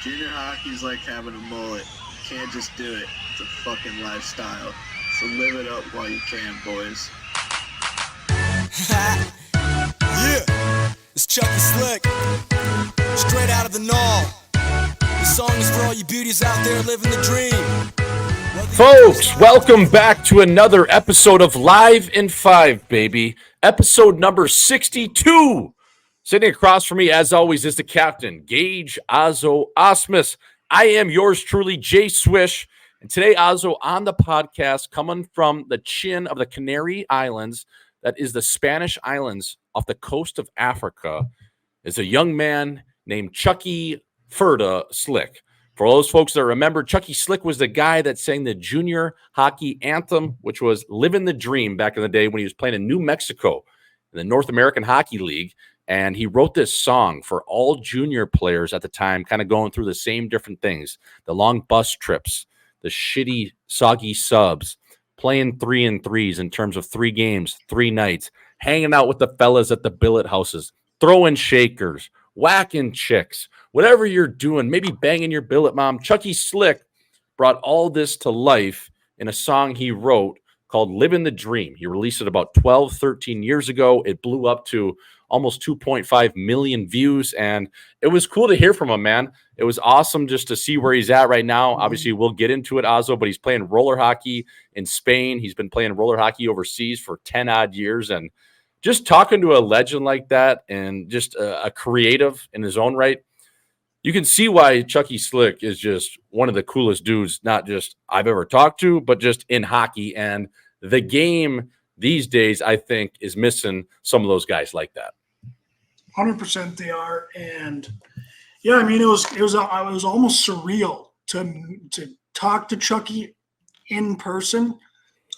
Junior hockey's like having a mullet. Can't just do it. It's a fucking lifestyle. So live it up while you can, boys. Yeah, it's Chucky Slick, straight out of the Knoll. This song is for all you beauties out there living the dream. Folks, welcome back to another episode of Live in 5, baby. Episode number 62. Sitting across from me, as always, is the captain, Gage, Auzzo, Ausmus. I am yours truly, Jay Swish. And today, Auzzo, on the podcast, coming from the chin of the Canary Islands, that is the Spanish Islands off the coast of Africa, is a young man named Chucky Slick. For all those folks that remember, Chucky Slick was the guy that sang the junior hockey anthem, which was Living the Dream back in the day when he was playing in New Mexico in the North American Hockey League. And he wrote this song for all junior players at the time, kind of going through the same different things, the long bus trips, the shitty, soggy subs, playing 3-3s in terms of 3 games, 3 nights, hanging out with the fellas at the billet houses, throwing shakers, whacking chicks, whatever you're doing, maybe banging your billet mom. Chucky Slick brought all this to life in a song he wrote called Living the Dream. He released it about 12, 13 years ago. It blew up to almost 2.5 million views, and it was cool to hear from him, man. It was awesome just to see where he's at right now. Obviously, we'll get into it, Auzzo, but he's playing roller hockey in Spain. He's been playing roller hockey overseas for 10-odd years, and just talking to a legend like that and just a creative in his own right, you can see why Chucky Slick is just one of the coolest dudes, not just I've ever talked to, but just in hockey. And the game these days, I think, is missing some of those guys like that. 100% they are. And yeah, I mean, it was almost surreal to talk to Chucky in person.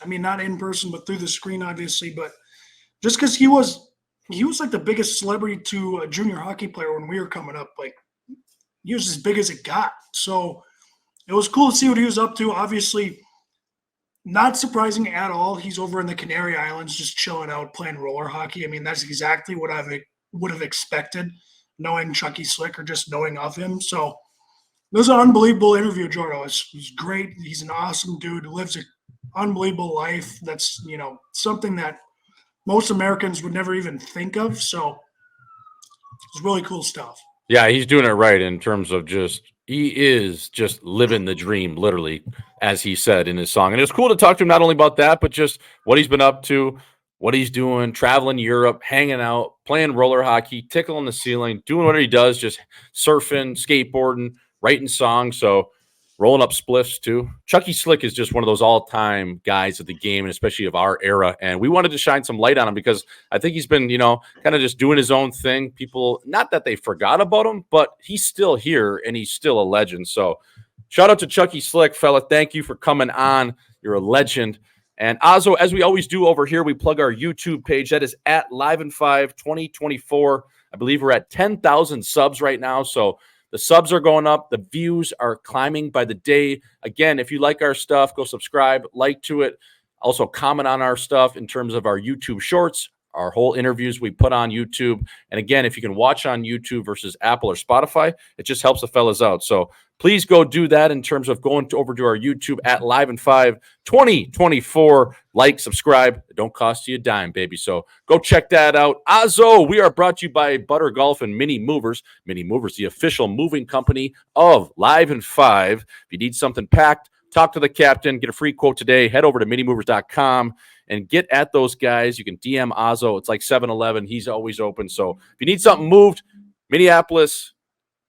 I mean, not in person, but through the screen, obviously. But just because he was like the biggest celebrity to a junior hockey player when we were coming up. Like, he was as big as it got. So it was cool to see what he was up to. Obviously, not surprising at all. He's over in the Canary Islands just chilling out, playing roller hockey. I mean, that's exactly what I would have expected, knowing Chucky Slick or just knowing of him. So it was an unbelievable interview, Jordo. It was great. He's an awesome dude who lives an unbelievable life. That's, something that most Americans would never even think of. So it's really cool stuff. Yeah, he's doing it right in terms of he is just living the dream, literally, as he said in his song. And it was cool to talk to him not only about that, but just what he's been up to, what he's doing, traveling Europe, hanging out, playing roller hockey, tickling the ceiling, doing what he does, just surfing, skateboarding, writing songs. So rolling up spliffs too. Chucky Slick is just one of those all-time guys of the game, and especially of our era. And we wanted to shine some light on him because I think he's been, kind of just doing his own thing. People, not that they forgot about him, but he's still here and he's still a legend. So shout out to Chucky Slick, fella. Thank you for coming on. You're a legend. And Auzzo, as we always do over here, we plug our YouTube page. That is at Live in 5 2024. I believe we're at 10,000 subs right now. So the subs are going up. The views are climbing by the day. Again, if you like our stuff, go subscribe, like to it. Also comment on our stuff in terms of our YouTube shorts, our whole interviews we put on YouTube. And again, if you can watch on YouTube versus Apple or Spotify, it just helps the fellas out. So please go do that in terms of going over to our YouTube at Live in 5 2024. Like, subscribe. It don't cost you a dime, baby. So go check that out. Auzzo, we are brought to you by Butter Golf and Mini Movers. Mini Movers, the official moving company of Live in 5. If you need something packed, talk to the captain. Get a free quote today. Head over to minimovers.com and get at those guys. You can DM Auzzo. It's like 7-Eleven. He's always open. So if you need something moved, Minneapolis,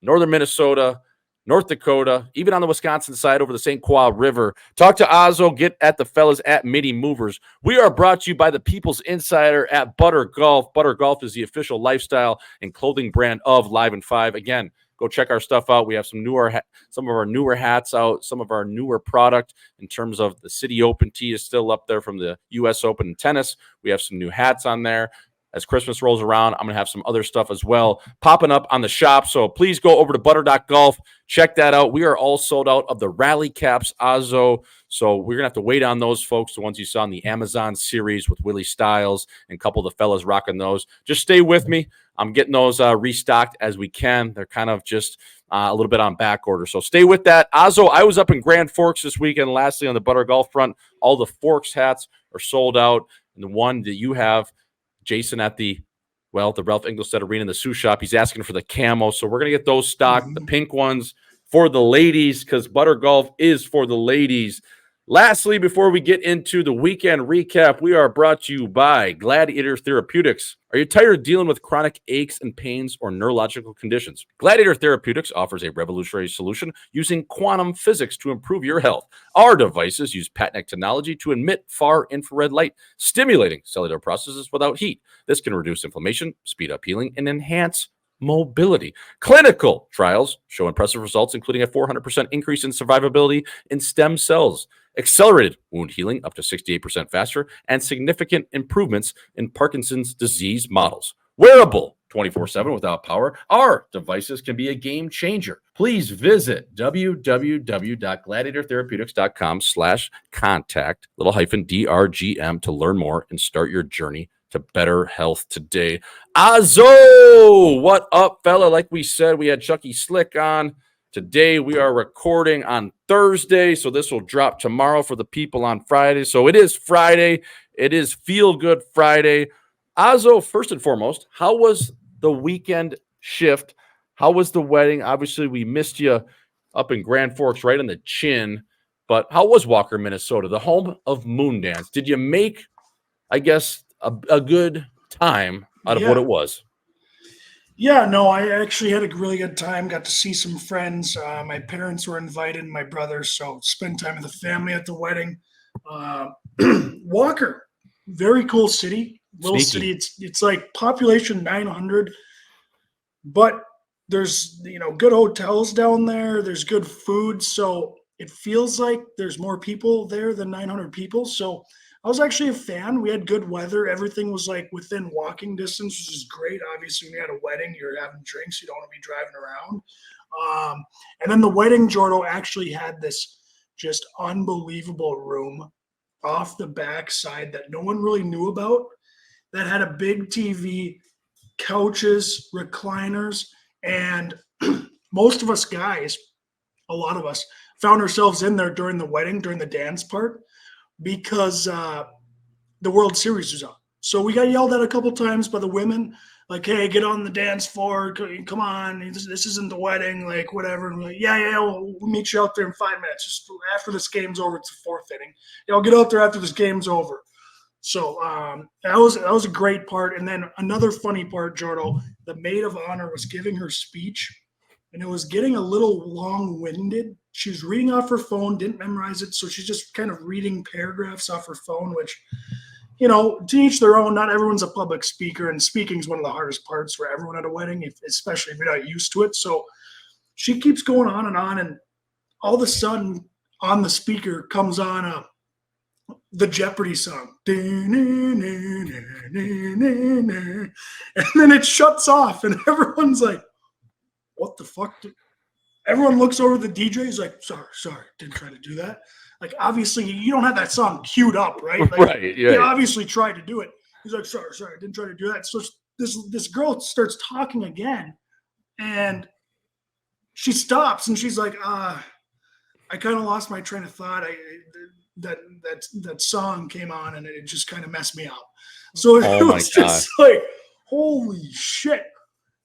northern Minnesota, North Dakota, even on the Wisconsin side over the St. Croix River, talk to Auzzo. Get at the fellas at Mini Movers. We are brought to you by the People's Insider at Butter Golf. Butter Golf is the official lifestyle and clothing brand of Live in 5. Again, go check our stuff out. We have some of our newer hats out, some of our newer product in terms of the City Open tee is still up there from the U.S. Open in tennis. We have some new hats on there. As Christmas rolls around, I'm going to have some other stuff as well popping up on the shop. So please go over to butter.golf. Check that out. We are all sold out of the rally caps, Auzzo. So we're going to have to wait on those folks, the ones you saw in the Amazon series with Willie Styles and a couple of the fellas rocking those. Just stay with me. I'm getting those restocked as we can. They're kind of just a little bit on back order. So stay with that. Auzzo, I was up in Grand Forks this weekend. Lastly, on the Butter Golf front, all the Forks hats are sold out. And the one that you have, Jason, at the Ralph Engelstad Arena in the Sioux Shop, he's asking for the camo. So we're going to get those stocked, the pink ones for the ladies, because Butter Golf is for the ladies. Lastly, before we get into the weekend recap, we are brought to you by Gladiator Therapeutics. Are you tired of dealing with chronic aches and pains or neurological conditions? Gladiator Therapeutics offers a revolutionary solution using quantum physics to improve your health. Our devices use patented technology to emit far infrared light, stimulating cellular processes without heat. This can reduce inflammation, speed up healing, and enhance mobility. Clinical trials show impressive results, including a 400% increase in survivability in stem cells, accelerated wound healing up to 68% faster, and significant improvements in Parkinson's disease models. Wearable 24/7 without power, our devices can be a game changer. Please visit www.gladiatortherapeutics.com/contact -DRGM to learn more and start your journey to better health today. Auzzo, what up, fella? Like we said, we had Chucky Slick on. Today we are recording on Thursday, so this will drop tomorrow for the people on Friday. So it is Friday. It is Feel Good Friday. Auzzo, first and foremost, how was the weekend shift? How was the wedding? Obviously, we missed you up in Grand Forks, right on the chin. But how was Walker, Minnesota, the home of Moondance? Did you make, I guess, a good time out of what it was? Yeah, no, I actually had a really good time. Got to see some friends. My parents were invited, my brother, so spent time with the family at the wedding. Walker, very cool city, little Sneaky. city. It's like population 900, but there's good hotels down there. There's good food, so it feels like there's more people there than 900 people. So I was actually a fan. We had good weather. Everything was like within walking distance, which is great. Obviously, when you had a wedding, you're having drinks. You don't want to be driving around. And then the wedding, Jordo, actually had this just unbelievable room off the back side that no one really knew about, that had a big TV, couches, recliners, and most of us guys, a lot of us, found ourselves in there during the wedding, during the dance part, because the World Series was on. So we got yelled at a couple times by the women, like, hey, get on the dance floor. Come on. This isn't the wedding, like, whatever. And we're like, yeah, we'll meet you out there in 5 minutes. Just after this game's over, it's the fourth inning. I'll get out there after this game's over. So that was a great part. And then another funny part, Jordo, the maid of honor was giving her speech, and it was getting a little long-winded. She was reading off her phone, didn't memorize it, so she's just kind of reading paragraphs off her phone, which, to each their own. Not everyone's a public speaker, and speaking is one of the hardest parts for everyone at a wedding, especially if you're not used to it. So she keeps going on, and all of a sudden, on the speaker comes on the Jeopardy song. And then it shuts off, and everyone's like, what the fuck? Everyone looks over the DJ. He's like, sorry, didn't try to do that. Like, obviously, you don't have that song queued up, right? Like, Right. Yeah. He obviously tried to do it. He's like, sorry, didn't try to do that. So this girl starts talking again, and she stops, and she's like, I kind of lost my train of thought. That song came on, and it just kind of messed me up. So it was just like, holy shit.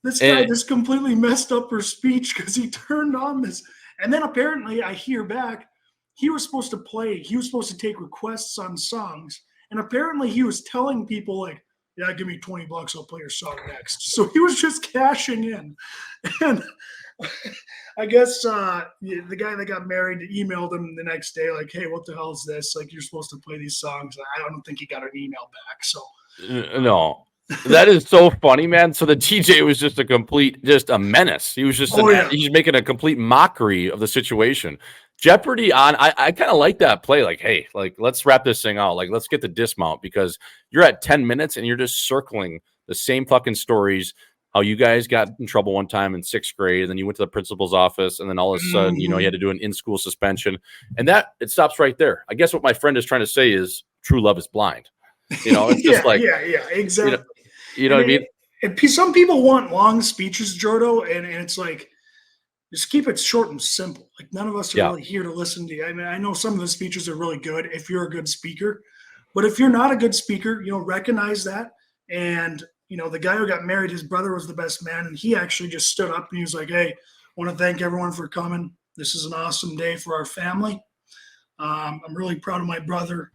This guy just completely messed up her speech because he turned on this. And then apparently I hear back, he was supposed to take requests on songs. And apparently he was telling people like, yeah, give me $20, I'll play your song next. So he was just cashing in. And I guess the guy that got married emailed him the next day like, hey, what the hell is this? Like, you're supposed to play these songs. I don't think he got an email back. So no. That is so funny, man. So the DJ was just a menace. He was just he's making a complete mockery of the situation. Jeopardy on, I kind of like that play. Like, hey, like, let's wrap this thing out. Like, let's get the dismount, because you're at 10 minutes and you're just circling the same fucking stories. How you guys got in trouble one time in 6th grade, and then you went to the principal's office, and then all of a sudden, you had to do an in-school suspension, and that it stops right there. I guess what my friend is trying to say is true love is blind. It's just yeah, exactly. You know what I mean? Some people want long speeches, Jordo, and it's like, just keep it short and simple. Like, none of us are really here to listen to you. I mean, I know some of the speeches are really good if you're a good speaker, but if you're not a good speaker, recognize that. And, the guy who got married, his brother was the best man, and he actually just stood up and he was like, hey, I want to thank everyone for coming. This is an awesome day for our family. I'm really proud of my brother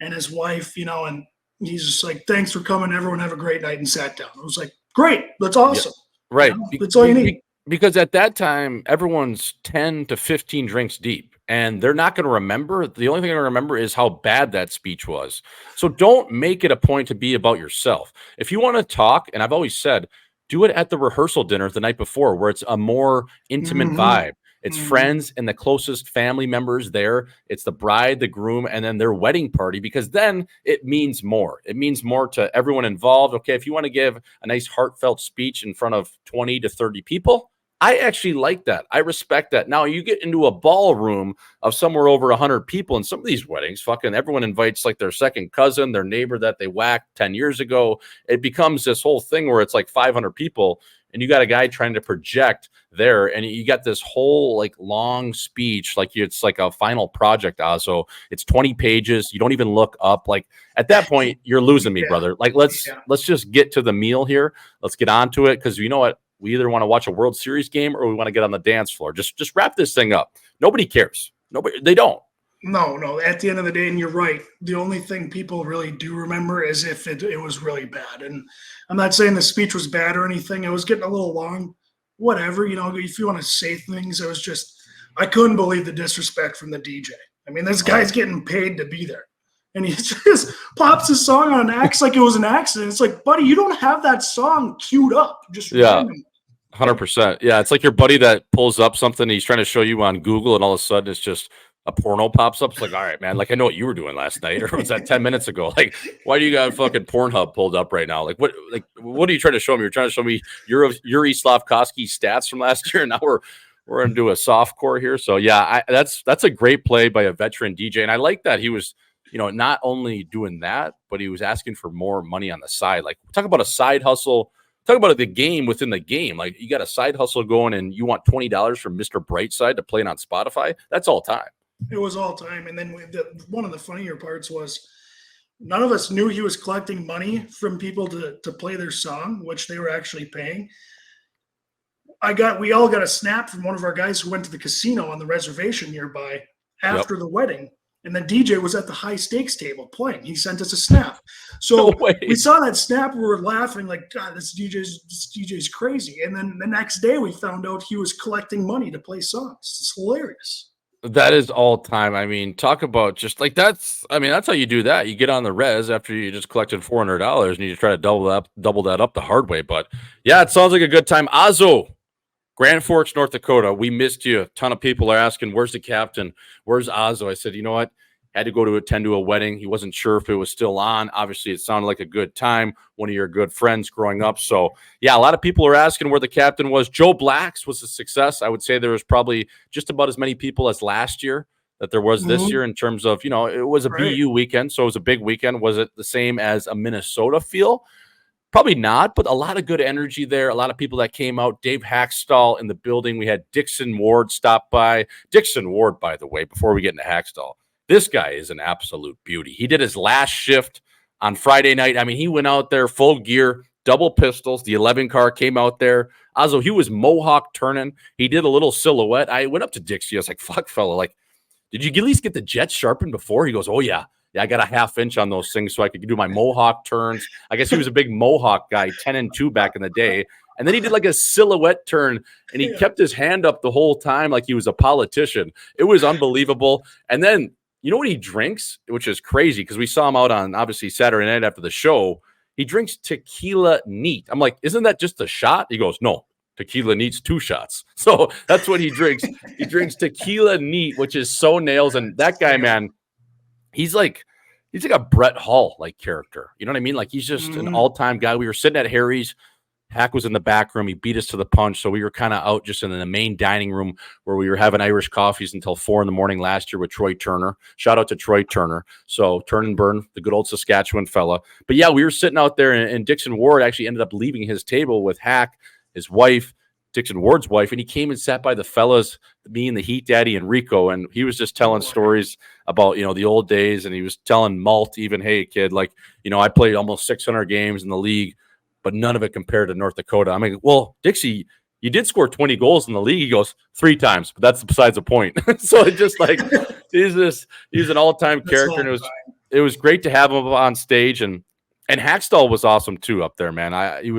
and his wife, and he's just like, thanks for coming. Everyone have a great night, and sat down. I was like, great. That's awesome. Yeah, right. That's all you need. Because at that time, everyone's 10 to 15 drinks deep, and they're not going to remember. The only thing they're going to remember is how bad that speech was. So don't make it a point to be about yourself. If you want to talk, and I've always said, do it at the rehearsal dinner the night before, where it's a more intimate vibe. It's friends and the closest family members there. It's the bride, the groom, and then their wedding party, because then it means more. It means more to everyone involved. Okay, if you want to give a nice heartfelt speech in front of 20 to 30 people, I actually like that. I respect that. Now, you get into a ballroom of somewhere over 100 people, and some of these weddings, fucking everyone invites like their second cousin, their neighbor that they whacked 10 years ago. It becomes this whole thing where it's like 500 people, and you got a guy trying to project there, and you got this whole like long speech, like it's like a final project, Auzzo. It's 20 pages. You don't even look up. Like, at that point, you're losing me, brother. Like, let's just get to the meal here. Let's get on to it, because you know what? We either want to watch a World Series game or we want to get on the dance floor. Just wrap this thing up. Nobody cares. They don't. No. At the end of the day, and you're right, the only thing people really do remember is if it was really bad. And I'm not saying the speech was bad or anything. It was getting a little long. Whatever, if you want to say things, it was just, I couldn't believe the disrespect from the DJ. I mean, this guy's getting paid to be there. And he just pops his song on and acts like it was an accident. It's like, buddy, you don't have that song queued up. Just 100%. Yeah, it's like your buddy that pulls up something he's trying to show you on Google, and all of a sudden it's just a porno pops up. It's like, all right, man, like, I know what you were doing last night, or was that 10 minutes ago? Like, why do you got fucking Pornhub pulled up right now? Like, what are you trying to show me? You're trying to show me Yuri Slavkovsky's stats from last year, and now we're going to do a soft core here. So yeah, that's a great play by a veteran DJ, and I like that he was, not only doing that, but he was asking for more money on the side. Like, talk about a side hustle. Talk about the game within the game. Like, you got a side hustle going, and you want $20 from Mr. Brightside to play it on Spotify. That's all time. It was all time. And then one of the funnier parts was none of us knew he was collecting money from people to play their song, which they were actually paying. We all got a snap from one of our guys who went to the casino on the reservation nearby after the wedding. And the DJ was at the high stakes table playing. He sent us a snap. So we saw that snap. We were laughing like, God, this DJ's crazy. And then the next day we found out he was collecting money to play songs. It's hilarious. That is all time. I mean, talk about just like that's how you do that. You get on the res after you just collected $400 and you try to double that up the hard way. But yeah, it sounds like a good time. Auzzo, Grand Forks, North Dakota. We missed you. A ton of people are asking, where's the captain? Where's Auzzo? I said, you know what? Had to go to attend to a wedding. He wasn't sure if it was still on. Obviously, it sounded like a good time. One of your good friends growing up. So, yeah, a lot of people are asking where the captain was. Joe Black's was a success. I would say there was probably just about as many people as last year that there was this year in terms of, it was a BU weekend, so it was a big weekend. Was it the same as a Minnesota feel? Probably not, but a lot of good energy there. A lot of people that came out. Dave Hackstall in the building. We had Dixon Ward stop by. Dixon Ward, by the way, before we get into Hackstall, this guy is an absolute beauty. He did his last shift on Friday night. I mean, he went out there full gear, double pistols. The 11 car came out there. Auzzo, he was Mohawk turning. He did a little silhouette. I went up to Dixie. I was like, fuck, fella. Like, did you at least get the jets sharpened before? He goes, oh, yeah. Yeah, I got a half inch on those things so I could do my Mohawk turns. I guess he was a big Mohawk guy, 10-2 back in the day. And then he did like a silhouette turn, and he kept his hand up the whole time like he was a politician. It was unbelievable. And then, you know what he drinks, which is crazy because we saw him out on, obviously, Saturday night after the show. He drinks tequila neat. I'm like, isn't that just a shot? He goes, no, tequila neat's 2 shots. So that's what he drinks. He drinks tequila neat, which is so nails. And that guy, man, he's like a Brett Hall like character. You know what I mean? Like, he's just an all-time guy. We were sitting at Harry's. Hack was in the back room. He beat us to the punch. So we were kind of out just in the main dining room where we were having Irish coffees until 4 a.m. last year with Troy Turner. Shout out to Troy Turner. So Turn and Burn, the good old Saskatchewan fella. But yeah, we were sitting out there, and Dixon Ward actually ended up leaving his table with Hack, his wife, Dixon Ward's wife, and he came and sat by the fellas, me and the Heat Daddy and Rico, and he was just telling stories about, the old days, and he was telling Malt even, hey, kid, like, I played almost 600 games in the league, but none of it compared to North Dakota. I mean, well, Dixie, you did score 20 goals in the league. He goes 3 times, but that's besides the point. So it's just like, he's an all-time character, and it was great to have him on stage, and Hackstall was awesome too up there, man. He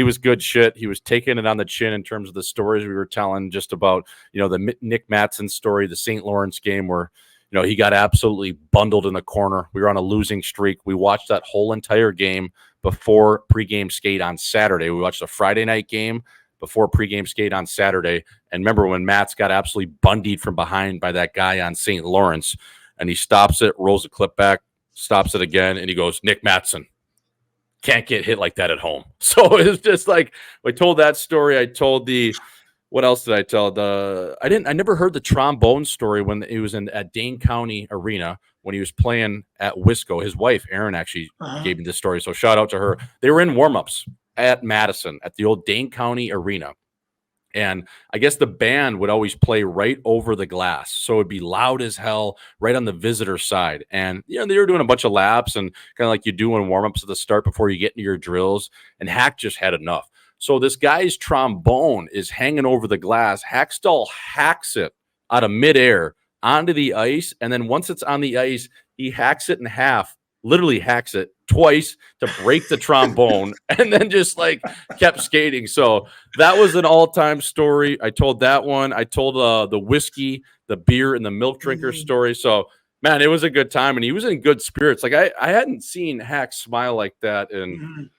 was good shit. He was taking it on the chin in terms of the stories we were telling, just about, the Nick Mattson story, the St. Lawrence game where, he got absolutely bundled in the corner. We were on a losing streak. We watched that whole entire game before pregame skate on Saturday. We watched the Friday night game before pregame skate on Saturday. And remember when Matts got absolutely bundied from behind by that guy on St. Lawrence, and he stops it, rolls the clip back, stops it again, and he goes, Nick Mattson can't get hit like that at home. So it's just like, I told that story. I told what else did I tell? I never heard the trombone story when he was at Dane County Arena when he was playing at Wisco. His wife, Erin, actually gave me this story. So shout out to her. They were in warmups at Madison at the old Dane County Arena. And I guess the band would always play right over the glass. So it'd be loud as hell right on the visitor side. And, they were doing a bunch of laps and kind of like you do in warmups at the start before you get into your drills. And Hack just had enough. So this guy's trombone is hanging over the glass. Hackstall hacks it out of midair onto the ice. And then once it's on the ice, he hacks it in half, literally hacks it twice to break the trombone, and then just like kept skating. So that was an all-time story. I told that one. I told the whiskey, the beer, and the milk drinker story. So man, it was a good time, and he was in good spirits. Like I hadn't seen Hack smile like that in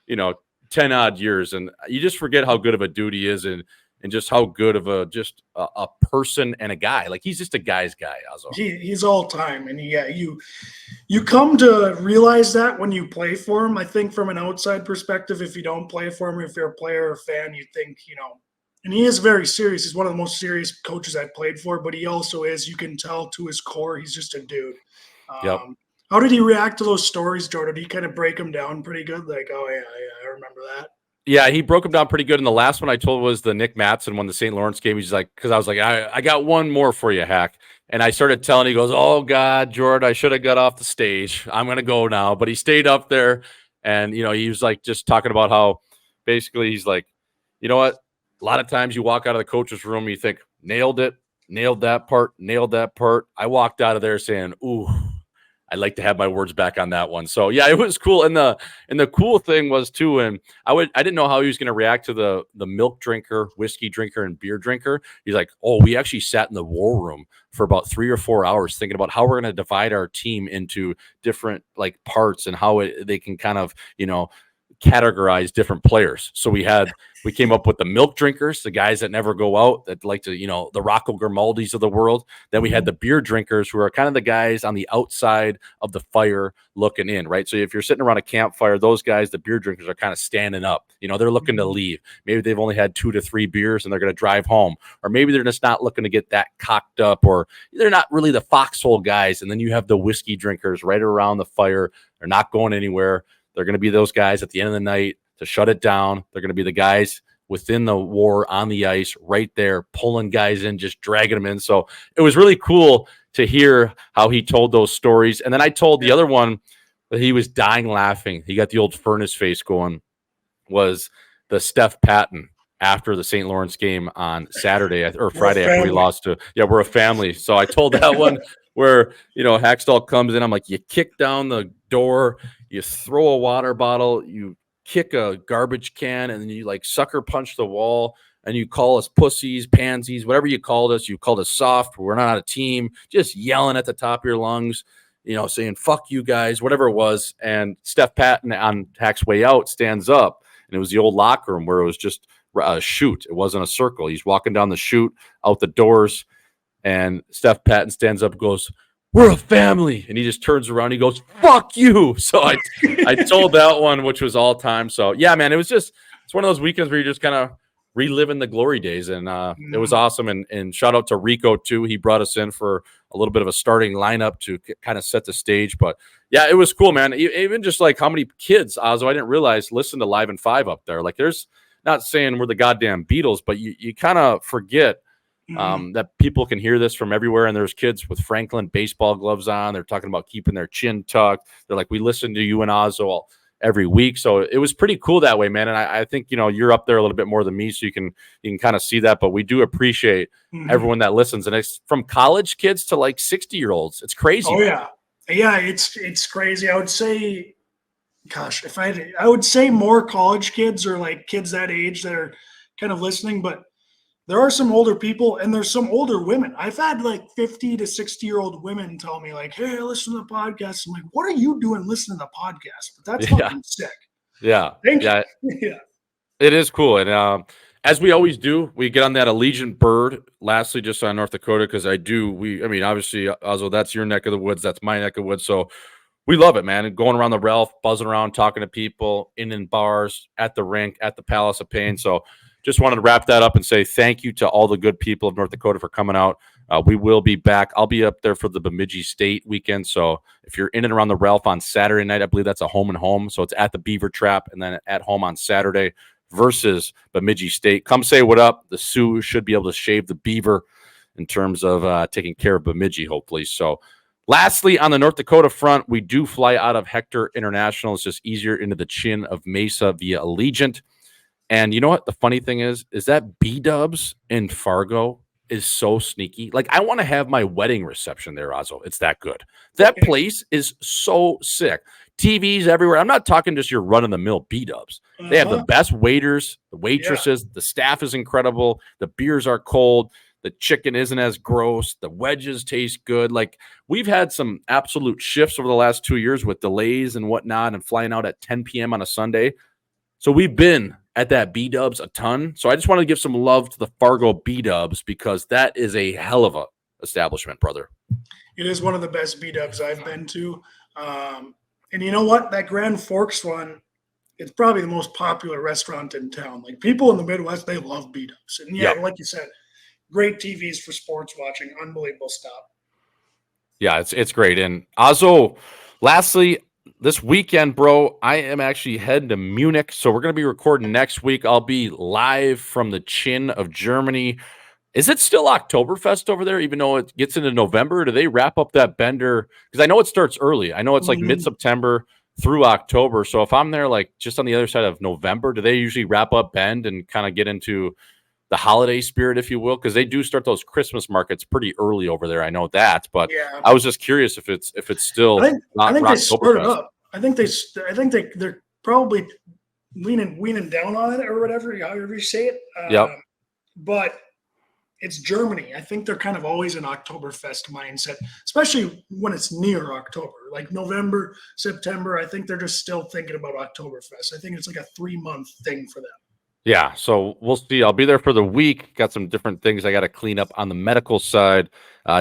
10 odd years, and you just forget how good of a dude he is, and just how good of a person and a guy. Like he's just a guy's guy. Auzzo. He's all time, and you come to realize that when you play for him. I think from an outside perspective, if you don't play for him, if you're a player or fan, you think and he is very serious. He's one of the most serious coaches I've played for, but he also is. You can tell to his core, he's just a dude. Yep. How did he react to those stories, Jordan? Did he kind of break them down pretty good? Like, oh yeah, I remember that. Yeah, he broke him down pretty good. And the last one I told was the Nick Mattson won the St. Lawrence game. He's like, because I was like, I got one more for you, Hack. And I started telling, he goes, oh God, Jordan, I should have got off the stage. I'm going to go now. But he stayed up there. And, he was like, just talking about how basically he's like, you know what? A lot of times you walk out of the coach's room, you think, nailed it, nailed that part, nailed that part. I walked out of there saying, ooh, I'd like to have my words back on that one. So yeah, it was cool. And the cool thing was too, and I didn't know how he was going to react to the milk drinker, whiskey drinker, and beer drinker. He's like, oh, we actually sat in the war room for about 3 or 4 hours thinking about how we're going to divide our team into different like parts and how they can kind of, categorize different players. So we came up with the milk drinkers, the guys that never go out, that like to, the Rocco Grimaldis of the world. Then we had the beer drinkers, who are kind of the guys on the outside of the fire looking in, right? So if you're sitting around a campfire, those guys, the beer drinkers, are kind of standing up. They're looking to leave. Maybe they've only had 2 to 3 beers and they're going to drive home. Or maybe they're just not looking to get that cocked up, or they're not really the foxhole guys. And then you have the whiskey drinkers right around the fire. They're not going anywhere. They're going to be those guys at the end of the night to shut it down. They're going to be the guys within the war on the ice right there, pulling guys in, just dragging them in. So it was really cool to hear how he told those stories. And then I told the other one that he was dying laughing. He got the old furnace face going, was the Steph Patton after the St. Lawrence game on Saturday or Friday after we lost to, we're a family. So I told that one where, Hackstall comes in. I'm like, you kick down the door, you throw a water bottle, you kick a garbage can, and then you like sucker punch the wall, and you call us pussies, pansies, whatever you called us. You called us soft. We're not a team. Just yelling at the top of your lungs, saying, fuck you guys, whatever it was. And Steph Patton on Hack's way out stands up, and it was the old locker room where it was just a chute. It wasn't a circle. He's walking down the chute out the doors, and Steph Patton stands up and goes, we're a family. And he just turns around. He goes, fuck you. So I told that one, which was all time. So yeah, man, it was just it's one of those weekends where you just kind of reliving the glory days, and it was awesome. And shout out to Rico too. He brought us in for a little bit of a starting lineup to kind of set the stage. But yeah, it was cool, man. Even just like how many kids, Auzzo, I didn't realize, listen to Live in 5 up there. Like, there's, not saying we're the goddamn Beatles, but you kind of forget that people can hear this from everywhere. And there's kids with Franklin baseball gloves on. They're talking about keeping their chin tucked. They're like, we listen to you and Auzzo every week. So it was pretty cool that way, man. And I think, you're up there a little bit more than me, so you can kind of see that. But we do appreciate everyone that listens. And it's from college kids to like 60-year-olds. It's crazy. Oh, yeah. Yeah, it's crazy. I would say, gosh, I would say more college kids or like kids that age that are kind of listening, but there are some older people and there's some older women. I've had like 50 to 60-year-old women tell me like, hey, I listen to the podcast. I'm like, what are you doing listening to the podcast? But that's fucking sick. Yeah. Thank you. Yeah. It is cool. And as we always do, we get on that Allegiant bird. Lastly, just on North Dakota, because obviously, Auzzo, that's your neck of the woods. That's my neck of the woods. So we love it, man. And going around the Ralph, buzzing around, talking to people in bars, at the rink, at the Palace of Pain. So just wanted to wrap that up and say thank you to all the good people of North Dakota for coming out. We will be back. I'll be up there for the Bemidji State weekend. So if you're in and around the Ralph on Saturday night, I believe that's a home and home. So it's at the Beaver Trap and then at home on Saturday versus Bemidji State. Come say what up. The Sioux should be able to shave the beaver in terms of taking care of Bemidji, hopefully. So lastly, on the North Dakota front, we do fly out of Hector International. It's just easier into the chin of Mesa via Allegiant. And you know what? The funny thing is that B-Dubs in Fargo is so sneaky. Like, I want to have my wedding reception there, Auzzo. It's that good. That place is so sick. TVs everywhere. I'm not talking just your run-of-the-mill B-Dubs. They have the best waiters, the waitresses. The staff is incredible. The beers are cold. The chicken isn't as gross. The wedges taste good. Like, we've had some absolute shifts over the last 2 years with delays and whatnot and flying out at 10 p.m. on a Sunday. So we've been at that B-Dubs a ton. So I just wanted to give some love to the Fargo B-Dubs because that is a hell of a establishment, brother. It is one of the best B-Dubs I've been to. And you know what? That Grand Forks one, it's probably the most popular restaurant in town. Like, people in the Midwest, they love B-Dubs. And yeah, like you said, great TVs for sports watching. Unbelievable stuff. Yeah, it's great. And Auzzo, lastly, this weekend, bro, I am actually heading to Munich. So we're going to be recording next week. I'll be live from the chin of Germany. Is it still Oktoberfest over there, even though it gets into November? Do they wrap up that bender? Because I know it starts early. I know it's like mid-September through October. So if I'm there, like, just on the other side of November, do they usually wrap up Bend and kind of get into the holiday spirit, if you will? Because they do start those Christmas markets pretty early over there. I know that, but I was just curious if it's still. I think they started up. I think they're probably weaning down on it or whatever, however you say it. But it's Germany. I think they're kind of always an Oktoberfest mindset, especially when it's near October, like November, September. I think they're just still thinking about Oktoberfest. I think it's like a 3-month thing for them. Yeah, so we'll see. I'll be there for the week. Got some different things I got to clean up on the medical side,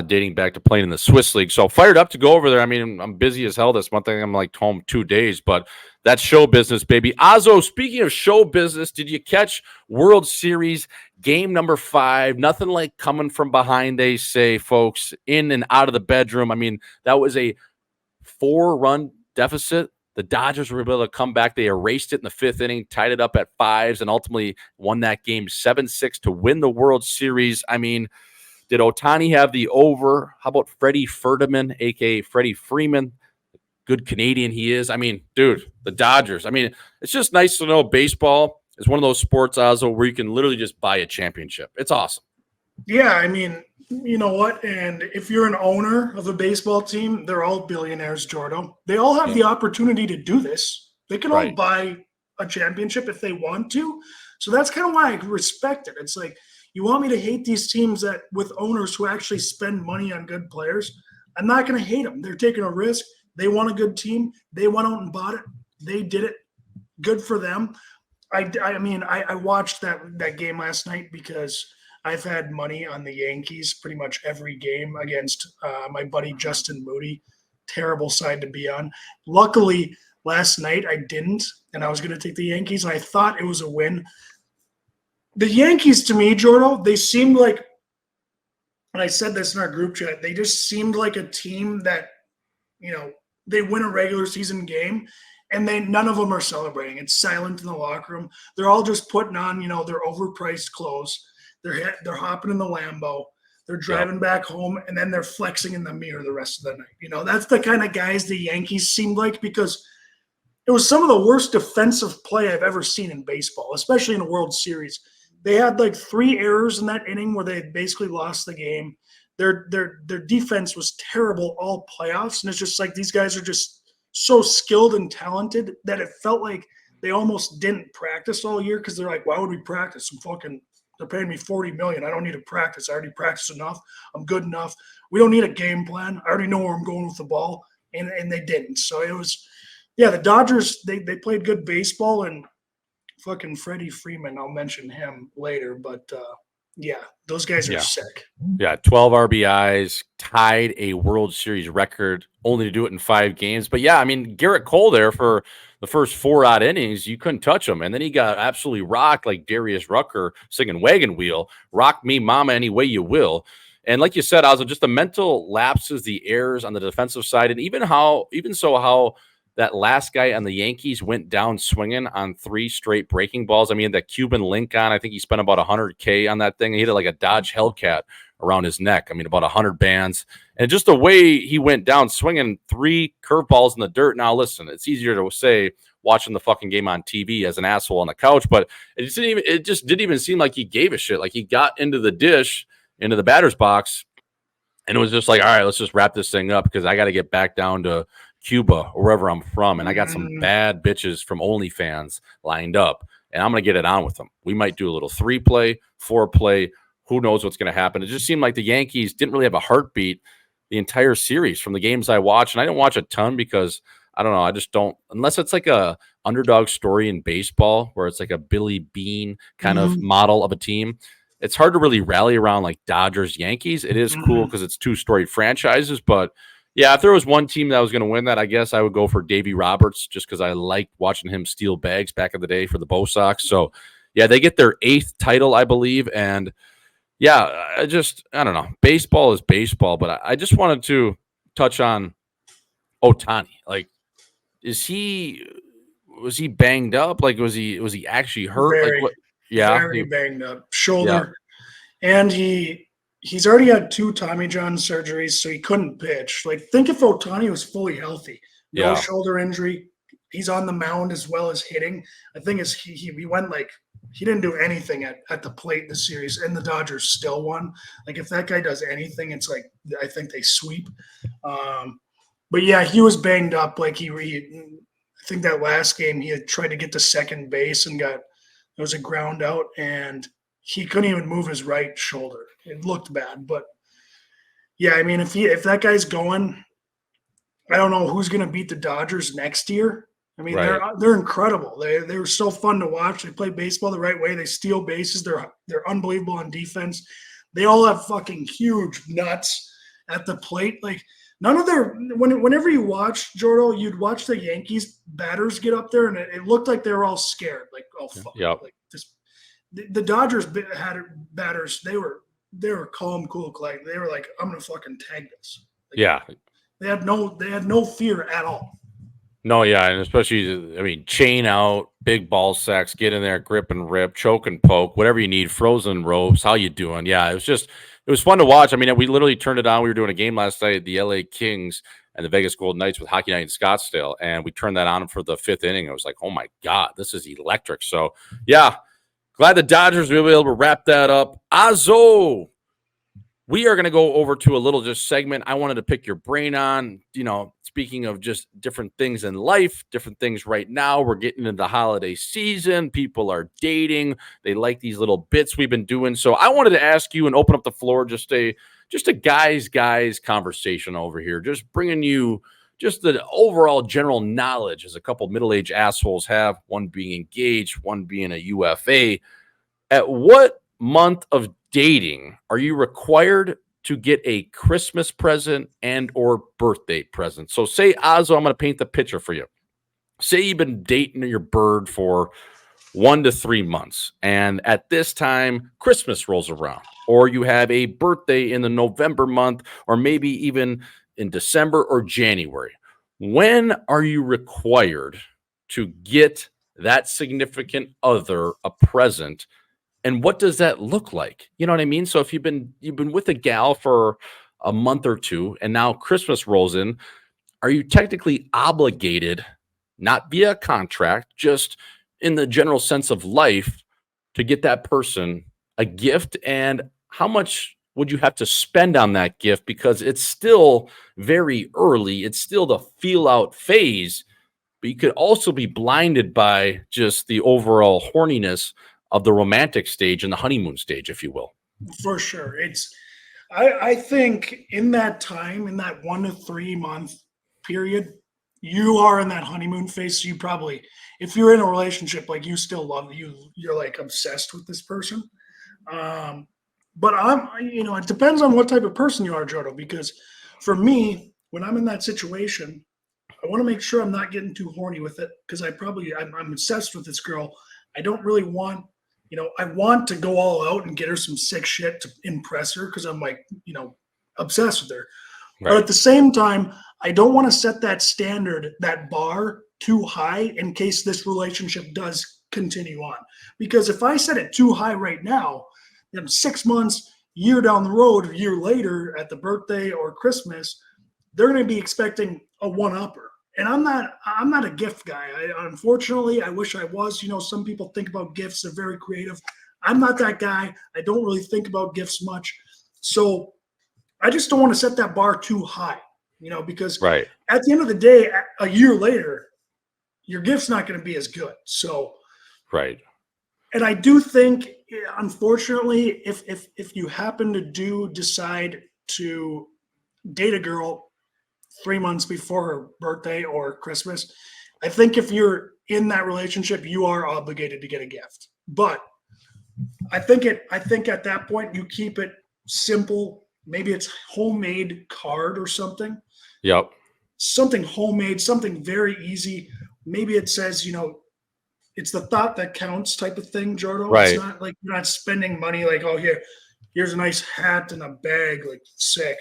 dating back to playing in the Swiss League. So fired up to go over there. I mean, I'm busy as hell this month. I think I'm like home 2 days, but that's show business, baby. Auzzo, speaking of show business, did you catch World Series game number 5? Nothing like coming from behind, they say, folks, in and out of the bedroom. I mean, that was a 4-run deficit. The Dodgers were able to come back. They erased it in the 5th inning, tied it up at 5s, and ultimately won that game 7-6 to win the World Series. I mean, did Otani have the over? How about Freddie Ferdinand, a.k.a. Freddie Freeman? Good Canadian he is. I mean, dude, the Dodgers. I mean, it's just nice to know baseball is one of those sports, Auzzo, where you can literally just buy a championship. It's awesome. Yeah, I mean, you know what? And if you're an owner of a baseball team, they're all billionaires, Jordo. They all have the opportunity to do this. They can all buy a championship if they want to. So that's kind of why I respect it. It's like, you want me to hate these teams that with owners who actually spend money on good players? I'm not going to hate them. They're taking a risk. They want a good team. They went out and bought it. They did it. Good for them. I mean, I watched that game last night because I've had money on the Yankees pretty much every game against my buddy Justin Moody. Terrible side to be on. Luckily, Last night I didn't, and I was going to take the Yankees, and I thought it was a win. The Yankees, to me, Jordo, they seemed like, and I said this in our group chat, they just seemed like a team that, they win a regular season game, and none of them are celebrating. It's silent in the locker room. They're all just putting on, their overpriced clothes. They're hopping in the Lambo. They're driving back home, and then they're flexing in the mirror the rest of the night. That's the kind of guys the Yankees seemed like, because it was some of the worst defensive play I've ever seen in baseball, especially in a World Series. They had like 3 errors in that inning where they basically lost the game. Their defense was terrible all playoffs, and it's just like these guys are just so skilled and talented that it felt like they almost didn't practice all year, because they're like, why would we practice? They're paying me $40 million. I don't need to practice. I already practiced enough. I'm good enough. We don't need a game plan. I already know where I'm going with the ball, and they didn't. So it was, the Dodgers, they played good baseball, and fucking Freddie Freeman, I'll mention him later, but those guys are sick. Yeah, 12 RBIs, tied a World Series record, only to do it in 5 games. But yeah, I mean, Garrett Cole there for the first 4 odd innings, you couldn't touch him. And then he got absolutely rocked like Darius Rucker singing Wagon Wheel, rock me mama any way you will. And like you said, Auzzo, just the mental lapses, the errors on the defensive side, and even how that last guy on the Yankees went down swinging on 3 straight breaking balls. I mean, that Cuban link on, I think he spent about $100K on that thing. He hit it like a Dodge Hellcat around his neck. I mean, about 100 bands. And just the way he went down swinging 3 curveballs in the dirt. Now, listen, it's easier to say watching the fucking game on TV as an asshole on the couch, but it just didn't even seem like he gave a shit. Like, he got into the dish, into the batter's box, and it was just like, all right, let's just wrap this thing up, because I got to get back down to Cuba or wherever I'm from, and I got some bad bitches from OnlyFans lined up, and I'm going to get it on with them. We might do a little 3-play, 4-play. Who knows what's going to happen? It just seemed like the Yankees didn't really have a heartbeat the entire series from the games I watched, and I didn't watch a ton because, I don't know, I just don't, unless it's like a underdog story in baseball where it's like a Billy Bean kind of model of a team. It's hard to really rally around like Dodgers, Yankees. It is cool because it's 2 storied franchises, but yeah, if there was one team that was going to win that, I guess I would go for Davey Roberts, just because I liked watching him steal bags back in the day for the Bo Sox. So, yeah, they get their 8th title, I believe. And, yeah, I don't know. Baseball is baseball, but I just wanted to touch on Otani. Like, was he banged up? Like, was he actually hurt? Very banged up. Shoulder. Yeah. And he's already had 2 Tommy John surgeries, so he couldn't pitch. Like, think if Otani was fully healthy, no shoulder injury, he's on the mound as well as hitting. I think he went like, he didn't do anything at the plate this series, and the Dodgers still won. Like, if that guy does anything, it's like, I think they sweep. But yeah, he was banged up. Like, I think that last game he had tried to get to second base and there was a ground out, and he couldn't even move his right shoulder. It looked bad, but yeah, I mean, if that guy's going, I don't know who's going to beat the Dodgers next year. I mean, they're incredible. They were so fun to watch. They play baseball the right way. They steal bases. They're unbelievable on defense. They all have fucking huge nuts at the plate. Like, none of whenever you watch, Jordo, you'd watch the Yankees batters get up there, and it looked like they were all scared. Like, oh fuck, like this. The Dodgers had batters. They were calm, cool, like they were like, I'm gonna fucking tag this. Like, they had no fear at all. No, yeah, and especially, I mean, chain out, big ball sacks, get in there, grip and rip, choke and poke, whatever you need, frozen ropes. How you doing? Yeah, it was fun to watch. I mean, we literally turned it on. We were doing a game last night, the LA Kings and the Vegas Golden Knights with Hockey Night in Scottsdale, and we turned that on for the 5th inning. I was like, oh my God, this is electric. So yeah. Glad the Dodgers will be able to wrap that up. Auzzo, we are going to go over to a little just segment I wanted to pick your brain on. Speaking of just different things in life, different things right now. We're getting into the holiday season. People are dating. They like these little bits we've been doing. So I wanted to ask you and open up the floor, just a guys conversation over here. Just bringing you just the overall general knowledge as a couple middle-aged assholes have, one being engaged, one being a UFA. At what month of dating are you required to get a Christmas present and or birthday present? So say, Auzzo, I'm going to paint the picture for you. say you've been dating your bird for 1 to 3 months, and at this time Christmas rolls around, or you have a birthday in the November month, or maybe even in December or January. When are you required to get that significant other a present, and what does that look like? You know what I mean? So if you've been with a gal for a month or two, and now Christmas rolls in, are you technically obligated, not via contract, just in the general sense of life, to get that person a gift? And how much would you have to spend on that gift? Because it's still very early. It's still the feel out phase, but you could also be blinded by just the overall horniness of the romantic stage and the honeymoon stage, if you will. For sure. I think in that time, in that 1 to 3 month period, you are in that honeymoon phase. So you probably, if you're in a relationship, like you still love you're like obsessed with this person. But it depends on what type of person you are, Jordo, because for me, when I'm in that situation, I want to make sure I'm not getting too horny with it, because I'm obsessed with this girl. I don't really want, I want to go all out and get her some sick shit to impress her, because I'm like, obsessed with her. Right. But at the same time, I don't want to set that standard, that bar too high in case this relationship does continue on. Because if I set it too high right now, 6 months, year down the road, a year later at the birthday or Christmas, they're going to be expecting a one-upper. And I'm not a gift guy. Unfortunately, I wish I was. Some people think about gifts. They're very creative. I'm not that guy. I don't really think about gifts much. So I just don't want to set that bar too high, because right. At the end of the day, a year later, your gift's not going to be as good. So, right. And I do think, unfortunately, if you happen to decide to date a girl 3 months before her birthday or Christmas, I think if you're in that relationship, you are obligated to get a gift. But I think at that point you keep it simple. Maybe it's homemade card or something. Yep. Something homemade, something very easy. Maybe it says, it's the thought that counts type of thing, Jordo. Right. It's not like you're not spending money like, oh, here's a nice hat and a bag, like sick.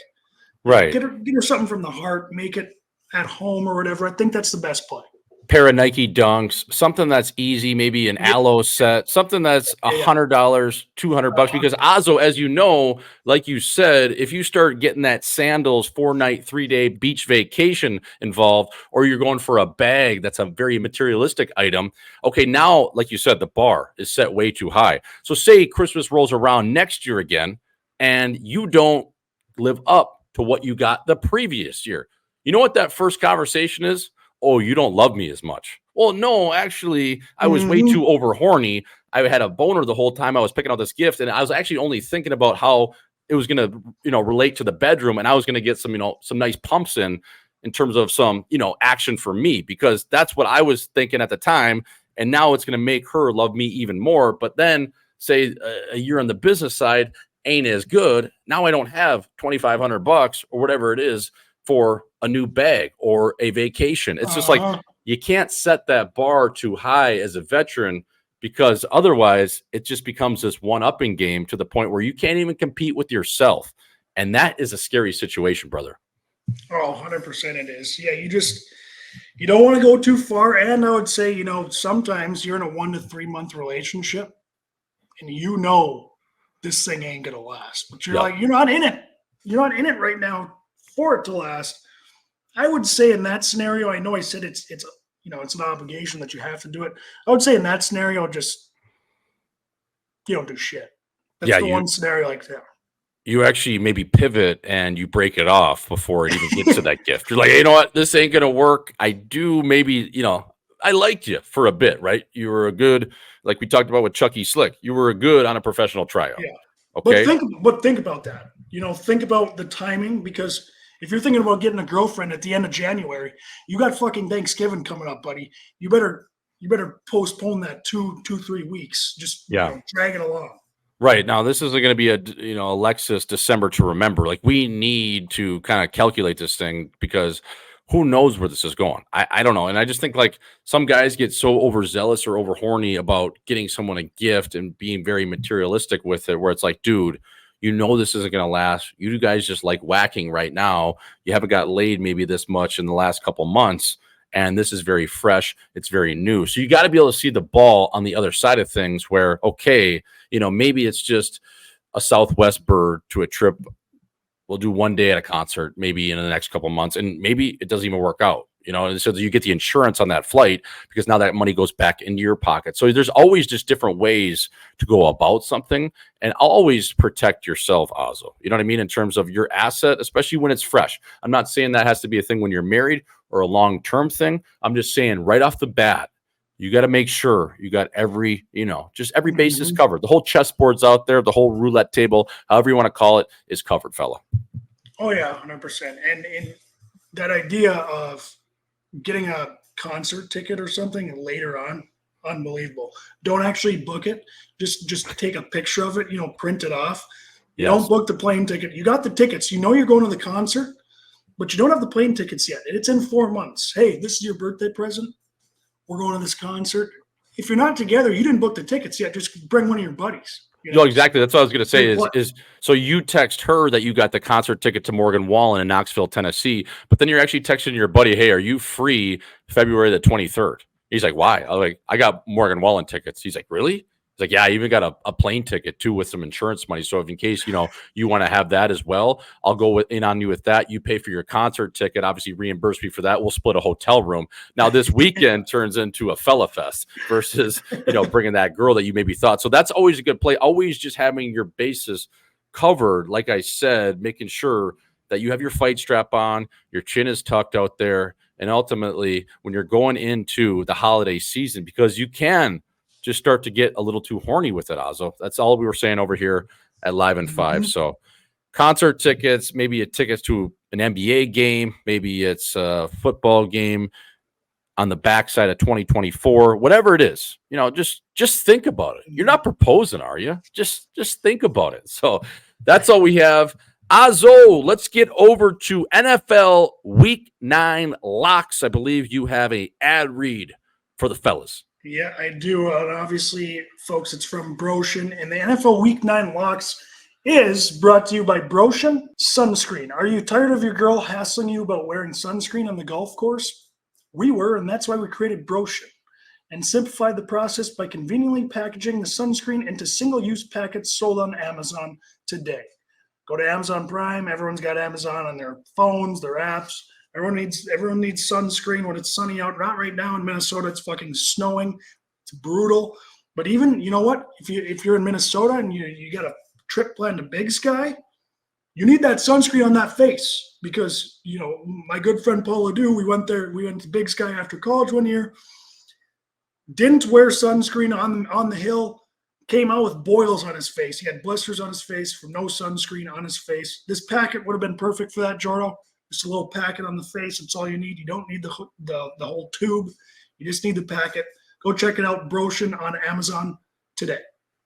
Right. Get her something from the heart, make it at home or whatever. I think that's the best play. Pair of Nike Dunks, something that's easy, maybe an aloe set, something that's $100, $200, because Auzzo, as you know, like you said, if you start getting that sandals 4-night, 3-day beach vacation involved, or you're going for a bag that's a very materialistic item, okay, now, like you said, the bar is set way too high. So say Christmas rolls around next year again, and you don't live up to what you got the previous year. You know what that first conversation is? Oh, you don't love me as much. Well, no, actually, I was way too over horny. I had a boner the whole time I was picking out this gift, and I was actually only thinking about how it was going to, relate to the bedroom, and I was going to get some, some nice pumps in terms of some, action for me, because that's what I was thinking at the time. And now it's going to make her love me even more. But then say a year on the business side ain't as good. Now I don't have $2,500 or whatever it is for a new bag or a vacation. It's just like, you can't set that bar too high as a veteran, because otherwise it just becomes this one-upping game to the point where you can't even compete with yourself. And that is a scary situation, brother. Oh, 100% it is. Yeah, you don't want to go too far. And I would say, sometimes you're in a 1 to 3 month relationship and this thing ain't going to last. But you're like, you're not in it. You're not in it right now for it to last. I would say in that scenario, I know I said it's an obligation that you have to do it. I would say in that scenario, just you don't do shit. That's one scenario like that. You actually maybe pivot and you break it off before it even gets to that gift. You're like, hey, you know what? This ain't going to work. I do maybe, I liked you for a bit, right? You were a good, like we talked about with Chucky Slick, you were a good on a professional tryout. Yeah. Okay. But think about that. Think about the timing, because if you're thinking about getting a girlfriend at the end of January, you got fucking Thanksgiving coming up, buddy. You better postpone that 2-3 weeks. Just drag it along. Right. Now, this isn't going to be a Alexis December to remember. Like, we need to kind of calculate this thing, because who knows where this is going? I don't know. And I just think like some guys get so overzealous or over horny about getting someone a gift and being very materialistic with it, where it's like, dude, you know this isn't going to last. You guys just like whacking right now. You haven't got laid maybe this much in the last couple months, and this is very fresh. It's very new. So you got to be able to see the ball on the other side of things where, okay, you know, maybe it's just a Southwest bird to a trip. We'll do one day at a concert, maybe in the next couple of months, and maybe it doesn't even work out, you know, and so you get the insurance on that flight because now that money goes back into your pocket. So there's always just different ways to go about something, and always protect yourself, Auzzo. You know what I mean? In terms of your asset, especially when it's fresh. I'm not saying that has to be a thing when you're married or a long-term thing. I'm just saying right off the bat, you got to make sure you got every, you know, just every basis covered. The whole chessboard's out there. The whole roulette table, however you want to call it, is covered, fella. Oh, yeah, 100%. And in that idea of getting a concert ticket or something later on, unbelievable. Don't actually book it. Just take a picture of it, you know, print it off. You don't book the plane ticket. You got the tickets. You know you're going to the concert, but you don't have the plane tickets yet. It's in 4 months. Hey, this is your birthday present. We're going to this concert. If you're not together, you didn't book the tickets yet. Just bring one of your buddies. You know? No, exactly. That's what I was going to say is so you text her that you got the concert ticket to Morgan Wallen in Knoxville, Tennessee, but then you're actually texting your buddy, hey, are you free February the 23rd? He's like, why? I'm like, I got Morgan Wallen tickets. He's like, really? He's like, yeah, I even got a plane ticket too with some insurance money. So if in case, you know, you want to have that as well, I'll go in on you with that. You pay for your concert ticket, obviously reimburse me for that. We'll split a hotel room. Now this weekend turns into a fella fest versus, you know, bringing that girl that you maybe thought. So that's always a good play. Always just having your bases covered. Like I said, making sure that you have your fight strap on, your chin is tucked out there. And ultimately when you're going into the holiday season, because you can just start to get a little too horny with it, Auzzo. That's all we were saying over here at Live in 5. So concert tickets, maybe a tickets to an NBA game, maybe it's a football game on the backside of 2024, whatever it is, you know, just think about it. You're not proposing, are you? Just think about it. So that's all we have. Auzzo, let's get over to NFL Week 9 locks. I believe you have a ad read for the fellas. Yeah, I do. And obviously, folks, it's from Broshin. And the NFL Week 9 locks is brought to you by Broshin Sunscreen. Are you tired of your girl hassling you about wearing sunscreen on the golf course? We were, and that's why we created Broshin and simplified the process by conveniently packaging the sunscreen into single-use packets sold on Amazon today. Go to Amazon Prime. Everyone's got Amazon on their phones, their apps. Everyone needs sunscreen when it's sunny out. Not right now in Minnesota. It's fucking snowing. It's brutal. But even, you know what? If you're in Minnesota and you got a trip planned to Big Sky, you need that sunscreen on that face because, you know, my good friend Paul Ledoux, we went to Big Sky after college one year, didn't wear sunscreen on the hill, came out with boils on his face. He had blisters on his face from no sunscreen on his face. This packet would have been perfect for that, Jordo. Just a little packet on the face. That's all you need. You don't need the whole tube. You just need the packet. Go check it out, Broshin, on Amazon today.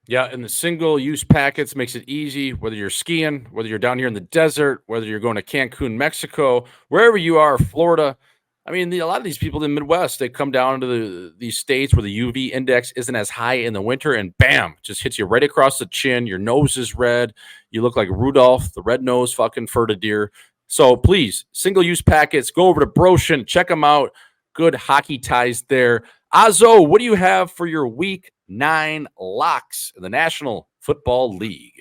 Yeah, and the single-use packets makes it easy, whether you're skiing, whether you're down here in the desert, whether you're going to Cancun, Mexico, wherever you are, Florida. I mean, a lot of these people in the Midwest, they come down to these states where the UV index isn't as high in the winter, and bam, just hits you right across the chin. Your nose is red. You look like Rudolph, the red-nosed fucking Fur-de-Deer. So please, single-use packets, go over to Broshin, check them out. Good hockey ties there. Auzzo, what do you have for your Week 9 locks in the National Football League?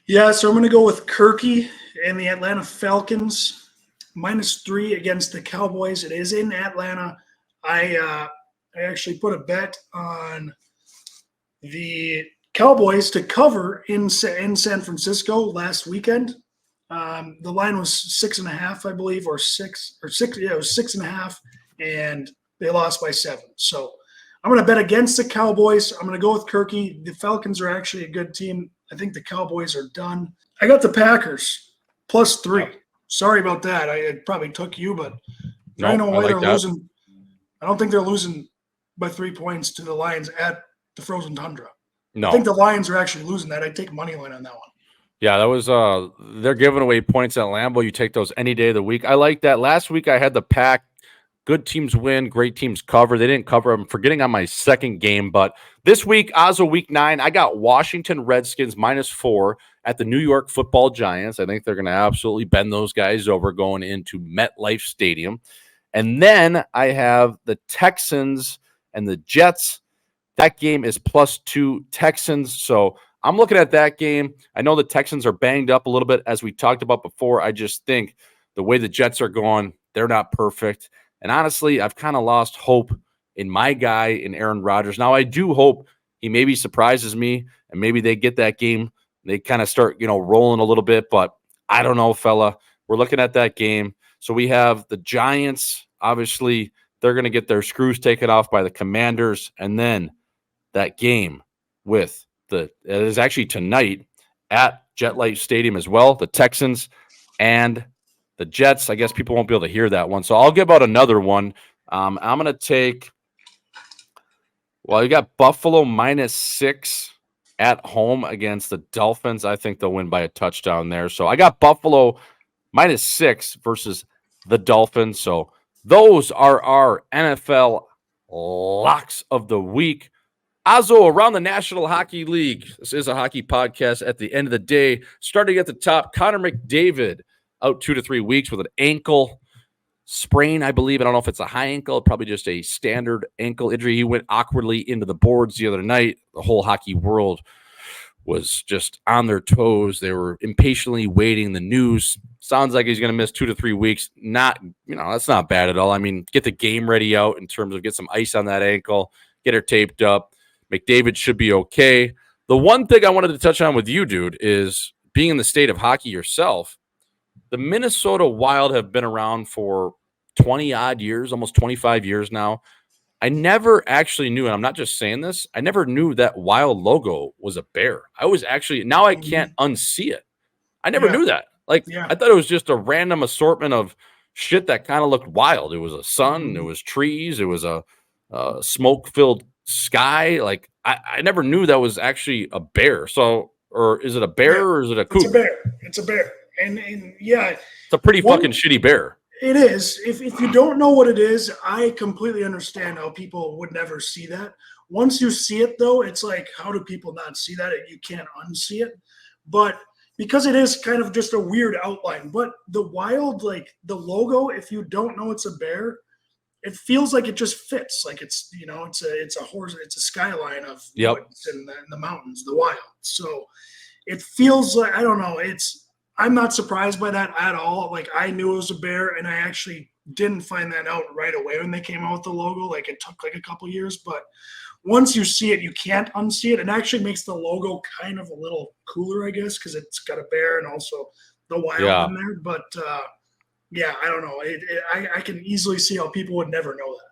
Yeah, so I'm going to go with Kirky and the Atlanta Falcons, -3 against the Cowboys. It is in Atlanta. I actually put a bet on the Cowboys to cover in San Francisco last weekend. The line was 6.5, I believe, or six. Yeah, it was 6.5, and they lost by 7. So I'm going to bet against the Cowboys. I'm going to go with Kirky. The Falcons are actually a good team. I think the Cowboys are done. I got the Packers +3. Sorry about that. I probably took you, but No, I know why I like they're that. losing. I don't think they're losing by 3 points to the Lions at the frozen tundra. No. I think the Lions are actually losing that. I'd take money line on that one. Yeah, that was they're giving away points at Lambeau. You take those any day of the week. I like that. Last week I had the pack. Good teams win, great teams cover. They didn't cover. I'm forgetting on my second game, but this week, Auzzo week 9, I got Washington Redskins -4 at the New York Football Giants. I think they're going to absolutely bend those guys over going into MetLife Stadium. And then I have the Texans and the Jets. That game is +2 Texans. So I'm looking at that game. I know the Texans are banged up a little bit, as we talked about before. I just think the way the Jets are going, they're not perfect. And honestly, I've kind of lost hope in my guy, in Aaron Rodgers. Now, I do hope he maybe surprises me and maybe they get that game. They kind of start, rolling a little bit. But I don't know, fella. We're looking at that game. So we have the Giants. Obviously, they're going to get their screws taken off by the Commanders. And then that game it is actually tonight at JetLife Stadium as well. The Texans and the Jets. I guess people won't be able to hear that one. So I'll give out another one. I'm going to take, you got Buffalo -6 at home against the Dolphins. I think they'll win by a touchdown there. So I got Buffalo -6 versus the Dolphins. So those are our NFL locks of the week. Auzzo, around the National Hockey League. This is a hockey podcast at the end of the day. Starting at the top, Connor McDavid out 2 to 3 weeks with an ankle sprain, I believe. I don't know if it's a high ankle, probably just a standard ankle injury. He went awkwardly into the boards the other night. The whole hockey world was just on their toes. They were impatiently waiting the news. Sounds like he's going to miss 2 to 3 weeks. That's not bad at all. I mean, get the game ready out in terms of get some ice on that ankle, get her taped up. McDavid should be okay. The one thing I wanted to touch on with you, dude, is being in the state of hockey yourself. The Minnesota Wild have been around for 20-odd years, almost 25 years now. I never actually knew, and I'm not just saying this, I never knew that Wild logo was a bear. Now I can't unsee it. I never knew that. I thought it was just a random assortment of shit that kind of looked wild. It was a sun, it was trees, it was a smoke-filled sky. I never knew that was actually a bear. So, or is it a bear or is it a cougar? It's a bear. And yeah, it's a pretty fucking shitty bear. It is. If you don't know what it is, I completely understand how people would never see that. Once you see it, though, it's like, how do people not see that? You can't unsee it. But because it is kind of just a weird outline. But the Wild, the logo, if you don't know it's a bear, it feels like it just fits. Like it's a horse, it's a skyline of woods in the mountains, the Wild. So it feels like, I don't know, I'm not surprised by that at all. I knew it was a bear, and I actually didn't find that out right away when they came out with the logo. It took a couple years, but once you see it, you can't unsee it. It actually makes the logo kind of a little cooler, I guess, because it's got a bear and also the Wild in there. But I don't know. I can easily see how people would never know that.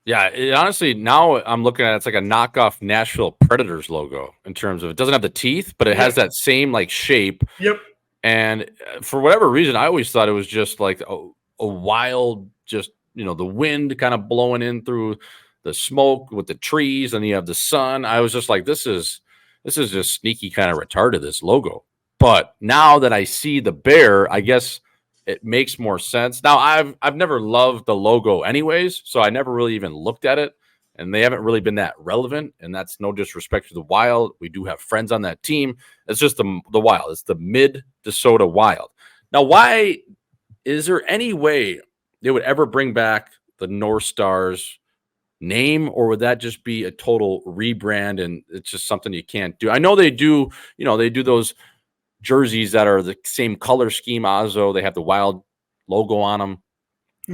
Yeah, honestly, now I'm looking at it's like a knockoff Nashville Predators logo in terms of it doesn't have the teeth, but it has that same shape. Yep. And for whatever reason, I always thought it was just like a wild, just, the wind kind of blowing in through the smoke with the trees, and you have the sun. I was just like, this is just sneaky kind of retarded, this logo. But now that I see the bear, I guess it makes more sense. Now, I've never loved the logo anyways, so I never really even looked at it, and they haven't really been that relevant, and that's no disrespect to the Wild. We do have friends on that team. It's just the Wild. It's the Minnesota Wild. Now, why is there any way they would ever bring back the North Stars name, or would that just be a total rebrand and it's just something you can't do? I know they do, they do those jerseys that are the same color scheme, Auzzo. They have the Wild logo on them.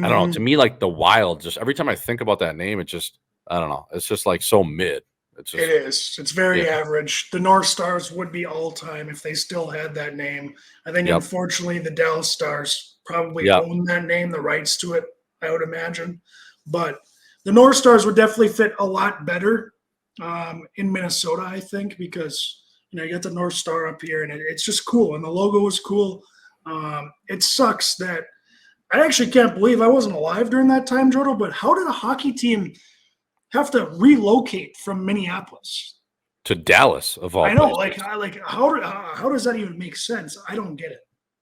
I don't know. To me, the Wild, just every time I think about that name, it just, I don't know. It's just so mid. It is. It's very average. The North Stars would be all time if they still had that name. I think, unfortunately, the Dallas Stars probably own that name, the rights to it, I would imagine. But the North Stars would definitely fit a lot better in Minnesota, I think, because you got the North Star up here, and it's just cool, and the logo is cool. It sucks that I actually can't believe I wasn't alive during that time, Jodo, but how did a hockey team have to relocate from Minneapolis? to Dallas of all I know, places. how does that even make sense? I don't get it.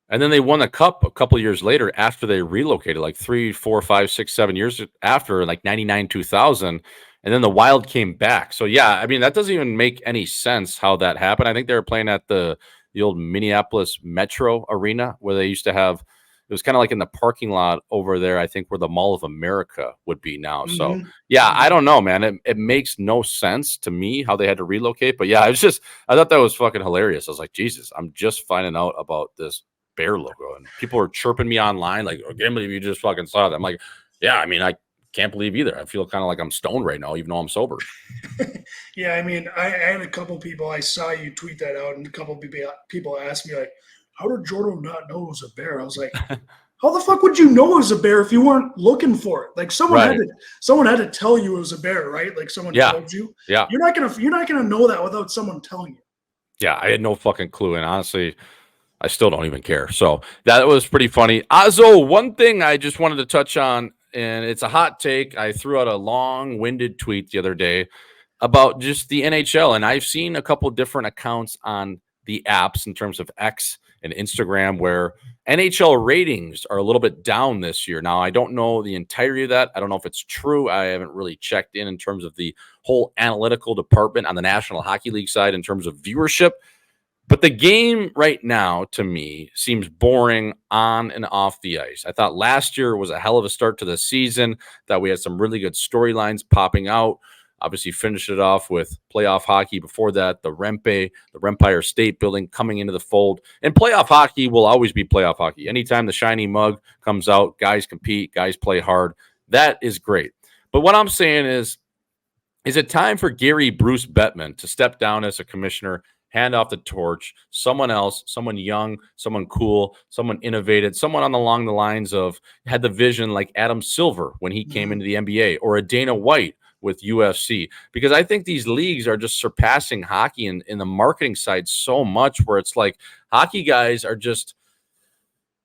And then they won the cup a couple of years later after they relocated, like 3, 4, 5, 6, 7 years after, like 99, 2000. And then the Wild came back. So, yeah, I mean, that doesn't even make any sense how that happened. I think they were playing at the old Minneapolis Metro Arena where they used to have – it was kind of like in the parking lot over there, I think, where the Mall of America would be now. Mm-hmm. So, yeah, I don't know, man. It makes no sense to me how they had to relocate. But, yeah, it's just – I thought that was fucking hilarious. I was like, Jesus, I'm just finding out about this bear logo, and people are chirping me online like, I can't believe you just fucking saw that. I'm like, yeah, I mean, I can't believe either. I feel kind of like I'm stoned right now, even though I'm sober. Yeah, I mean, I had a couple people, I saw you tweet that out, and a couple people asked me, like, how did Jordan not know it was a bear? I was like, how the fuck would you know it was a bear if you weren't looking for it? Like someone had to tell you it was a bear, right? Like someone told you. Yeah. You're not gonna know that without someone telling you. Yeah, I had no fucking clue, and honestly, I still don't even care. So that was pretty funny. Auzzo, one thing I just wanted to touch on, and it's a hot take. I threw out a long-winded tweet the other day about just the NHL, and I've seen a couple different accounts on the apps in terms of X and Instagram where NHL ratings are a little bit down this year. Now, I don't know the entirety of that. I don't know if it's true. I haven't really checked in terms of the whole analytical department on the National Hockey League side in terms of viewership. But the game right now, to me, seems boring on and off the ice. I thought last year was a hell of a start to the season, that we had some really good storylines popping out. Obviously, finished it off with playoff hockey. Before that, the Rempire State Building coming into the fold. And playoff hockey will always be playoff hockey. Anytime the shiny mug comes out, guys compete, guys play hard. That is great. But what I'm saying is it time for Gary Bruce Bettman to step down as a commissioner, hand off the torch, someone else, someone young, someone cool, someone innovative, someone along the lines of had the vision like Adam Silver when he came into the NBA, or a Dana White with UFC? Because I think these leagues are just surpassing hockey in the marketing side so much, where it's like hockey guys are just,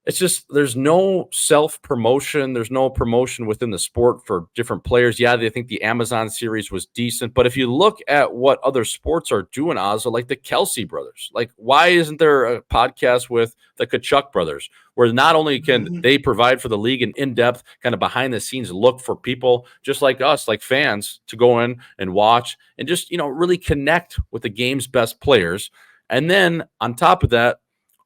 it's just, there's no self-promotion. There's no promotion within the sport for different players. Yeah, they think the Amazon series was decent. But if you look at what other sports are doing, Auzzo, like the Kelsey brothers, like why isn't there a podcast with the Kachuk brothers, where not only can they provide for the league an in-depth kind of behind-the-scenes look for people just like us, like fans, to go in and watch and just, you know, really connect with the game's best players. And then on top of that,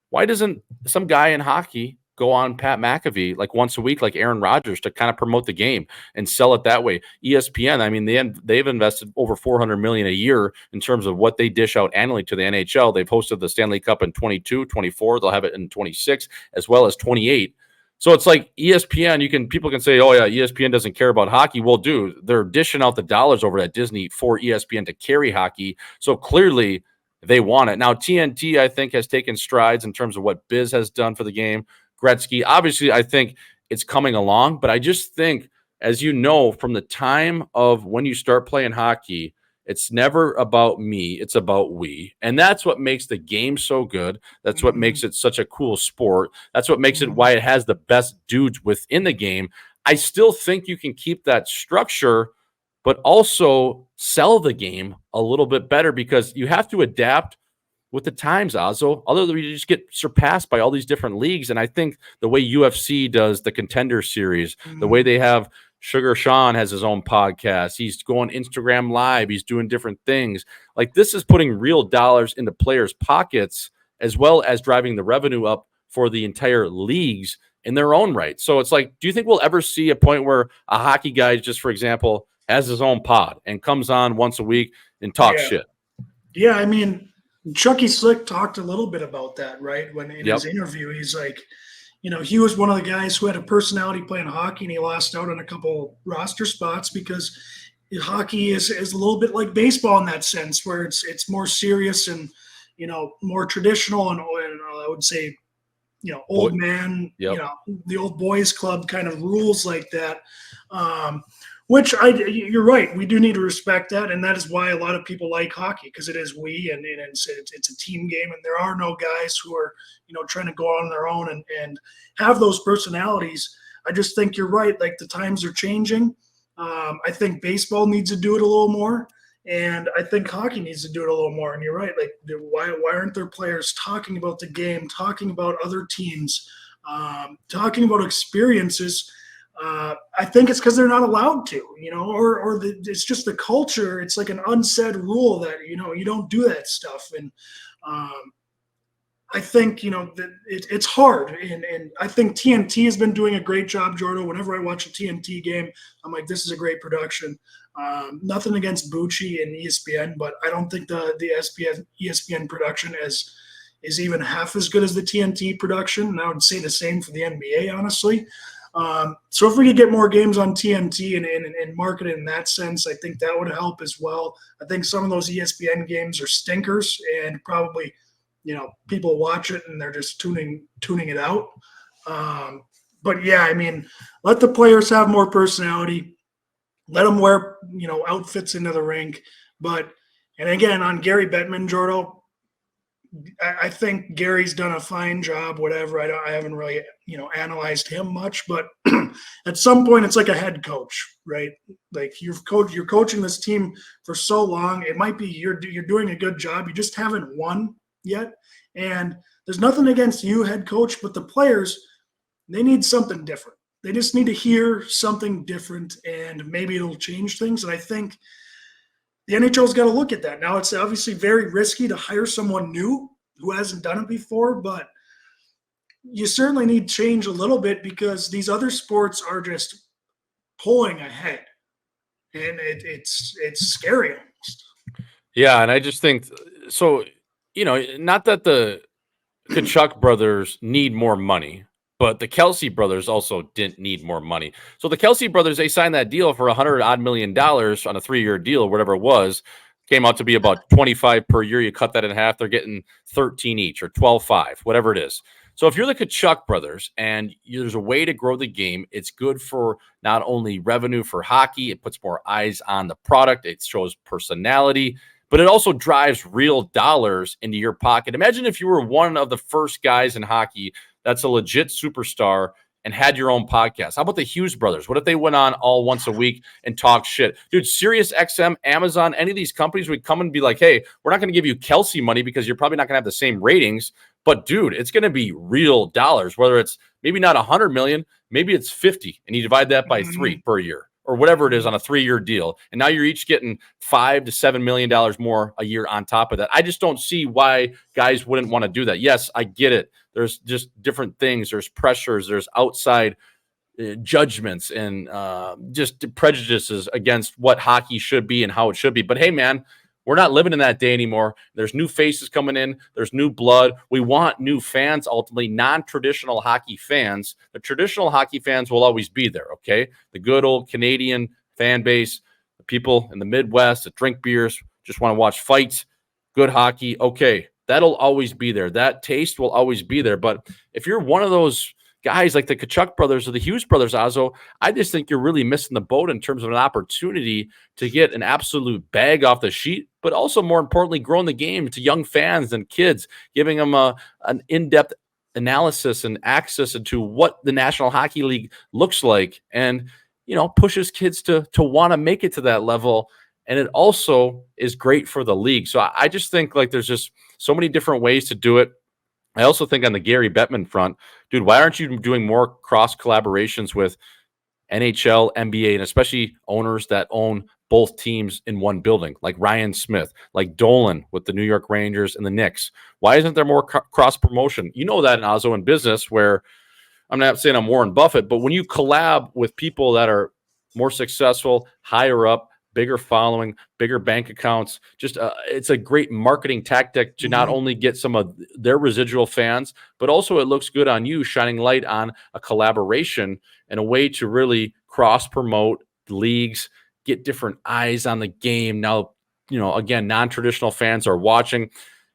why doesn't some guy in hockey go on Pat McAfee like once a week, like Aaron Rodgers, to kind of promote the game and sell it that way? ESPN, I mean, they've invested over $400 million a year in terms of what they dish out annually to the NHL. They've hosted the Stanley Cup in 22, 24. They'll have it in 26 as well as 28. So it's like ESPN, people can say, oh yeah, ESPN doesn't care about hockey. Well, dude, they're dishing out the dollars over at Disney for ESPN to carry hockey. So clearly they want it. Now, TNT, I think, has taken strides in terms of what Biz has done for the game. Gretzky, obviously, I think it's coming along, but I just think, as you know, from the time of when you start playing hockey, it's never about me, it's about we. And that's what makes the game so good. That's what makes it such a cool sport. That's what makes it why it has the best dudes within the game. I still think you can keep that structure, but also sell the game a little bit better, because you have to adapt with the times, Auzzo. Otherwise, you just get surpassed by all these different leagues. And I think the way UFC does the Contender Series, the way they have Sugar Sean has his own podcast, he's going Instagram Live, he's doing different things. Like, this is putting real dollars into players' pockets, as well as driving the revenue up for the entire leagues in their own right. So it's like, do you think we'll ever see a point where a hockey guy, just for example, has his own pod and comes on once a week and talks shit? Yeah, I mean, Chucky Slick talked a little bit about that, right? When in his interview, he's like, you know, he was one of the guys who had a personality playing hockey, and he lost out on a couple roster spots because hockey is a little bit like baseball in that sense, where it's more serious and, you know, more traditional, and I would say, you know, old man, you know, the old boys club kind of rules like that. Which you're right. We do need to respect that, and that is why a lot of people like hockey, because it is and it's a team game, and there are no guys who are, you know, trying to go on their own and have those personalities. I just think you're right. Like, the times are changing. I think baseball needs to do it a little more, And I think hockey needs to do it a little more. And you're right. Like, why aren't there players talking about the game, talking about other teams, talking about experiences? I think it's because they're not allowed to, it's just the culture. It's like an unsaid rule that, you don't do that stuff. And I think, that it's hard. And I think TNT has been doing a great job, Jordo. Whenever I watch a TNT game, I'm like, this is a great production. Nothing against Bucci and ESPN, but I don't think the ESPN production is even half as good as the TNT production. And I would say the same for the NBA, honestly. So if we could get more games on TNT and market it in that sense, I think that would help as well. I think some of those ESPN games are stinkers, and probably, people watch it and they're just tuning it out. But yeah, I mean, let the players have more personality. Let them wear, outfits into the rink. And again, on Gary Bettman, Jordo, I think Gary's done a fine job, whatever. I haven't really, analyzed him much, but at some point it's like a head coach, right? Like you're coaching this team for so long. It might be you're doing a good job. You just haven't won yet. And there's nothing against you, head coach, but the players, they need something different. They just need to hear something different, and maybe it'll change things. And I think the NHL's got to look at that. Now, it's obviously very risky to hire someone new who hasn't done it before, but you certainly need change a little bit because these other sports are just pulling ahead, and it's scary almost. Yeah, and I just think so. Not that the Kachuk brothers need more money, but the Kelsey brothers also didn't need more money. So the Kelsey brothers, they signed that deal for $100 million on a 3-year deal, or whatever it was. Came out to be about 25 per year. You cut that in half, they're getting 13 each, or 12.5, whatever it is. So if you're the Kachuk brothers and there's a way to grow the game, it's good for not only revenue for hockey, it puts more eyes on the product, it shows personality, but it also drives real dollars into your pocket. Imagine if you were one of the first guys in hockey that's a legit superstar and had your own podcast. How about the Hughes brothers? What if they went on all once a week and talk shit? Dude, Sirius XM, Amazon, any of these companies would come and be like, hey, we're not going to give you Kelsey money because you're probably not going to have the same ratings. But, dude, it's going to be real dollars, whether it's maybe not 100 million, maybe it's 50, and you divide that by 3 per year, or whatever it is on a 3-year deal. And now you're each getting $5 to $7 million more a year on top of that. I just don't see why guys wouldn't want to do that. Yes, I get it. There's just different things. There's pressures. There's outside judgments and just prejudices against what hockey should be and how it should be. But hey, man, we're not living in that day anymore. There's new faces coming in. There's new blood. We want new fans, ultimately, non-traditional hockey fans. The traditional hockey fans will always be there, okay? The good old Canadian fan base, the people in the Midwest that drink beers, just want to watch fights, good hockey, okay. That'll always be there. That taste will always be there. But if you're one of those guys like the Kachuk brothers or the Hughes brothers, Auzzo, I just think you're really missing the boat in terms of an opportunity to get an absolute bag off the sheet, but also more importantly, growing the game to young fans and kids, giving them an in-depth analysis and access into what the National Hockey League looks like, and pushes kids to want to make it to that level. And it also is great for the league. So I just think like there's just so many different ways to do it. I also think on the Gary Bettman front, dude, why aren't you doing more cross collaborations with NHL, NBA, and especially owners that own both teams in one building, like Ryan Smith, like Dolan with the New York Rangers and the Knicks? Why isn't there more cross promotion? You know that in Auzzo in business, where I'm not saying I'm Warren Buffett, but when you collab with people that are more successful, higher up, bigger following, bigger bank accounts, just it's a great marketing tactic to not only get some of their residual fans, but also it looks good on you, shining light on a collaboration and a way to really cross promote leagues, get different eyes on the game. Now, again, non-traditional fans are watching,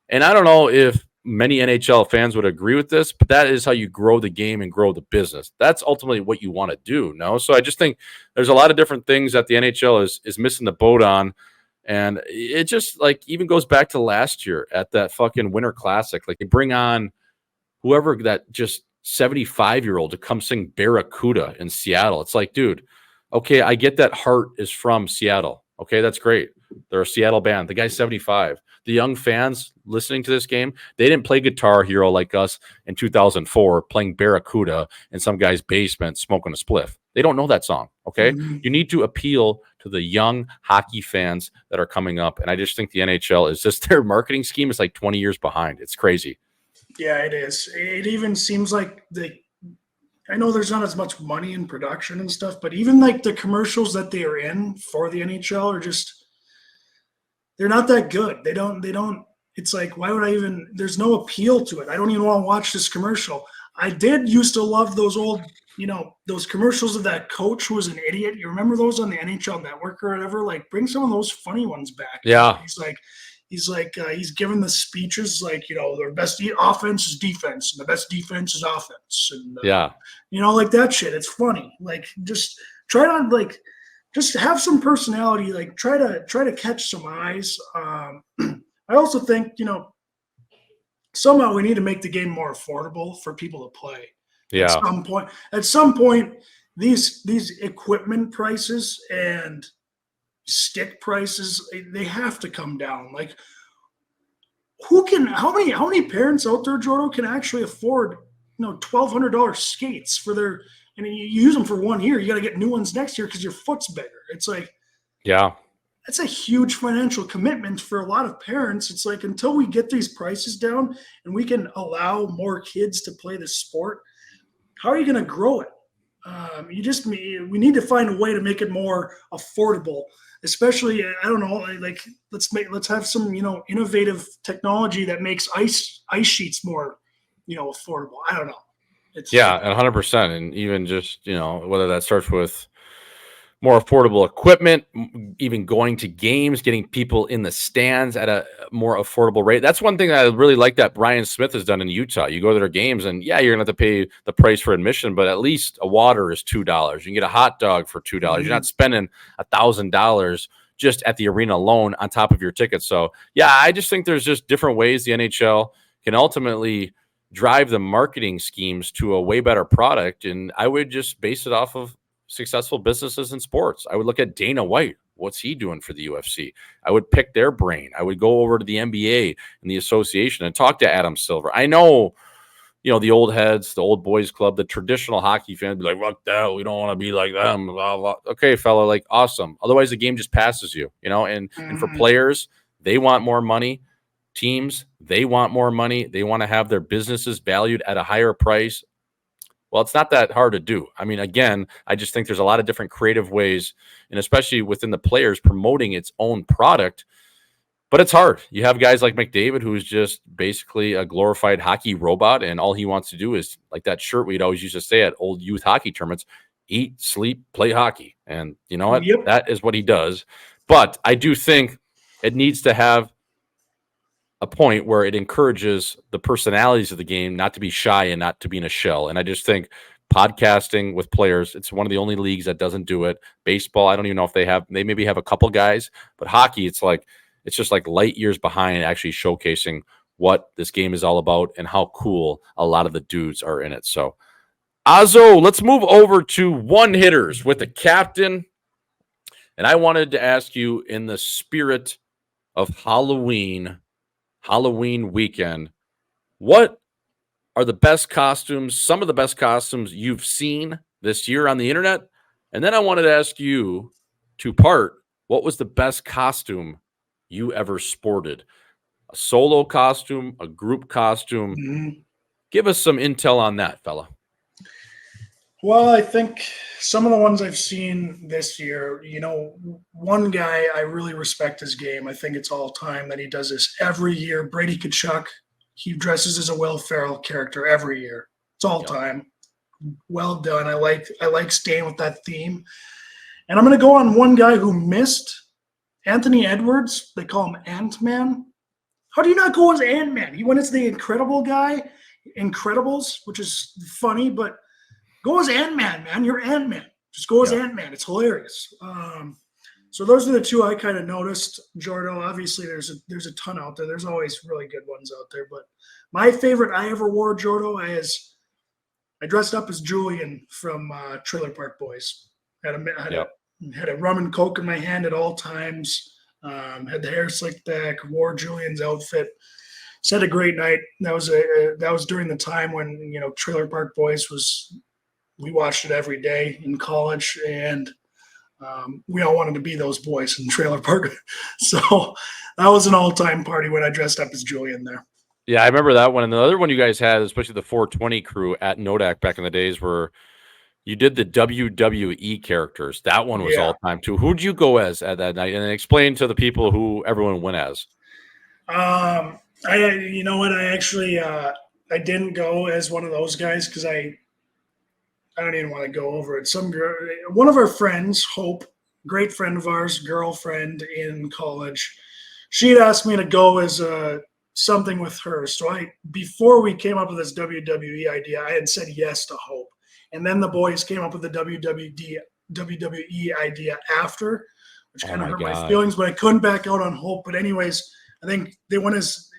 and I don't know if many NHL fans would agree with this, but that is how you grow the game and grow the business. That's ultimately what you want to do. No, so I just think there's a lot of different things that the NHL is missing the boat on, and it just like even goes back to last year at that fucking Winter Classic. Like they bring on whoever that just 75-year-old to come sing Barracuda in Seattle. It's like, dude, okay, I get that Hart is from Seattle, Okay, that's great. They're a Seattle band. The guy's 75. The young fans listening to this game, they didn't play Guitar Hero like us in 2004, playing Barracuda in some guy's basement smoking a spliff. They don't know that song. Okay, you need to appeal to the young hockey fans that are coming up, and I just think the NHL is just their marketing scheme is like 20 years behind. It's crazy. Yeah, it is. It even seems like I know there's not as much money in production and stuff, but even like the commercials that they are in for the NHL are just, they're not that good. They don't, it's like, why would I even, there's no appeal to it. I don't even want to watch this commercial. I did used to love those old, those commercials of that coach who was an idiot. You remember those on the NHL Network or whatever? Like, bring some of those funny ones back. Yeah. He's giving the speeches like, their best offense is defense and the best defense is offense. And, like that shit. It's funny. Like, just try to just have some personality. Like, try to catch some eyes. I also think, somehow we need to make the game more affordable for people to play. Yeah. At some point, these equipment prices and stick prices, they have to come down. Like, how many parents out there, Jordo, can actually afford $1,200 skates for their, and you use them for 1 year, you got to get new ones next year because your foot's bigger. It's like, that's a huge financial commitment for a lot of parents. It's like, until we get these prices down and we can allow more kids to play the sport, how are you going to grow it? We need to find a way to make it more affordable. Especially, I don't know, like let's have some, innovative technology that makes ice sheets more, affordable. I don't know. And 100%. And even just, whether that starts with more affordable equipment, even going to games, getting people in the stands at a more affordable rate. That's one thing that I really like that Brian Smith has done in Utah. You go to their games and you're going to have to pay the price for admission, but at least a water is $2. You can get a hot dog for $2. You're not spending $1,000 just at the arena alone on top of your ticket. So I just think there's just different ways the NHL can ultimately drive the marketing schemes to a way better product. And I would just base it off of successful businesses in sports. I would look at Dana White. What's he doing for the UFC? I would pick their brain. I would go over to the NBA and the association and talk to Adam Silver. I know, the old heads, the old boys club, the traditional hockey fans be like, fuck that, we don't want to be like them. Blah, blah. Okay, fella, like, awesome. Otherwise, the game just passes you, and for players, they want more money. Teams, they want more money. They want to have their businesses valued at a higher price. Well, it's not that hard to do. I mean, again, I just think there's a lot of different creative ways, and especially within the players promoting its own product. But it's hard. You have guys like McDavid, who's just basically a glorified hockey robot, and all he wants to do is, like that shirt we'd always used to say at old youth hockey tournaments, eat, sleep, play hockey. And you know what? Yep. That is what he does. But I do think it needs to have a point where it encourages the personalities of the game not to be shy and not to be in a shell. And I just think podcasting with players, it's one of the only leagues that doesn't do it. Baseball, I don't even know if they maybe have a couple guys, but hockey, it's just like light years behind actually showcasing what this game is all about and how cool a lot of the dudes are in it. So Auzzo, let's move over to one hitters with the captain. And I wanted to ask you, in the spirit of Halloween weekend, what are the best costumes, some of the best costumes you've seen this year on the internet? And then I wanted to ask you, what was the best costume you ever sported? A solo costume, a group costume? Mm-hmm. Give us some intel on that, fella. Well, I think some of the ones I've seen this year, one guy I really respect his game. I think it's all time that he does this every year. Brady Tkachuk, he dresses as a Will Ferrell character every year. It's all time. Well done. I like staying with that theme. And I'm going to go on one guy who missed, Anthony Edwards. They call him Ant-Man. How do you not go as Ant-Man? He went as the Incredible guy, Incredibles, which is funny, but go as Ant-Man, man. You're Ant-Man. Just go as Ant-Man. It's hilarious. So those are the two I kind of noticed. Jordo, obviously there's a ton out there. There's always really good ones out there. But my favorite I ever wore, Jordo, I dressed up as Julian from Trailer Park Boys. Had Had a rum and coke in my hand at all times. Had the hair slicked back. Wore Julian's outfit. Just had a great night. That was during the time when Trailer Park Boys was. We watched it every day in college, and we all wanted to be those boys in Trailer Park. So that was an all-time party when I dressed up as Julian there. Yeah, I remember that one. And the other one you guys had, especially the 420 crew at Nodak back in the days, where you did the WWE characters. That one was all time too. Who'd you go as at that night? And then explain to the people who everyone went as. You know what? I actually I didn't go as one of those guys because I don't even want to go over it. One of our friends, Hope, great friend of ours, girlfriend in college, she'd asked me to go as something with her. So before we came up with this WWE idea, I had said yes to Hope. And then the boys came up with the WWE idea after, which kind of hurt my feelings, but I couldn't back out on Hope. But anyways, I think they went as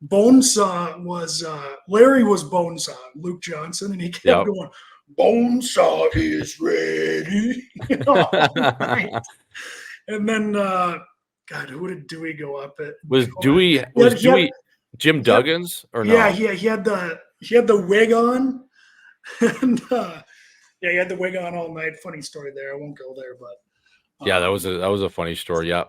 Bonesaw was Larry was Bonesaw, Luke Johnson, and he kept going, Bonesaw is ready. Right. And then God, who did Dewey go up at? Was Dewey Jim Duggins or no? Yeah, he had the wig on. And he had the wig on all night. Funny story there. I won't go there, but yeah, that was a funny story. Yeah.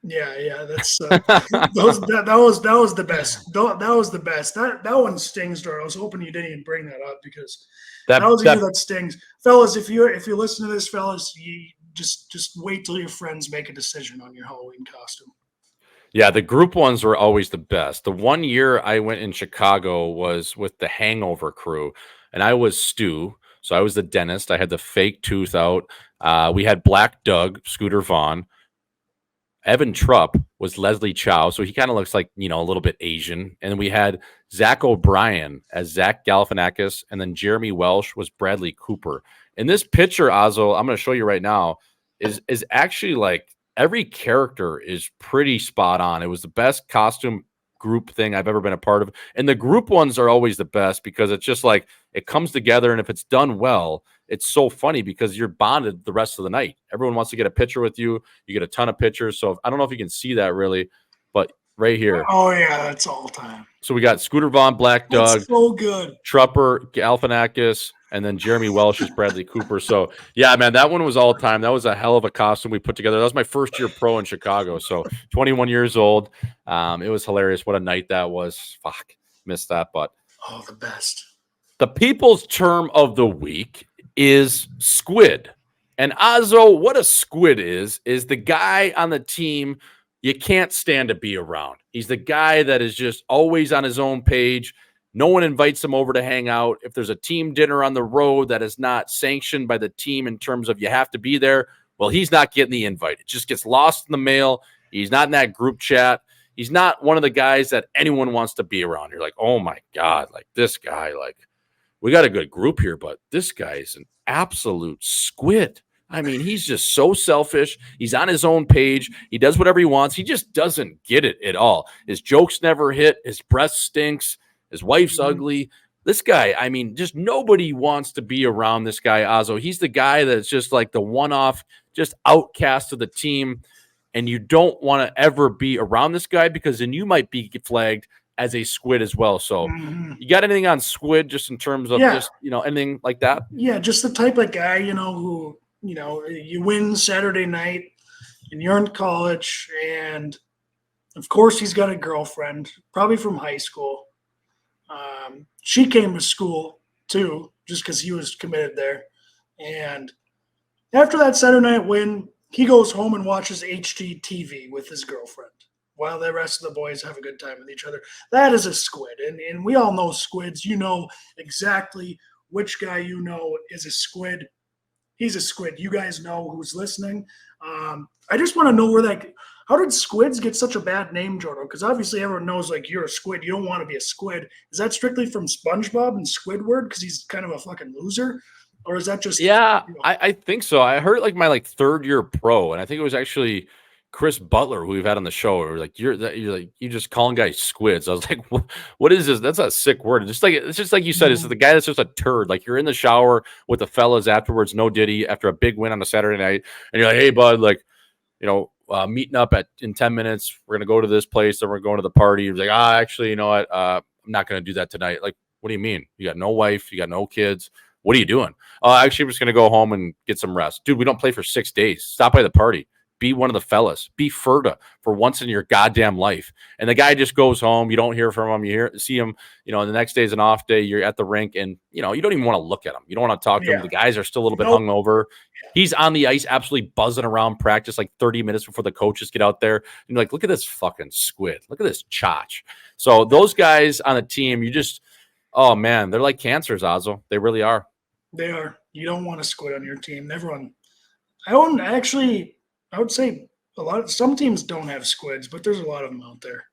Yeah, that's that was the best. That was the best. That one stings, Dor. I was hoping you didn't even bring that up because that was that stings, fellas. If you listen to this, fellas, you just wait till your friends make a decision on your Halloween costume. Yeah, the group ones were always the best. The one year I went in Chicago was with the Hangover crew, and I was Stu. So I was the dentist. I had the fake tooth out. We had Black Doug, Scooter Vaughn. Evan Trupp was Leslie Chow, so he kind of looks like, a little bit Asian. And then we had Zach O'Brien as Zach Galifianakis, and then Jeremy Welsh was Bradley Cooper. And this picture, Auzzo, I'm going to show you right now, is actually like every character is pretty spot on. It was the best costume group thing I've ever been a part of. And the group ones are always the best because it's just like it comes together. And if it's done well, it's so funny because you're bonded the rest of the night. Everyone wants to get a picture with you. You get a ton of pictures. So I don't know if you can see that really, but right here. Oh yeah, that's all time. So we got Scooter Vaughn, Black Doug, that's so good. Trupper, Galifianakis, and then Jeremy Welsh is Bradley Cooper. So yeah, man, that one was all time. That was a hell of a costume we put together. That was my first year pro in Chicago. So 21 years old. It was hilarious. What a night that was. Fuck, missed that, but the best. The people's term of the week is squid. And Auzzo, what a squid is the guy on the team you can't stand to be around. He's the guy that is just always on his own page. No one invites him over to hang out. If there's a team dinner on the road that is not sanctioned by the team in terms of you have to be there, well, he's not getting the invite. It just gets lost in the mail. He's not in that group chat. He's not one of the guys that anyone wants to be around. You're like, oh my God, like this guy, like we got a good group here, but this guy is an absolute squid. I mean, he's just so selfish. He's on his own page. He does whatever he wants. He just doesn't get it at all. His jokes never hit. His breath stinks. His wife's ugly. This guy, I mean, just nobody wants to be around this guy, Auzzo. He's the guy that's just like the one-off, just outcast of the team. And you don't want to ever be around this guy because then you might be flagged as a squid as well. So you got anything on squid just in terms of just, anything like that? Yeah, just the type of guy, who, you win Saturday night and you're in college and of course he's got a girlfriend, probably from high school. She came to school too, just because he was committed there. And after that Saturday night win, he goes home and watches HGTV with his girlfriend while the rest of the boys have a good time with each other. That is a squid. And we all know squids. You know exactly which guy is a squid. He's a squid. You guys know who's listening. I just want to know how did squids get such a bad name, Jordan? Because obviously everyone knows like you're a squid. You don't want to be a squid. Is that strictly from SpongeBob and Squidward because he's kind of a fucking loser? Or is that just I think so. I heard like my third year pro, and I think it was actually Chris Butler, who we've had on the show, or like you're just calling guys squids. I was like, what is this? That's a sick word. It's just like you said, it's the guy that's just a turd. Like you're in the shower with the fellas afterwards, no diddy, after a big win on a Saturday night, and you're like, hey bud, like, meeting up in 10 minutes. We're gonna go to this place, and we're going to the party. He's like, actually, you know what? I'm not gonna do that tonight. Like, what do you mean? You got no wife, you got no kids. What are you doing? Actually, I'm just gonna go home and get some rest, dude. We don't play for 6 days. Stop by the party. Be one of the fellas. Be Ferda for once in your goddamn life. And the guy just goes home. You don't hear from him. You see him, the next day is an off day. You're at the rink, and, you don't even want to look at him. You don't want to talk to him. The guys are still a little bit hungover. He's on the ice absolutely buzzing around practice like 30 minutes before the coaches get out there. And you're like, look at this fucking squid. Look at this chotch. So those guys on the team, oh, man, they're like cancers, Auzzo. They really are. They are. You don't want a squid on your team. Everyone. I would say some teams don't have squids, but there's a lot of them out there.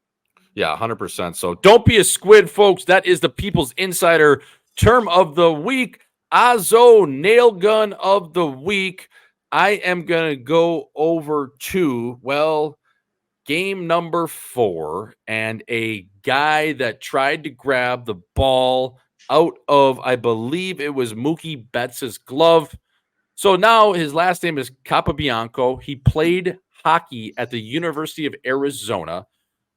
Yeah, 100%. So don't be a squid, folks. That is the People's Insider term of the week. Auzzo nail gun of the week. I am going to go over to, game number 4, and a guy that tried to grab the ball out of, I believe it was Mookie Betts' glove. So now his last name is Capobianco. He played hockey at the University of Arizona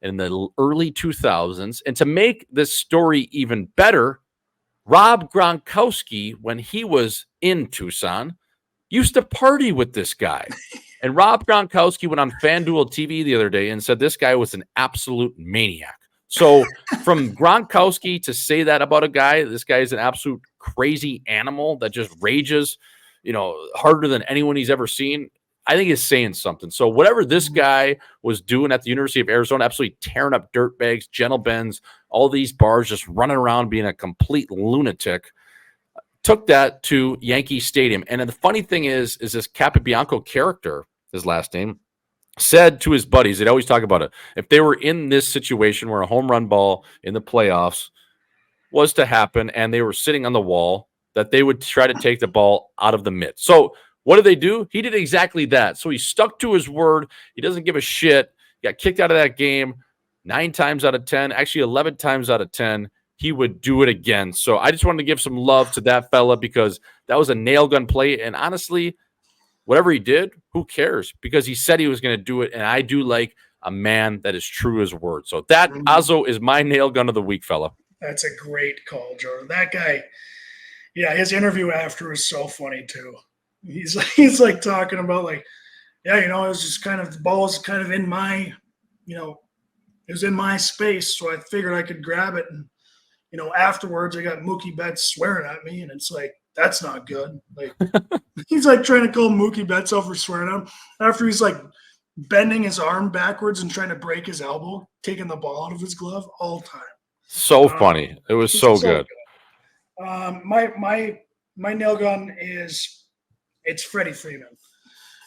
in the early 2000s. And to make this story even better, Rob Gronkowski, when he was in Tucson, used to party with this guy. And Rob Gronkowski went on FanDuel TV the other day and said this guy was an absolute maniac. So from Gronkowski to say that about a guy, this guy is an absolute crazy animal that just rages, harder than anyone he's ever seen, I think is saying something. So whatever this guy was doing at the University of Arizona, absolutely tearing up dirt bags, gentle bends, all these bars, just running around being a complete lunatic, took that to Yankee Stadium. And the funny thing is this Capobianco character, his last name, said to his buddies, they'd always talk about it, if they were in this situation where a home run ball in the playoffs was to happen and they were sitting on the wall, that they would try to take the ball out of the mitt. So what did they do? He did exactly that. So he stuck to his word. He doesn't give a shit. He got kicked out of that game 9 times out of 10, actually 11 times out of 10. He would do it again. So I just wanted to give some love to that fella because that was a nail gun play. And honestly, whatever he did, who cares? Because he said he was going to do it. And I do like a man that is true to his word. So that, Auzzo, is my nail gun of the week, fella. That's a great call, Jordan. That guy, yeah, his interview after was so funny too. He's like talking about like, yeah, it was just kind of, the ball was kind of in my, it was in my space. So I figured I could grab it. And, afterwards I got Mookie Betts swearing at me, and it's like, that's not good. Like he's like trying to call Mookie Betts out for swearing at him after he's like bending his arm backwards and trying to break his elbow, taking the ball out of his glove all time. So funny. It was so good. My nail gun it's Freddie Freeman.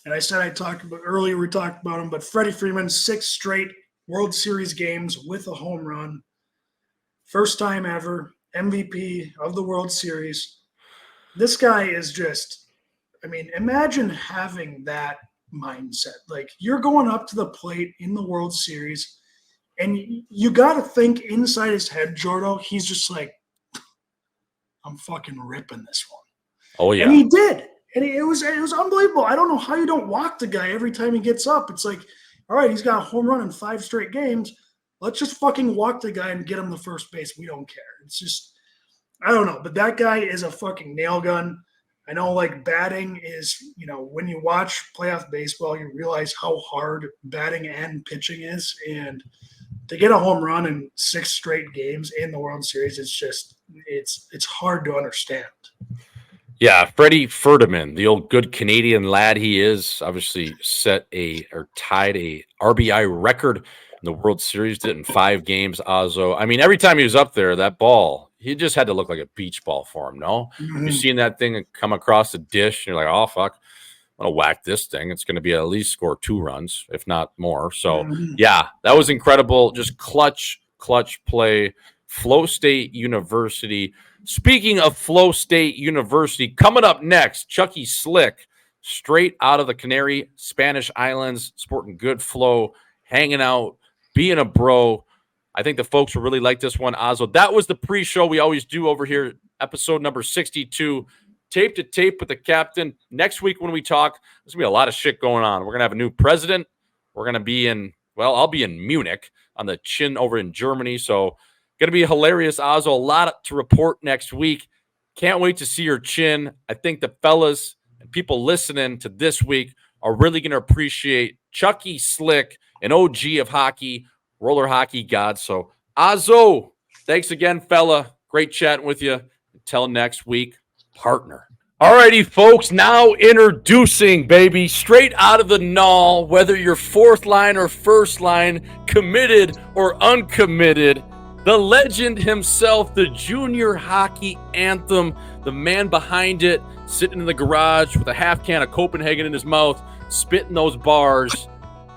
And I said we talked about him, but Freddie Freeman, 6 straight World Series games with a home run. First time ever, MVP of the World Series. This guy is just, imagine having that mindset. Like, you're going up to the plate in the World Series, and you got to think inside his head, Jordo, he's just like, I'm fucking ripping this one. Oh, yeah. And he did. And it was unbelievable. I don't know how you don't walk the guy every time he gets up. It's like, all right, he's got a home run in 5 straight games. Let's just fucking walk the guy and get him to first base. We don't care. It's just, I don't know. But that guy is a fucking nail gun. I know, like, batting is, when you watch playoff baseball, you realize how hard batting and pitching is. And to get a home run in 6 straight games in the World Series, it's just, it's hard to understand. Yeah, Freddie Ferdinand, the old good Canadian lad he is, obviously tied a RBI record in the World Series, did it in 5 games, Auzzo. Every time he was up there, that ball, he just had to look like a beach ball for him, no? Mm-hmm. You've seen that thing come across the dish, and you're like, oh, fuck, I'm going to whack this thing. It's going to be at least score 2 runs, if not more. So, yeah, that was incredible. Just clutch play. Flow State University. Speaking of Flow State University, coming up next, Chucky Slick, straight out of the Canary Spanish Islands, sporting good flow, hanging out, being a bro. I think the folks will really like this one, Auzzo. That was the pre-show we always do over here, episode number 62, tape to tape with the captain. Next week when we talk, there's going to be a lot of shit going on. We're going to have a new president. We're going to be in, well, I'll be in Munich on the chin over in Germany. So going to be hilarious, Auzzo. A lot to report next week. Can't wait to see your chin. I think the fellas and people listening to this week are really going to appreciate Chucky Slick, an OG of hockey, roller hockey god. So, Auzzo, thanks again, fella. Great chatting with you. Until next week, partner. Alrighty, folks, now introducing, baby, straight out of the null, whether you're fourth line or first line, committed or uncommitted, the legend himself, the junior hockey anthem, the man behind it, sitting in the garage with a half can of Copenhagen in his mouth, spitting those bars.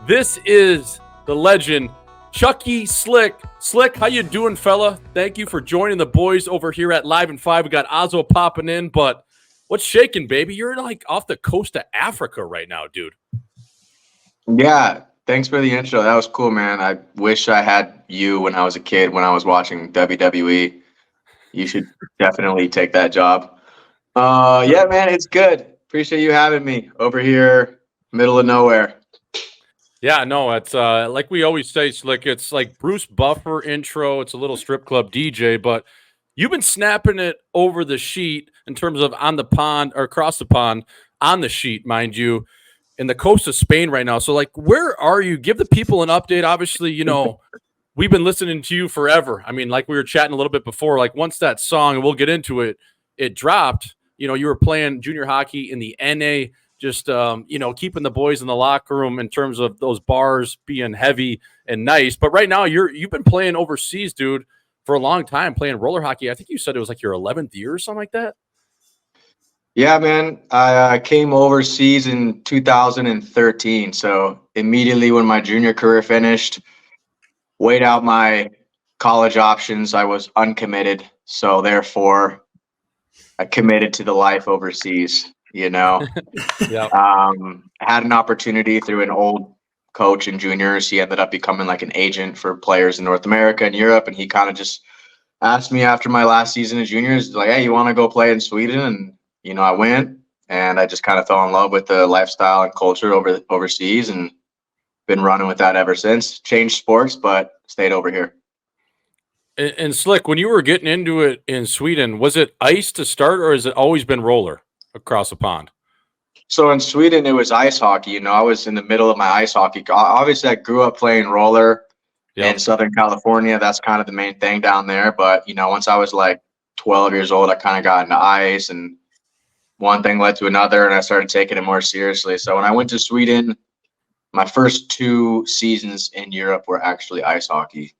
This is the legend, Chucky Slick. Slick, how you doing, fella? Thank you for joining the boys over here at Live in 5. We got Auzzo popping in, but what's shaking, baby? You're like off the coast of Africa right now, dude. Yeah, thanks for the intro. That was cool, man. I wish I had you when I was a kid, when I was watching WWE. You should definitely take that job. Yeah, man, it's good. Appreciate you having me over here, middle of nowhere. Yeah, no, it's like we always say, Slick, it's like Bruce Buffer intro. It's a little strip club DJ, but you've been snapping it over the sheet in terms of on the pond or across the pond on the sheet, mind you, in the coast of Spain right now. So, like, where are you? Give the people an update. Obviously, you know, we've been listening to you forever. I mean, like we were chatting a little bit before, like once that song, and we'll get into it, it dropped, you know, you were playing junior hockey in the NA, just, you know, keeping the boys in the locker room in terms of those bars being heavy and nice. But right now you've been playing overseas, dude, for a long time, playing roller hockey. I think you said it was like your 11th year or something like that. Yeah, man. I came overseas in 2013. So immediately when my junior career finished, weighed out my college options. I was uncommitted. So therefore, I committed to the life overseas, you know. Yeah. Had an opportunity through an old coach in juniors. He ended up becoming like an agent for players in North America and Europe. And he kind of just asked me after my last season of juniors, like, hey, you want to go play in Sweden? And you know, I went, and I just kind of fell in love with the lifestyle and culture overseas, and been running with that ever since. Changed sports, but stayed over here. And Slick, when you were getting into it in Sweden, was it ice to start, or has it always been roller across the pond? So in Sweden, it was ice hockey. You know, I was in the middle of my ice hockey. Obviously, I grew up playing roller in Southern California. That's kind of the main thing down there. But, you know, once I was like 12 years old, I kind of got into ice, and one thing led to another, and I started taking it more seriously. So when I went to Sweden, my first 2 seasons in Europe were actually ice hockey.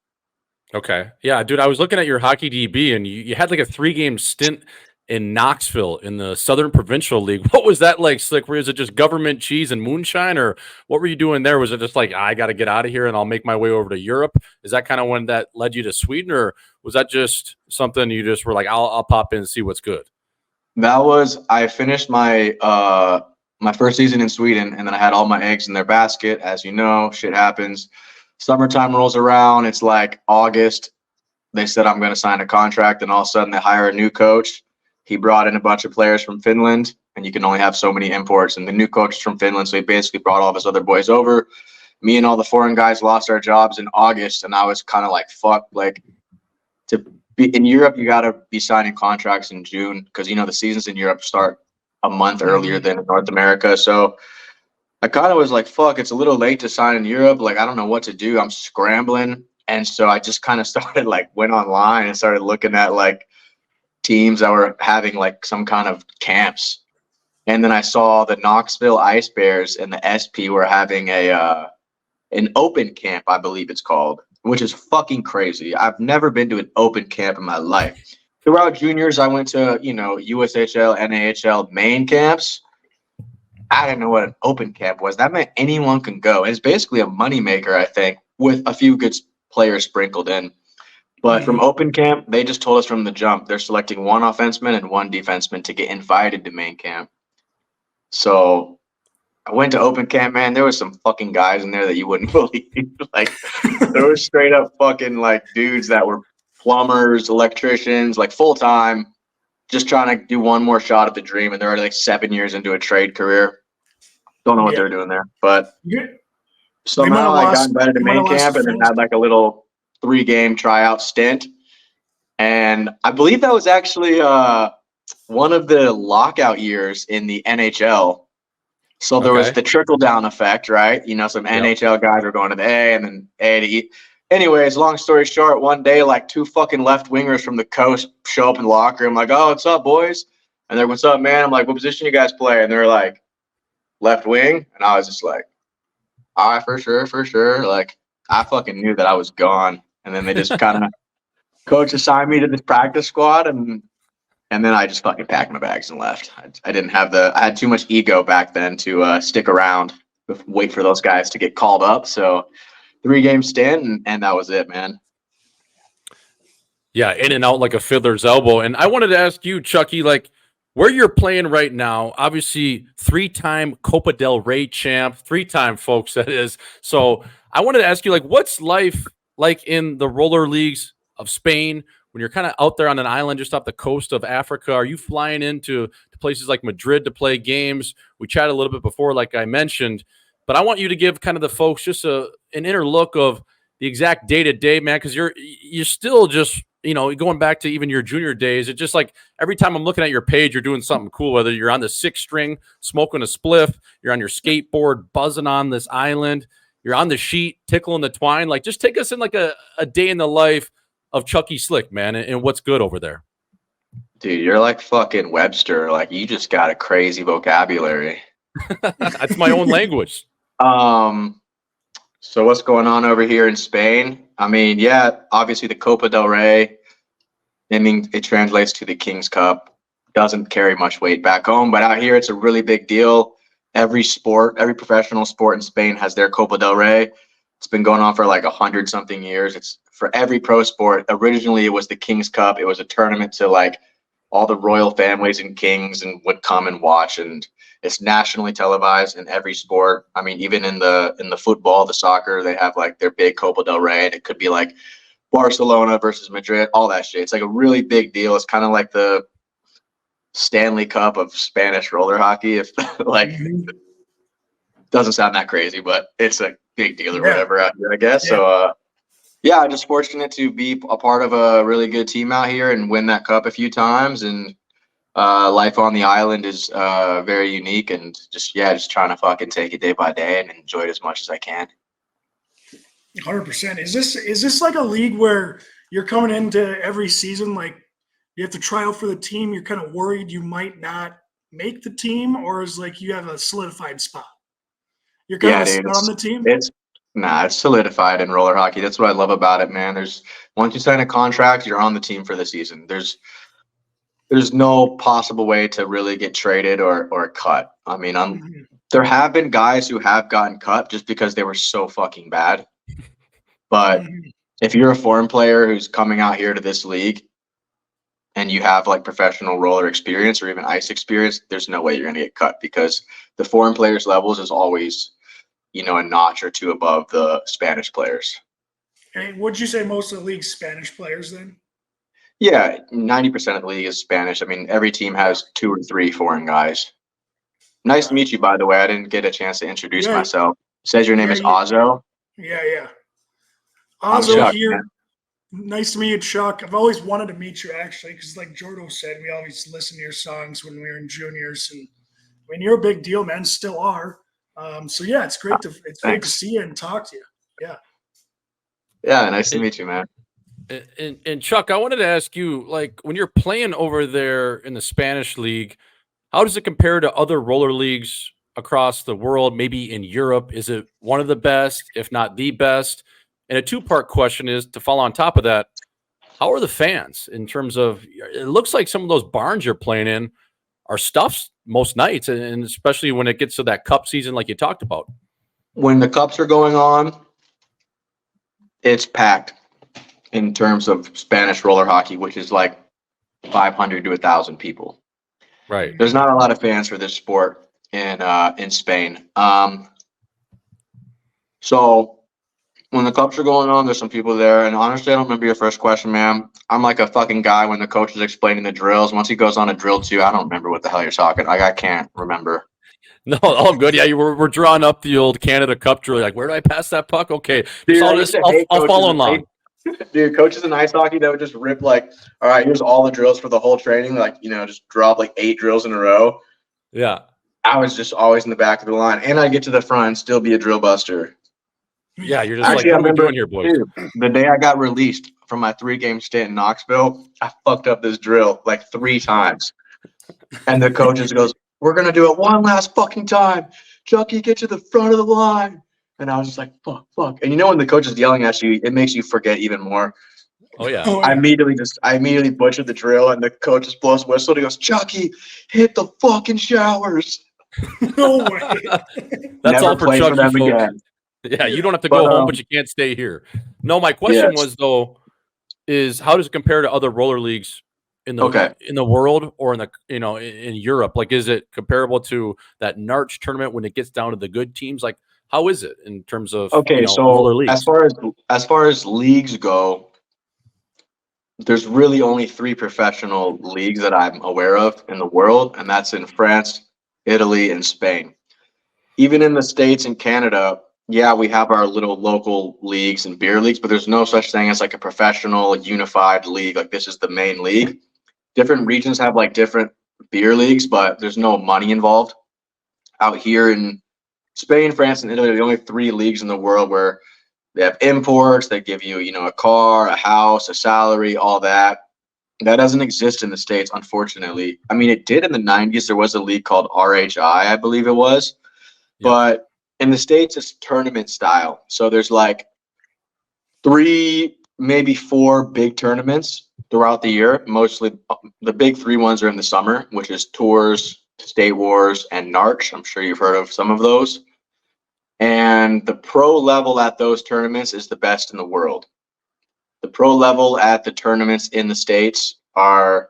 Okay. Yeah, dude, I was looking at your hockey DB, and you had like a 3-game stint in Knoxville in the Southern Provincial League. What was that like, Slick? Was it just government cheese and moonshine, or what were you doing there? Was it just like, I got to get out of here and I'll make my way over to Europe? Is that kind of when that led you to Sweden, or was that just something you just were like, I'll pop in and see what's good? I finished my my first season in Sweden, and then I had all my eggs in their basket. As you know, shit happens. Summertime rolls around. It's like August. They said I'm going to sign a contract, and all of a sudden they hire a new coach. He brought in a bunch of players from Finland, and you can only have so many imports. And the new coach is from Finland, so he basically brought all of his other boys over. Me and all the foreign guys lost our jobs in August, and I was kind of like, fuck, like, to be in Europe, you got to be signing contracts in June because, you know, the seasons in Europe start a month earlier than in North America. So I kind of was like, fuck, it's a little late to sign in Europe. Like, I don't know what to do. I'm scrambling. And so I just kind of started, like, went online and started looking at, like, teams that were having, like, some kind of camps. And then I saw the Knoxville Ice Bears and the SP were having an open camp, I believe it's called, which is fucking crazy. I've never been to an open camp in my life. Throughout juniors, I went to, you know, USHL, NAHL main camps. I didn't know what an open camp was. That meant anyone can go. It's basically a moneymaker, I think, with a few good players sprinkled in. But from open camp, they just told us from the jump, they're selecting 1 offenseman and 1 defenseman to get invited to main camp. So I went to open camp, man. There was some fucking guys in there that you wouldn't believe. Like, there were straight up fucking like dudes that were plumbers, electricians, like full time, just trying to do one more shot at the dream. And they're already like 7 years into a trade career. Don't know what they're doing there, but somehow I got invited to main camp and then had like a little 3-game tryout stint. And I believe that was actually one of the lockout years in the NHL. So there was the trickle down effect, right? You know, some NHL guys were going to the A and then A to E. Anyways, long story short, one day, like 2 fucking left wingers from the coast show up in the locker room, like, "Oh, what's up, boys?" And they're, "What's up, man?" I'm like, "What position you guys play?" And they're like, "Left wing." And I was just like, "All right, for sure. Like, I fucking knew that I was gone. And then they just kind of, coach assigned me to this practice squad, and then I just fucking packed my bags and left. I didn't have I had too much ego back then to stick around, wait for those guys to get called up. So 3-game stint, and that was it, man. Yeah, in and out like a fiddler's elbow. And I wanted to ask you, Chucky, like where you're playing right now, obviously 3-time Copa del Rey champ, 3-time folks, that is. So I wanted to ask you, like, what's life like in the roller leagues of Spain when you're kind of out there on an island just off the coast of Africa? Are you flying into places like Madrid to play games? We chatted a little bit before, like I mentioned, but I want you to give kind of the folks just an inner look of the exact day-to-day, man, because you're still just, you know, going back to even your junior days. It's just like every time I'm looking at your page, you're doing something cool, whether you're on the 6th string smoking a spliff, you're on your skateboard buzzing on this island, you're on the sheet tickling the twine. Like, just take us in like a day in the life of Chucky Slick, man, and what's good over there. Dude, you're like fucking Webster. Like, you just got a crazy vocabulary. That's my own language. So what's going on over here in Spain? I mean, yeah, obviously the Copa del Rey, I mean, it translates to the King's Cup. Doesn't carry much weight back home, but out here it's a really big deal. Every professional sport in Spain has their Copa del Rey. It's been going on for like 100-something years. It's for every pro sport. Originally, it was the King's Cup. It was a tournament to like all the royal families and kings and would come and watch. And it's nationally televised in every sport. I mean, even in the football, the soccer, they have like their big Copa del Rey, and it could be like Barcelona versus Madrid, all that shit. It's like a really big deal. It's kind of like the Stanley Cup of Spanish roller hockey. If like, doesn't sound that crazy, but it's a big deal or whatever out here, I guess. Yeah. So, yeah, I'm just fortunate to be a part of a really good team out here and win that cup a few times. And life on the island is very unique, and just trying to fucking take it day by day and enjoy it as much as I can. 100%. Is this like a league where you're coming into every season, like you have to try out for the team, you're kind of worried you might not make the team, or is like you have a solidified spot? You're kind of set on the team? It's solidified in roller hockey. That's what I love about it, man. Once you sign a contract, you're on the team for the season. There's no possible way to really get traded or cut. I mean, there have been guys who have gotten cut just because they were so fucking bad. But if you're a foreign player who's coming out here to this league and you have like professional roller experience or even ice experience, there's no way you're going to get cut, because the foreign players' levels is always, you know, a notch or two above the Spanish players. And would you say most of the league's Spanish players then? Yeah, 90% of the league is Spanish. I mean, every team has 2 or 3 foreign guys. Nice to meet you, by the way. I didn't get a chance to introduce myself. It says your name is Auzzo. Yeah. Auzzo here. Man. Nice to meet you, Chuck. I've always wanted to meet you, actually, because like Jordo said, we always listen to your songs when we were in juniors. And I mean, you're a big deal, man. Still are. So yeah, it's great great to see you and talk to you. Yeah. Yeah, nice to meet you, man. And Chuck, I wanted to ask you, like, when you're playing over there in the Spanish league, how does it compare to other roller leagues across the world, maybe in Europe? Is it one of the best, if not the best? And a 2-part question is, to follow on top of that, how are the fans in terms of, it looks like some of those barns you're playing in are stuffed most nights, and especially when it gets to that cup season like you talked about. When the cups are going on, it's packed in terms of Spanish roller hockey, which is like 500 to 1,000 people. Right. There's not a lot of fans for this sport in Spain. So when the cups are going on, there's some people there. And honestly, I don't remember your first question, man. I'm like a fucking guy when the coach is explaining the drills. Once he goes on a drill too, I don't remember what the hell you're talking. Like I can't remember. No, all good. Yeah, we're drawing up the old Canada Cup drill. Like, where do I pass that puck? Okay, Dude, I'll follow along. Dude, coaches in ice hockey that would just rip like, all right, here's all the drills for the whole training. Like, just drop like 8 drills in a row. Yeah. I was just always in the back of the line, and I'd get to the front and still be a drill buster. Yeah, you're just Actually, like, what are we doing here, boys? Dude, the day I got released from my 3-game stint in Knoxville, I fucked up this drill like 3 times. And the coach just goes, we're going to do it one last fucking time. Chucky, get to the front of the line. And I was just like, fuck. And when the coach is yelling at you, it makes you forget even more. Oh, yeah. I immediately butchered the drill, and the coach just blows a whistle. And he goes, Chucky, hit the fucking showers. No way. That's Never all for play Chucky, them folks. again. Yeah, you don't have to go home, but you can't stay here. No, my question was, though, is how does it compare to other roller leagues in the world or in the in Europe? Like, is it comparable to that Narch tournament when it gets down to the good teams? Like, how is it in terms of roller leagues? as far as leagues go, there's really only 3 professional leagues that I'm aware of in the world, and that's in France, Italy, and Spain. Even in the States and Canada, yeah, we have our little local leagues and beer leagues, but there's no such thing as like a professional unified league. Like this is the main league. Different regions have like different beer leagues, but there's no money involved. Out here in Spain, France, and Italy are the only 3 leagues in the world where they have imports. They give you, a car, a house, a salary, all that. That doesn't exist in the States, unfortunately. I mean, it did in the 90s. There was a league called RHI, I believe it was. Yep. But in the States, it's tournament style. So there's like 3, maybe 4 big tournaments throughout the year. Mostly the big 3 ones are in the summer, which is Tours, State Wars, and Narch. I'm sure you've heard of some of those. And the pro level at those tournaments is the best in the world. The pro level at the tournaments in the States are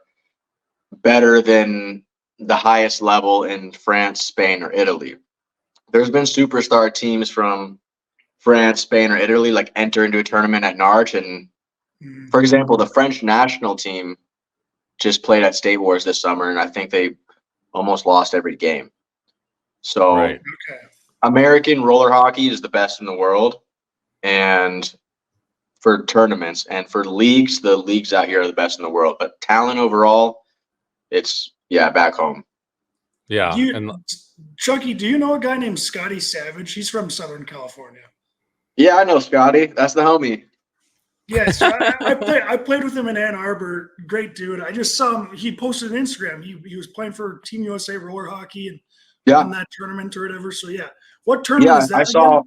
better than the highest level in France, Spain, or Italy. There's been superstar teams from France, Spain, or Italy like enter into a tournament at Narch. And for example, the French national team just played at State Wars this summer, and I think they almost lost every game. So American roller hockey is the best in the world, and for tournaments, and for leagues, the leagues out here are the best in the world. But talent overall, it's back home. Yeah. Chucky, do you know a guy named Scotty Savage? He's from Southern California. Yeah, I know Scotty. That's the homie. Yes, I played with him in Ann Arbor. Great dude. I just saw him. He posted on Instagram. He was playing for Team USA roller hockey and won that tournament or whatever. So what tournament is that? I saw.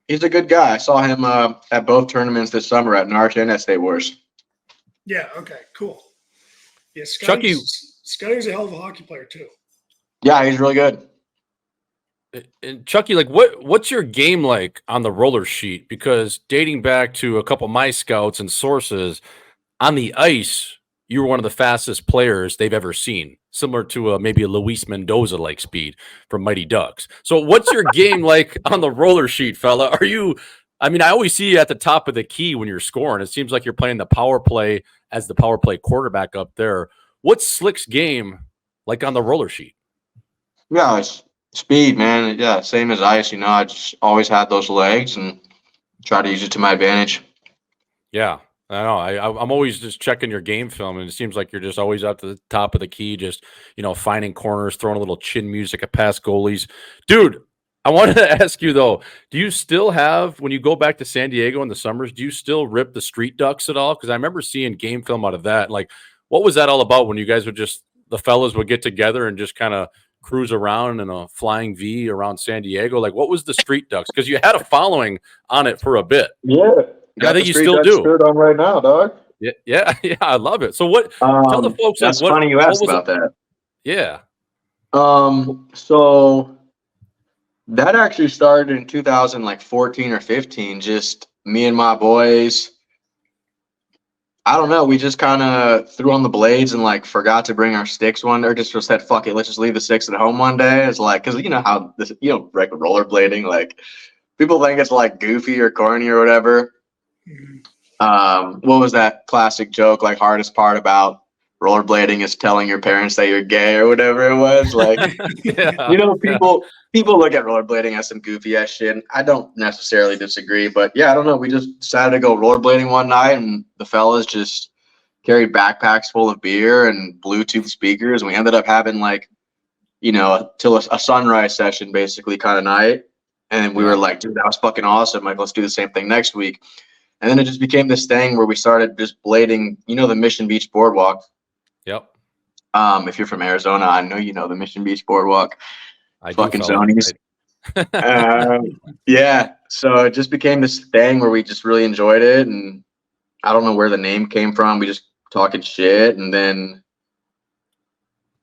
He's a good guy. I saw him at both tournaments this summer at Narch and at State Wars. Yeah. Okay. Cool. Yeah, Scotty's a hell of a hockey player too. Yeah, he's really good. And Chucky, like, what's your game like on the roller sheet? Because dating back to a couple of my scouts and sources, on the ice, you were one of the fastest players they've ever seen, similar to maybe a Luis Mendoza-like speed from Mighty Ducks. So what's your game like on the roller sheet, fella? I always see you at the top of the key when you're scoring. It seems like you're playing the power play as the power play quarterback up there. What's Slick's game like on the roller sheet? Yeah, it's speed, man. Yeah, same as ice. I just always had those legs and try to use it to my advantage. Yeah, I know. I'm always just checking your game film, and it seems like you're just always up to the top of the key, just finding corners, throwing a little chin music at past goalies. Dude, I wanted to ask you though, do you still have, when you go back to San Diego in the summers, do you still rip the street ducks at all? Because I remember seeing game film out of that. Like, what was that all about when you guys would the fellas would get together and just kind of cruise around in a flying V around San Diego? Like, what was the street ducks? Because you had a following on it for a bit. Yeah, I think you still do. Shirt on right now, dog. Yeah, I love it. So what? Tell the folks. That's funny you asked about that. Yeah. So that actually started in 2014 or 15. Just me and my boys. I don't know. We just kind of threw on the blades and like forgot to bring our sticks one day, or just said, fuck it, let's just leave the sticks at home one day. It's like, because you know how this, like rollerblading, like people think it's like goofy or corny or whatever. What was that classic joke? Like, hardest part about rollerblading is telling your parents that you're gay or whatever it was. Like, people look at rollerblading as some goofy ass shit. I don't necessarily disagree, but yeah, I don't know. We just decided to go rollerblading one night, and the fellas just carried backpacks full of beer and Bluetooth speakers, and we ended up having like, till a sunrise session basically kind of night. And we were like, dude, that was fucking awesome. Like, let's do the same thing next week. And then it just became this thing where we started just blading, the Mission Beach Boardwalk. Yep. If you're from Arizona, I know the Mission Beach Boardwalk. I fucking do, zonies. Yeah. So it just became this thing where we just really enjoyed it. And I don't know where the name came from. We just talking shit. And then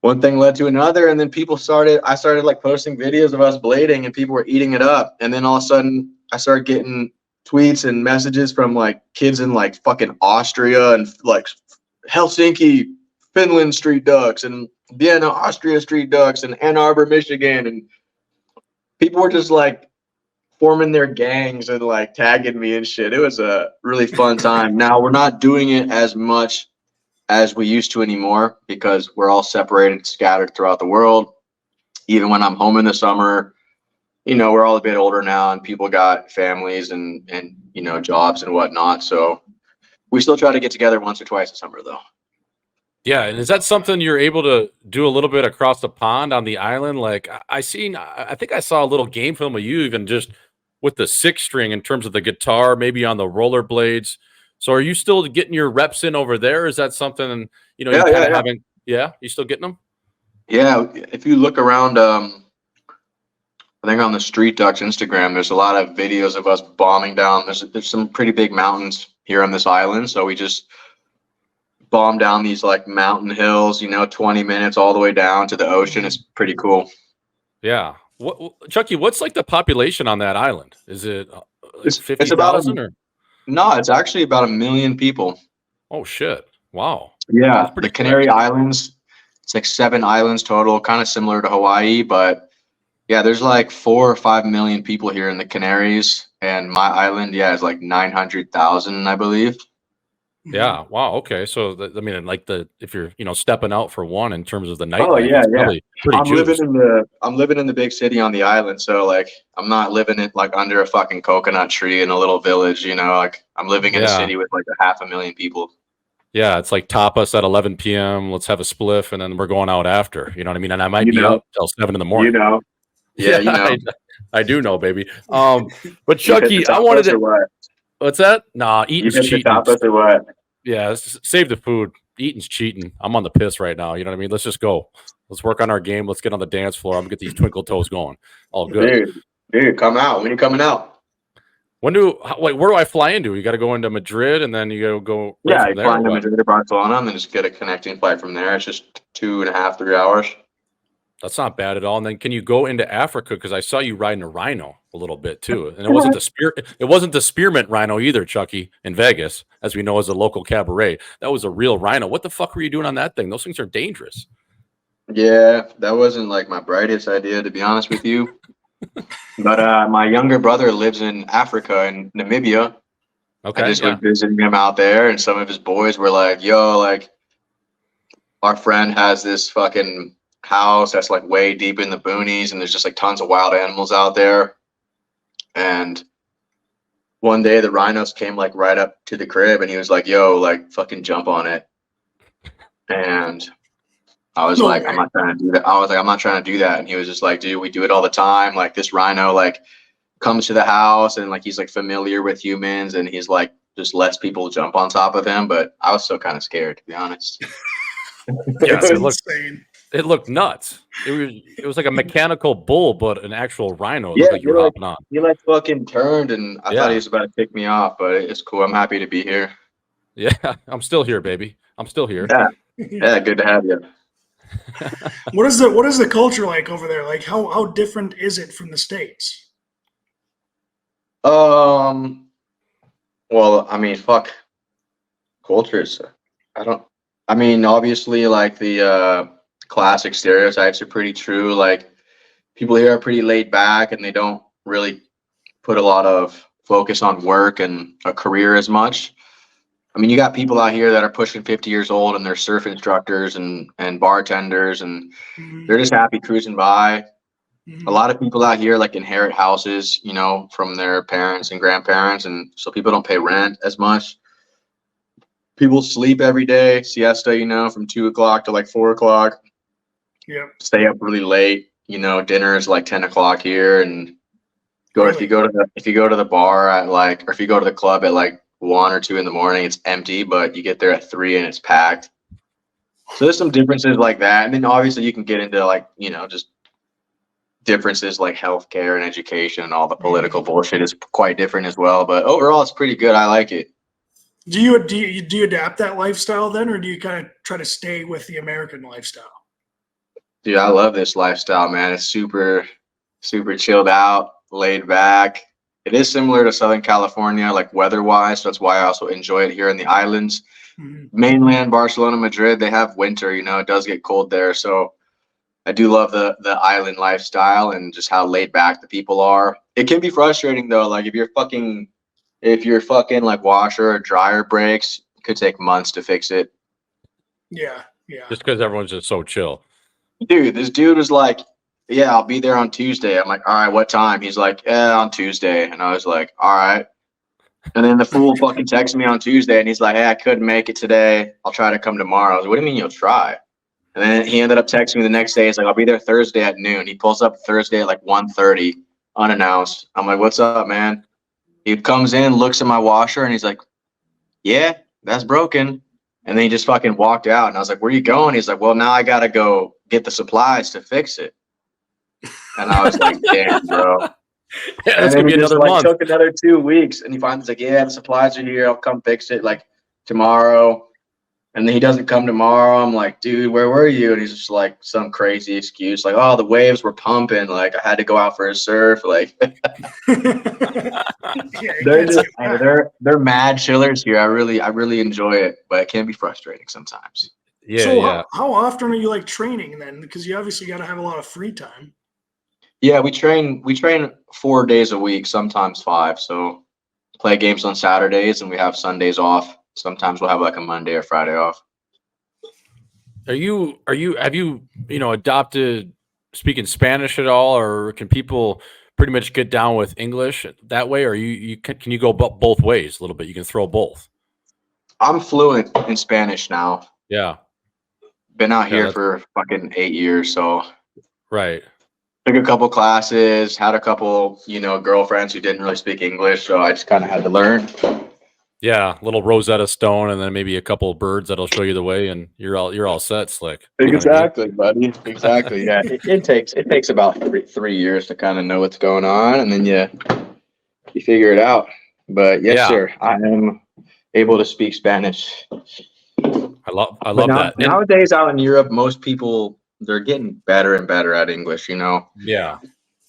one thing led to another. And then I started like posting videos of us blading, and people were eating it up. And then all of a sudden I started getting tweets and messages from like kids in like fucking Austria and like Helsinki, Finland street ducks, and Vienna, Austria street ducks, and Ann Arbor, Michigan. And people were just like forming their gangs and like tagging me and shit. It was a really fun time. Now we're not doing it as much as we used to anymore because we're all separated, scattered throughout the world. Even when I'm home in the summer, we're all a bit older now, and people got families and jobs and whatnot. So we still try to get together once or twice a summer though. Yeah, and is that something you're able to do a little bit across the pond on the island? Like I think I saw a little game film of you even just with the 6-string in terms of the guitar, maybe on the rollerblades. So are you still getting your reps in over there? Is that something you kind of haven't? Yeah, you still getting them? Yeah, if you look around, I think on the Street Ducks Instagram, there's a lot of videos of us bombing down. There's some pretty big mountains here on this island, so we just bomb down these like mountain hills, 20 minutes all the way down to the ocean. It's pretty cool. Yeah. Chucky, what's like the population on that island? Is it 50,000 or? No, it's actually about 1 million people. Oh shit. Wow. Yeah. The Canary Islands, it's like 7 islands total, kind of similar to Hawaii, but yeah, there's like 4 or 5 million people here in the Canaries, and my island, is like 900,000, I believe. Yeah. Wow. Okay. So if you're stepping out for one in terms of the night. Oh yeah, yeah. Pretty I'm living in the big city on the island, so like I'm not living in like under a fucking coconut tree in a little village. Like I'm living in a city with like 500,000 people. Yeah, it's like tapas at 11 p.m. Let's have a spliff, and then we're going out after. You know what I mean? And I might be up till 7 in the morning. Yeah, I do know, baby. But Chucky, I wanted to. What's that? Nah, eating's cheating. Or what? Yeah, save the food. Eating's cheating. I'm on the piss right now. You know what I mean? Let's just go. Let's work on our game. Let's get on the dance floor. I'm gonna get these twinkle toes going. All good. Dude, come out. When are you coming out? Where do I fly into? You got to go into Madrid, and then you got to go. Yeah, you fly into Madrid or Barcelona, and then just get a connecting flight from there. It's just 2.5, 3 hours. That's not bad at all. And then can you go into Africa? Because I saw you riding a rhino a little bit too, and it wasn't the spearmint rhino either, Chucky, in Vegas, as we know as a local cabaret. That was a real rhino. What the fuck were you doing on that thing? Those things are dangerous. Yeah, that wasn't like my brightest idea, to be honest with you. But my younger brother lives in Africa, in Namibia. Okay, I just went visiting him out there, and some of his boys were like, "Yo, like, our friend has this fucking house that's like way deep in the boonies, and there's just like tons of wild animals out there." And one day the rhinos came like right up to the crib, and he was like, "Yo, like, fucking jump on it." And I was like, "I'm not trying to do that." I was like, "I'm not trying to do that." And he was just like, "Dude, we do it all the time. Like, this rhino like comes to the house, and like he's like familiar with humans, and he's like just lets people jump on top of him." But I was still kind of scared, to be honest. Yeah, it looked nuts. It was like a mechanical bull, but an actual rhino. It looked like you were hopping on. He like fucking turned, and I thought he was about to pick me off, but it's cool. I'm happy to be here. Yeah, I'm still here, baby. I'm still here. Yeah, good to have you. What is the culture like over there? Like how different is it from the States? Well, I mean, fuck. cultures. I mean, obviously, like the classic stereotypes are pretty true. Like people here are pretty laid back and they don't really put a lot of focus on work and a career as much. I mean, you got people out here that are pushing 50 years old and they're surf instructors and bartenders and they're just happy cruising by. A lot of people out here like inherit houses, you know, from their parents and grandparents, and so people don't pay rent as much. People sleep every day, siesta, you know, from 2 o'clock to like 4 o'clock. Yeah. Stay up really late. You know, dinner is like 10 o'clock here, and if you go to the bar at like, or if you go to the club at like 1 or 2 in the morning, it's empty, but you get there at 3 and it's packed. So there's some differences like that, and then obviously you can get into like, you know, just differences like healthcare and education and all the political bullshit is quite different as well. But overall, it's pretty good. I like it. Do you adapt that lifestyle then, or do you kind of try to stay with the American lifestyle? Dude, I love this lifestyle, man. It's super, super chilled out, laid back. It is similar to Southern California, like weather-wise. So that's why I also enjoy it here in the islands. Mainland, Barcelona, Madrid, they have winter. You know, it does get cold there. So I do love the island lifestyle and just how laid back the people are. It can be frustrating though. Like if your fucking like washer or dryer breaks, it could take months to fix it. Yeah. Just because everyone's just so chill. Dude, this dude was like, yeah, I'll be there on Tuesday. I'm like, all right, what time? He's like, yeah, on Tuesday. And I was like, all right. And then the fool fucking texted me on Tuesday and he's like, hey, I couldn't make it today. I'll try to come tomorrow. I was like, what do you mean you'll try? And then he ended up texting me the next day. He's like, I'll be there Thursday at noon. He pulls up Thursday at like 1:30 unannounced. I'm like, what's up, man? He comes in, looks at my washer, and he's like, yeah, that's broken. And then he just fucking walked out. And I was like, where are you going? He's like, well, now I got to go get the supplies to fix it. And I was like, damn, bro. Yeah, that's going to be another month. Took another 2 weeks. And he finally like, yeah, the supplies are here. I'll come fix it like tomorrow. And then he doesn't come tomorrow. I'm like, dude, where were you? And he's just like some crazy excuse, like, oh, the waves were pumping. Like I had to go out for a surf. Like they're mad chillers here. I really enjoy it, but it can be frustrating sometimes. Yeah. So yeah. How often are you like training then? Because you obviously got to have a lot of free time. Yeah, we train 4 days a week, sometimes 5. So play games on Saturdays and we have Sundays off. Sometimes we'll have like a Monday or Friday off. Have you adopted speaking Spanish at all, or can people pretty much get down with English that way, or can you go both ways a little bit? You can throw both. I'm fluent in Spanish now. Yeah. Been out here for fucking 8 years, so right. Took a couple classes, had a couple, girlfriends who didn't really speak English, so I just kind of had to learn. Yeah, little Rosetta Stone, and then maybe a couple of birds that'll show you the way, and you're all set, Slick. Exactly, buddy. Exactly. Yeah, it takes about three years to kind of know what's going on, and then you figure it out. But yes, sir, I am able to speak Spanish. I love that. Nowadays, out in Europe, most people they're getting better and better at English. Yeah.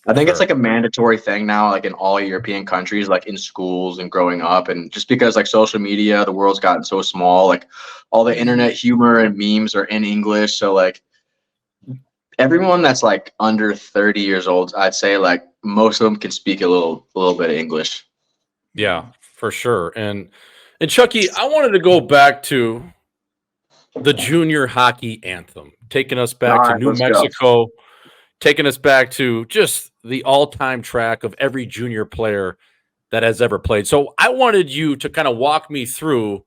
I think it's like a mandatory thing now, like in all European countries, like in schools and growing up. And just because like social media, the world's gotten so small, like all the internet humor and memes are in English. So like everyone that's like under 30 years old, I'd say like most of them can speak a little bit of English. Yeah, for sure. And Chucky, I wanted to go back to the junior hockey anthem, taking us back to New Mexico. Taking us back to just the all-time track of every junior player that has ever played. So I wanted you to kind of walk me through,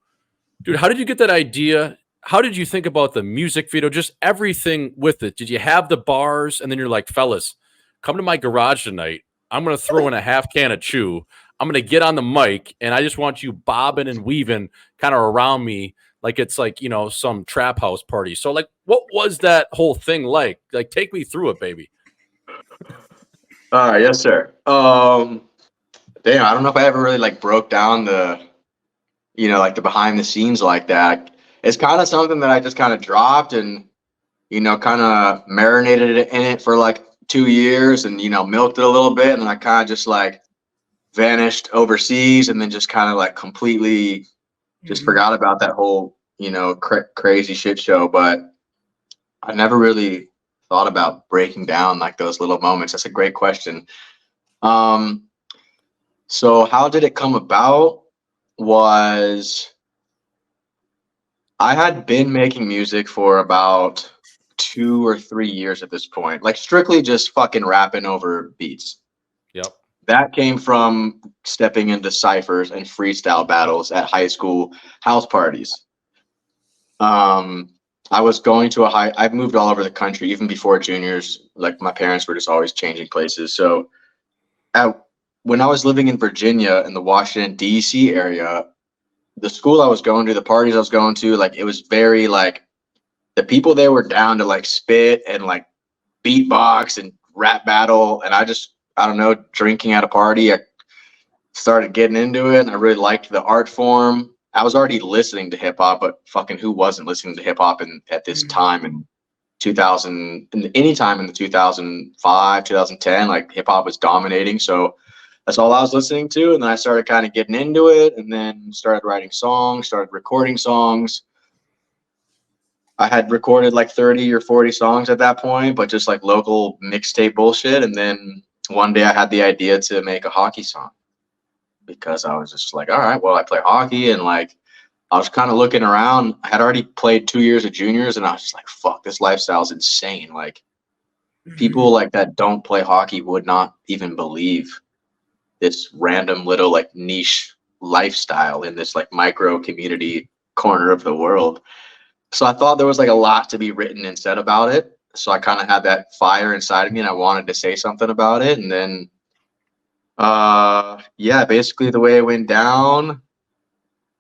dude, how did you get that idea? How did you think about the music video? Just everything with it. Did you have the bars? And then you're like, fellas, come to my garage tonight. I'm going to throw in a half can of chew. I'm going to get on the mic, and I just want you bobbing and weaving kind of around me like it's like, some trap house party. So like, what was that whole thing like? Like, take me through it, baby. All right. Yes, sir. Damn, I don't know if I ever really like broke down the, like the behind the scenes like that. It's kind of something that I just kind of dropped and, kind of marinated it in it for like 2 years and, milked it a little bit. And then I kind of just like vanished overseas and then just kind of like completely Just forgot about that whole, crazy shit show. But I never really thought about breaking down like those little moments. That's a great question. So how did it come about? Was I had been making music for about 2 or 3 years at this point, like strictly just fucking rapping over beats. Yep. That came from stepping into ciphers and freestyle battles at high school house parties. I was going to I've moved all over the country, even before juniors. Like my parents were just always changing places. So when I was living in Virginia in the Washington, D.C. area, the school I was going to, the parties I was going to, like, it was very like the people there were down to like spit and like beatbox and rap battle. And I don't know, drinking at a party, I started getting into it and I really liked the art form. I was already listening to hip hop, but fucking who wasn't listening to hip hop at this time in 2000, anytime in the 2005, 2010, like hip hop was dominating. So that's all I was listening to. And then I started kind of getting into it and then started writing songs, started recording songs. I had recorded like 30 or 40 songs at that point, but just like local mixtape bullshit. And then one day I had the idea to make a hockey song because I was just like, all right, well, I play hockey. And like, I was kind of looking around. I had already played 2 years of juniors and I was just like, fuck, this lifestyle is insane. Like people like that don't play hockey would not even believe this random little like niche lifestyle in this like micro community corner of the world. So I thought there was like a lot to be written and said about it. So I kind of had that fire inside of me and I wanted to say something about it. And then, basically the way it went down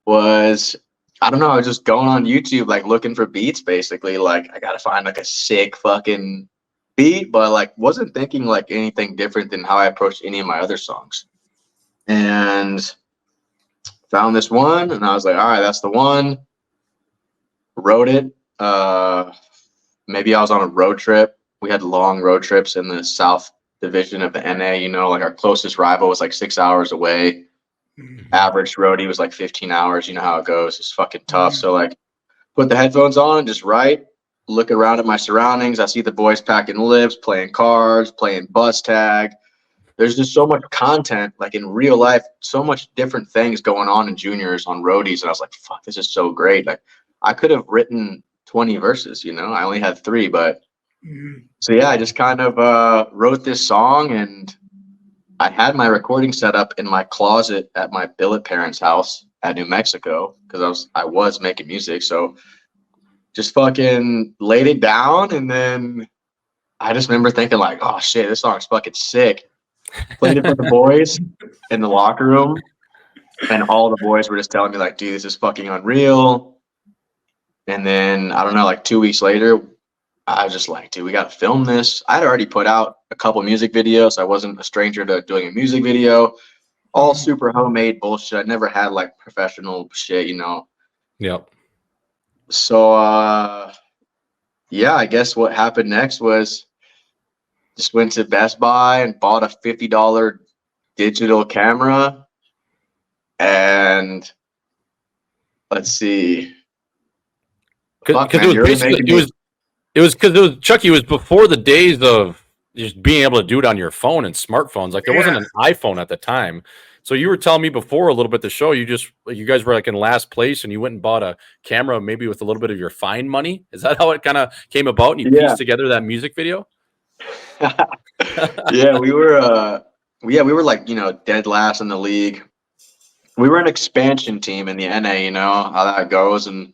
was, I don't know, I was just going on YouTube, like looking for beats, basically. Like I got to find like a sick fucking beat, but like wasn't thinking like anything different than how I approached any of my other songs. And found this one and I was like, all right, that's the one. Wrote it. Maybe I was on a road trip. We had long road trips in the South Division of the NA, like our closest rival was like 6 hours away. Average roadie was like 15 hours. You know how it goes. It's fucking tough. So like put the headphones on and just write, look around at my surroundings. I see the boys packing lips, playing cards, playing bus tag. There's just so much content, like in real life, so much different things going on in juniors on roadies. And I was like, fuck, this is so great. Like I could have written 20 verses, I only had 3, but so yeah, I just kind of wrote this song and I had my recording set up in my closet at my billet parents' house at New Mexico because I was making music. So just fucking laid it down. And then I just remember thinking like, oh shit, this song's fucking sick. Played it for the boys in the locker room. And all the boys were just telling me like, dude, this is fucking unreal. And then I don't know, like 2 weeks later, I was just like, dude, we got to film this. I'd already put out a couple music videos. I wasn't a stranger to doing a music video, all super homemade bullshit. I never had like professional shit, Yep. So, I guess what happened next was just went to Best Buy and bought a $50 digital camera. And let's see. Because it was because Chucky was before the days of just being able to do it on your phone and smartphones. Like there wasn't an iPhone at the time. So you were telling me before a little bit the show, you guys were like in last place and you went and bought a camera maybe with a little bit of your fine money. Is that how it kind of came about and you pieced together that music video? Yeah, we were like, dead last in the league. We were an expansion team in the NA, how that goes. And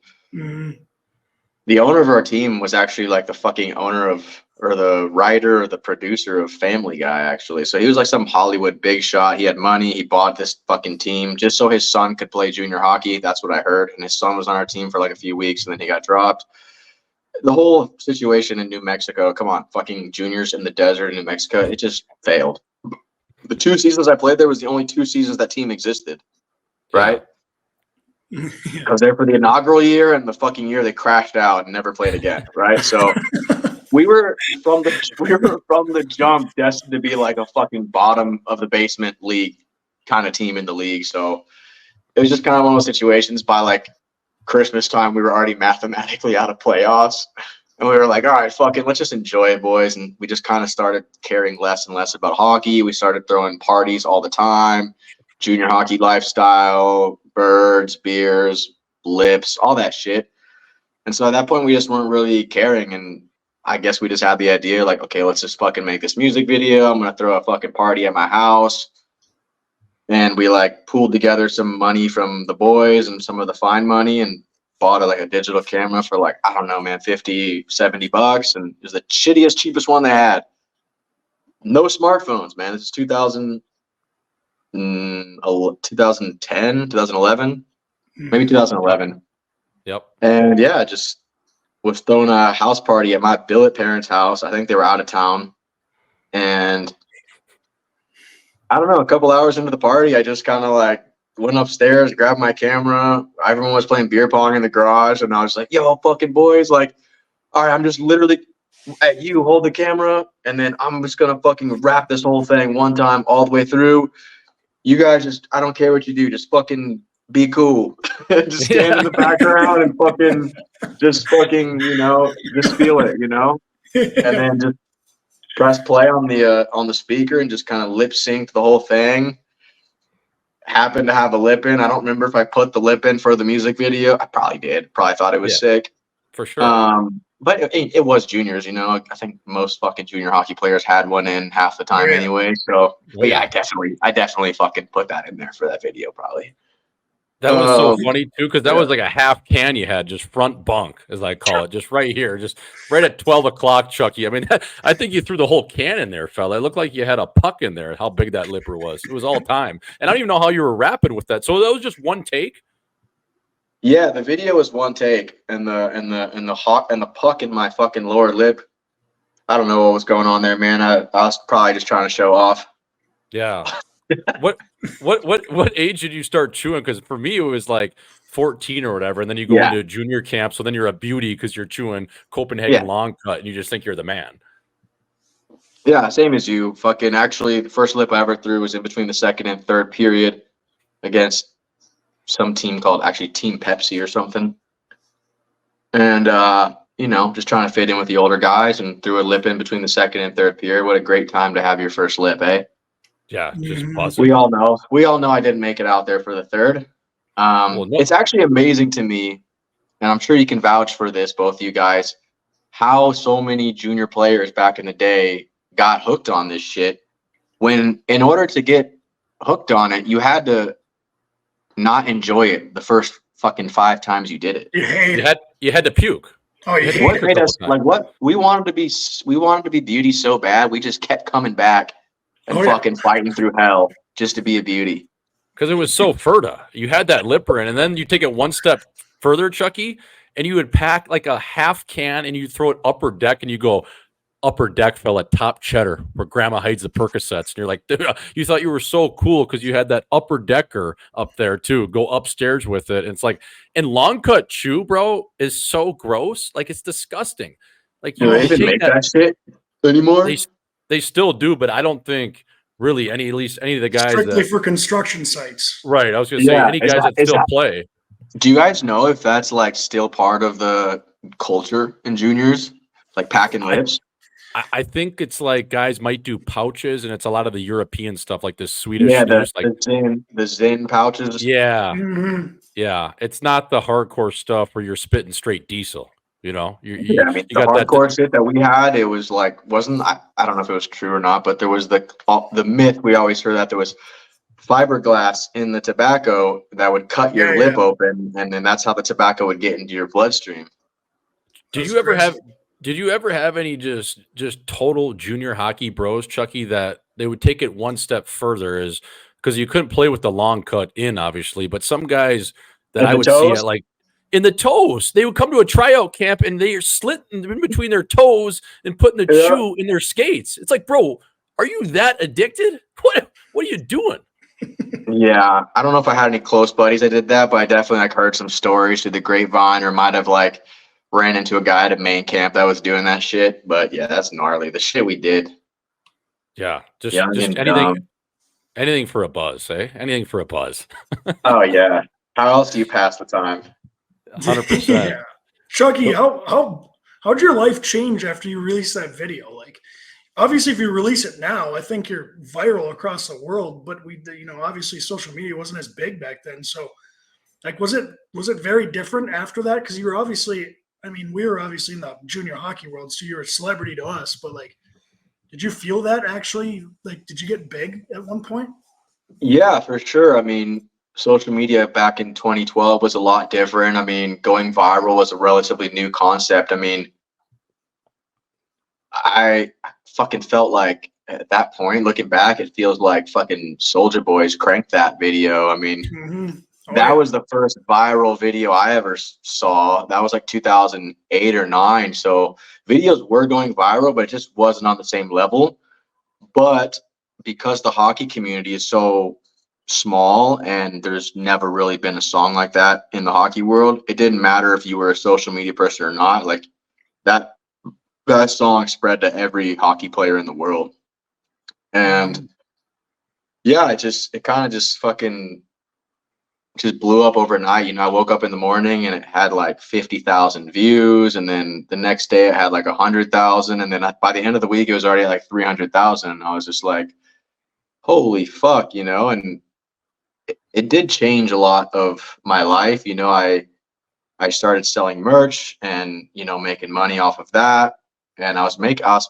the owner of our team was actually like the fucking owner of, or the writer or the producer of Family Guy, actually. So he was like some Hollywood big shot. He had money. He bought this fucking team just so his son could play junior hockey. That's what I heard. And his son was on our team for like a few weeks and then he got dropped. The whole situation in New Mexico, come on, fucking juniors in the desert in New Mexico, it just failed. The 2 seasons I played there was the only 2 seasons that team existed, right? Because they're for the inaugural year and the fucking year they crashed out and never played again, right? So we were from the jump destined to be like a fucking bottom of the basement league kind of team in the league. So it was just kind of one of those situations. By like Christmas time, we were already mathematically out of playoffs. And we were like, all right, fuck it, let's just enjoy it, boys. And we just kind of started caring less and less about hockey. We started throwing parties all the time, junior hockey lifestyle, birds, beers, lips, all that shit. And so at that point, we just weren't really caring. And I guess we just had the idea, like, okay, let's just fucking make this music video. I'm going to throw a fucking party at my house. And we like pooled together some money from the boys and some of the fine money and bought a digital camera for like, I don't know, man, 50, 70 bucks. And it was the shittiest, cheapest one they had. No smartphones, man. This is 2010, 2011, maybe 2011. Yep. And yeah, just was throwing a house party at my billet parents' house. I think they were out of town. And I don't know, a couple hours into the party, I just kind of like went upstairs, grabbed my camera. Everyone was playing beer pong in the garage, and I was like, yo, fucking boys, like, all right, I'm just literally at you, hold the camera, and then I'm just going to fucking wrap this whole thing one time all the way through. You guys just, I don't care what you do, just fucking be cool. Just stand in the background and fucking, just fucking, just feel it, and then just press play on the speaker and just kind of lip sync the whole thing. Happened to have a lip in. I don't remember if I put the lip in for the music video. I probably did. Probably thought it was sick. For sure. But it was juniors, I think most fucking junior hockey players had one in half the time anyway. So but yeah, I definitely fucking put that in there for that video probably. That was so funny too, because that was like a half can you had, just front bunk, as I call it, just right here, just right at 12 o'clock, Chucky. I mean, I think you threw the whole can in there, fella. It looked like you had a puck in there. How big that lipper was. It was all time, and I don't even know how you were rapping with that. So that was just one take. Yeah, the video was one take, and the puck in my fucking lower lip. I don't know what was going on there, man. I was probably just trying to show off. Yeah. What age did you start chewing? Because for me, it was like 14 or whatever, and then you go into junior camp, so then you're a beauty because you're chewing Copenhagen long cut, and you just think you're the man. Yeah, same as you. Fucking actually, the first lip I ever threw was in between the second and third period against some team called Team Pepsi or something. And just trying to fit in with the older guys, and threw a lip in between the second and third period. What a great time to have your first lip, eh? Yeah, just buzzing. We all know I didn't make it out there for the third. It's actually amazing to me, and I'm sure you can vouch for this, both of you guys, how so many junior players back in the day got hooked on this shit, when in order to get hooked on it, you had to not enjoy it the first fucking 5 times you did it. You had to puke. Oh, yeah. What made us what we wanted to be beauty so bad, we just kept coming back and fucking fighting through hell just to be a beauty. Because it was so fertile. You had that lipper in, and then you take it one step further, Chucky, and you would pack like a half can and you throw it upper deck, and you go, upper deck fell at top cheddar where grandma hides the Percocets. And you're like, dude, you thought you were so cool because you had that upper decker up there too. Go upstairs with it. And it's like, and long cut chew, bro, is so gross. Like, it's disgusting. Like, you even make that shit anymore? They still do, but I don't think really at least any of the guys strictly for construction sites. Right. I was going to say any guys that still play. Do you guys know if that's like still part of the culture in juniors, like packing lips? I think it's like guys might do pouches, and it's a lot of the European stuff, like the Swedish. Yeah, the Zin pouches. Yeah, yeah. It's not the hardcore stuff where you're spitting straight diesel. You got the hardcore shit that we had. It was like I don't know if it was true or not, but there was the myth we always heard that there was fiberglass in the tobacco that would cut your lip open, and then that's how the tobacco would get into your bloodstream. Did you ever have any just total junior hockey bros, Chucky, that they would take it one step further, is because you couldn't play with the long cut in, obviously, but some guys that I would see at like in the toes, they would come to a tryout camp and they are slit in between their toes and putting the chew in their skates. It's like, bro, are you that addicted? What are you doing? Yeah, I don't know if I had any close buddies that did that, but I definitely heard some stories through the grapevine, or might have ran into a guy at a main camp that was doing that shit. But yeah, that's gnarly. The shit we did. Yeah, just anything. Anything for a buzz, eh? Anything for a buzz. Oh yeah. How else do you pass the time? 100%. Yeah. Chucky, how'd your life change after you released that video? Like, obviously, if you release it now, I think you're viral across the world. But obviously, social media wasn't as big back then. So, like, was it very different after that? Because you were obviously, I mean, we were obviously in the junior hockey world, so you're a celebrity to us. But like, did you feel that actually? Like, did you get big at one point? Yeah, for sure. I mean, social media back in 2012 was a lot different. I mean, going viral was a relatively new concept. I mean, I fucking felt like at that point, looking back, it feels like fucking Soldier Boys cranked that video. I mean, Mm-hmm. that was the first viral video I ever saw. That was like 2008 or 9. So videos were going viral, but it just wasn't on the same level. But because the hockey community is so small and there's never really been a song like that in the hockey world, it didn't matter if you were a social media person or not. Like that song spread to every hockey player in the world. And yeah, it kind of just fucking just blew up overnight. You know, I woke up in the morning and it had like 50,000 views, and then the next day it had like 100,000, and then by the end of the week it was already at like 300,000. And I was just like, holy fuck, you know. And it did change a lot of my life. You know, I started selling merch and, you know, making money off of that, and I was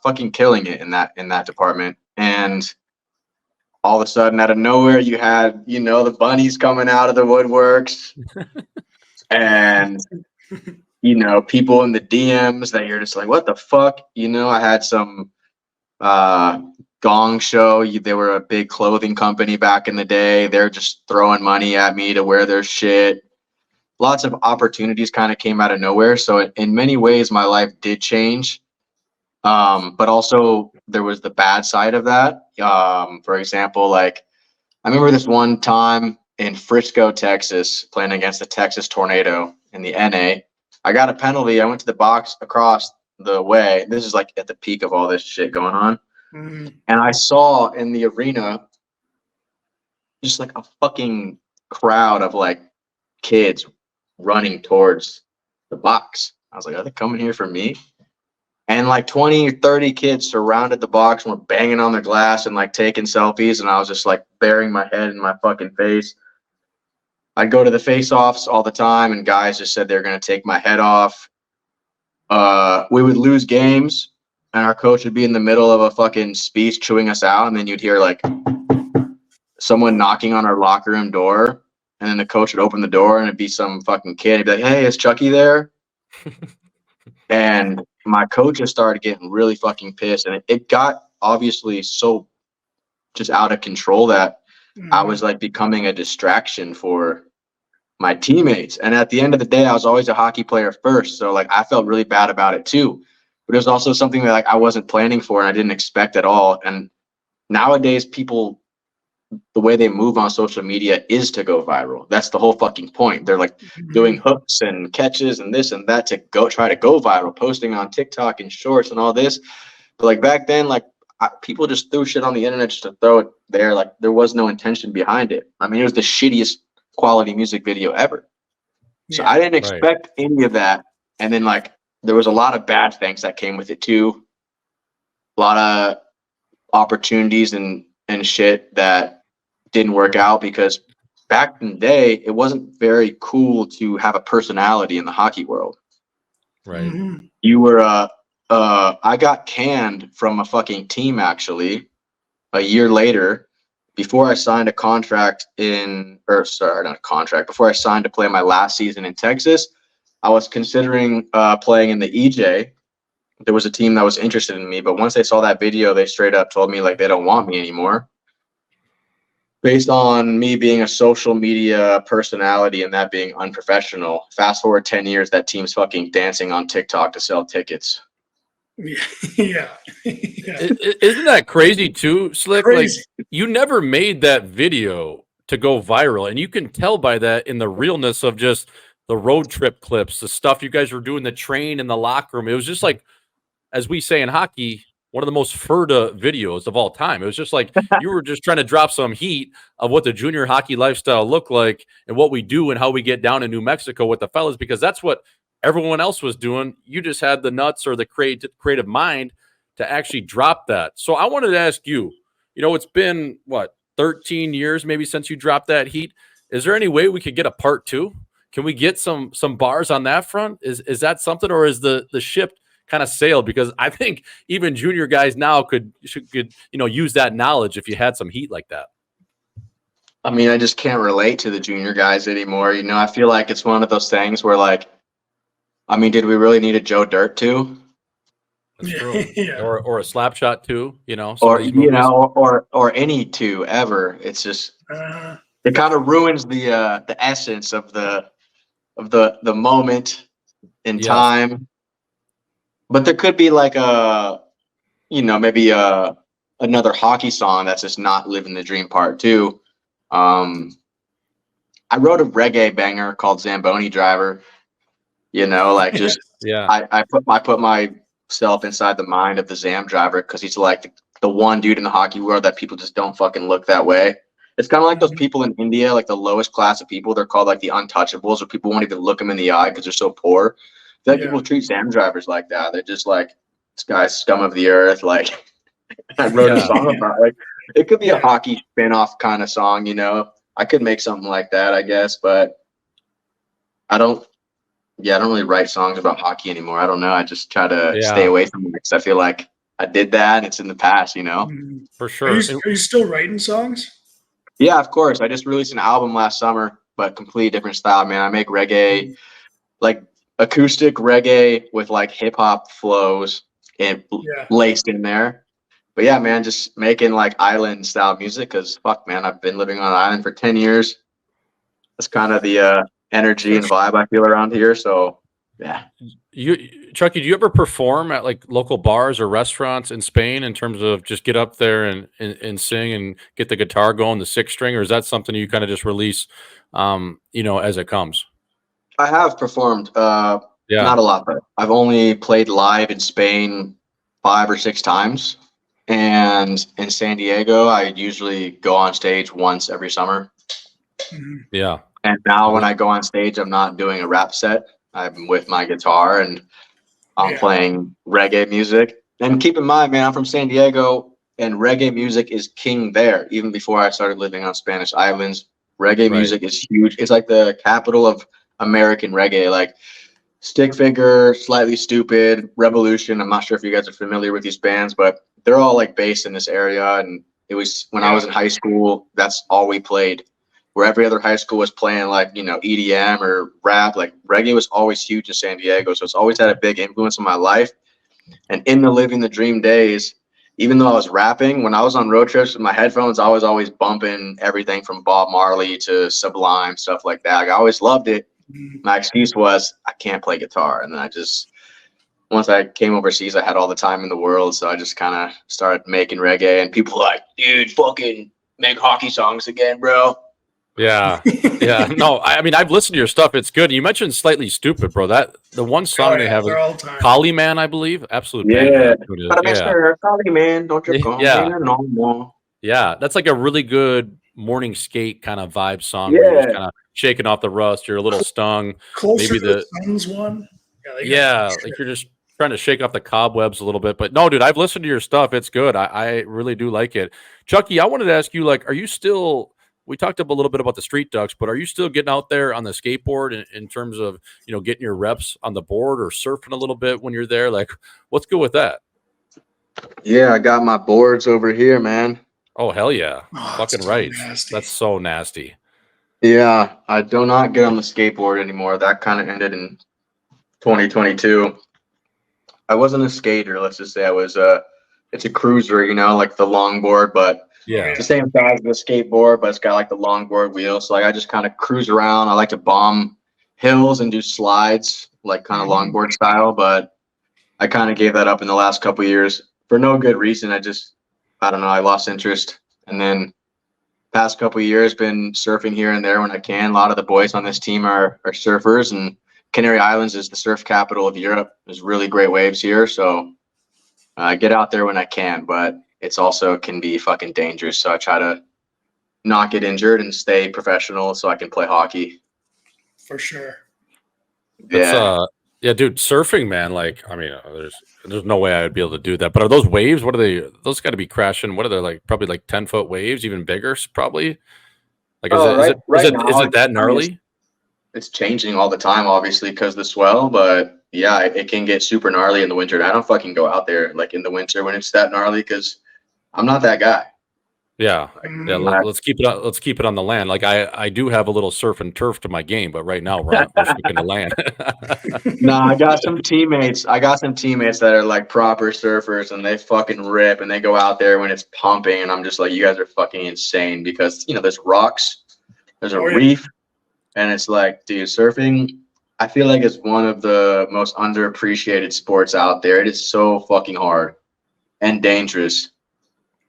fucking killing it in that department. And all of a sudden, out of nowhere, you had, you know, the bunnies coming out of the woodworks, and, you know, people in the DMs that you're just like, what the fuck? You know, I had some Gong Show. They were a big clothing company back in the day. They're just throwing money at me to wear their shit. Lots of opportunities kind of came out of nowhere. So in many ways, my life did change. But also there was the bad side of that. For example, like I remember this one time in Frisco, Texas, playing against the Texas Tornado in the NA. I got a penalty. I went to the box across the way. This is like at the peak of all this shit going on. Mm-hmm. And I saw in the arena just like a fucking crowd of like kids running towards the box. I was like, are they coming here for me? And like 20 or 30 kids surrounded the box and were banging on the glass and like taking selfies. And I was just like burying my head in my fucking face. I'd go to the face-offs all the time, and guys just said they're going to take my head off. We would lose games, and our coach would be in the middle of a fucking speech chewing us out. And then you'd hear like someone knocking on our locker room door. And then the coach would open the door, and it'd be some fucking kid. He'd be like, hey, is Chucky there? And my coach just started getting really fucking pissed, and it got obviously so just out of control that I was like becoming a distraction for my teammates. And at the end of the day, I was always a hockey player first, so like I felt really bad about it too. But it was also something that like I wasn't planning for and I didn't expect at all. And nowadays, people, the way they move on social media is to go viral. That's the whole fucking point. They're like doing hooks and catches and this and that to try to go viral, posting on TikTok and shorts and all this. But like back then, like people just threw shit on the internet just to throw it there. Like there was no intention behind it. I mean, it was the shittiest quality music video ever. So I didn't expect any of that. And then like there was a lot of bad things that came with it too. A lot of opportunities and shit that didn't work out, because back in the day, it wasn't very cool to have a personality in the hockey world. Right. Mm-hmm. You were, I got canned from a fucking team actually a year later, before I signed a contract before I signed to play my last season in Texas. I was considering playing in the EJ. There was a team that was interested in me, but once they saw that video, they straight up told me like they don't want me anymore, based on me being a social media personality and that being unprofessional. Fast forward 10 years, that team's fucking dancing on TikTok to sell tickets. Yeah. Isn't that crazy too, Slick? Crazy. Like you never made that video to go viral, and you can tell by that in the realness of just the road trip clips, the stuff you guys were doing, the train in the locker room. It was just like, as we say in hockey, one of the most Ferda videos of all time. It was just like you were just trying to drop some heat of what the junior hockey lifestyle looked like and what we do and how we get down in New Mexico with the fellas, because that's what everyone else was doing. You just had the nuts or the creative mind to actually drop that. So I wanted to ask you, it's been what, 13 years maybe since you dropped that heat. Is there any way we could get a part 2? Can we get some bars on that front? Is that something, or is the ship kind of sailed? Because I think even junior guys now could use that knowledge if you had some heat like that. I mean, I just can't relate to the junior guys anymore. I feel like it's one of those things where, like, I mean, did we really need a Joe Dirt too? That's true. Yeah. Or a slap shot too, or any two ever. It's just it kind of ruins the essence of the moment in time. But there could be like maybe another hockey song that's just not living the dream part 2. I wrote a reggae banger called Zamboni Driver. Like just I put myself inside the mind of the Zam driver, because he's like the one dude in the hockey world that people just don't fucking look that way. It's kind of like those people in India, like the lowest class of people. They're called like the untouchables, or people won't even look them in the eye because they're so poor. I feel like people treat Zam drivers like that. They're just like, this guy's scum of the earth. Like, I wrote a song about it. Like, it could be a hockey spin-off kind of song, I could make something like that, I guess, but I don't really write songs about hockey anymore. I don't know. I just try to stay away from it, because I feel like I did that and it's in the past, For sure. Are you still writing songs? Yeah, of course. I just released an album last summer, but completely different style, man. I make reggae, like acoustic reggae with like hip hop flows and laced in there. But yeah, man, just making like island style music, because fuck, man, I've been living on an island for 10 years. That's kind of the energy and vibe I feel around here. So yeah. Chucky, do you ever perform at like local bars or restaurants in Spain in terms of just get up there and sing and get the guitar going, the 6-string, or is that something you kind of just release as it comes? I have performed not a lot, but I've only played live in Spain 5 or 6 times. And in San Diego, I usually go on stage once every summer. Yeah. And now when I go on stage, I'm not doing a rap set. I'm with my guitar and I'm playing reggae music. And keep in mind, man, I'm from San Diego, and reggae music is king there. Even before I started living on Spanish islands, reggae music is huge. It's like the capital of American reggae, like Stick Figure, Slightly Stupid, Revolution. I'm not sure if you guys are familiar with these bands, but they're all like based in this area. And it was when I was in high school, that's all we played. Where every other high school was playing like, EDM or rap, like reggae was always huge in San Diego. So it's always had a big influence on my life. And in the living the dream days, even though I was rapping, when I was on road trips with my headphones, I was always bumping everything from Bob Marley to Sublime, stuff like that. Like, I always loved it. My excuse was I can't play guitar. And then once I came overseas, I had all the time in the world. So I just kind of started making reggae, and people were like, dude, fucking make hockey songs again, bro. Yeah. No, I mean, I've listened to your stuff. It's good. You mentioned Slightly Stupid, bro. That the one song they have is Collie Man, I believe. Absolute banger. Collie Man, don't you call me no more. Yeah, that's like a really good morning skate kind of vibe song. Where you're just kind of shaking off the rust. You're a little stung. Closer to the Sun's one. Like you're just trying to shake off the cobwebs a little bit. But no, dude, I've listened to your stuff. It's good. I really do like it. Chucky, I wanted to ask you, like, are you still... We talked a little bit about the street ducks, but are you still getting out there on the skateboard in terms of, getting your reps on the board or surfing a little bit when you're there? Like, what's good with that? Yeah, I got my boards over here, man. Oh, hell yeah. Fucking right. That's so nasty. Yeah, I do not get on the skateboard anymore. That kind of ended in 2022. I wasn't a skater. Let's just say I was it's a cruiser, like the longboard, but it's the same size as a skateboard, but it's got like the longboard wheel. So like I just kind of cruise around. I like to bomb hills and do slides, like kind of longboard style. But I kind of gave that up in the last couple of years for no good reason. I don't know. I lost interest. And then past couple of years, been surfing here and there when I can. A lot of the boys on this team are surfers, and Canary Islands is the surf capital of Europe. There's really great waves here. So I get out there when I can, but it's also can be fucking dangerous. So I try to not get injured and stay professional so I can play hockey. For sure. Yeah. Yeah, dude, surfing, man. Like, I mean, there's no way I would be able to do that. But are those waves? What are they? Those got to be crashing. What are they like? Probably like 10-foot waves, even bigger, probably. Like, is it that gnarly? It's changing all the time, obviously, because the swell. But yeah, it can get super gnarly in the winter. And I don't fucking go out there like in the winter when it's that gnarly because I'm not that guy. Yeah, yeah. Let's keep it. Let's keep it on the land. Like I do have a little surf and turf to my game, but right now we're sticking to land. No, I got some teammates that are like proper surfers, and they fucking rip, and they go out there when it's pumping, and I'm just like, you guys are fucking insane because there's rocks, there's a reef, and it's like, dude, surfing. I feel like it's one of the most underappreciated sports out there. It is so fucking hard and dangerous.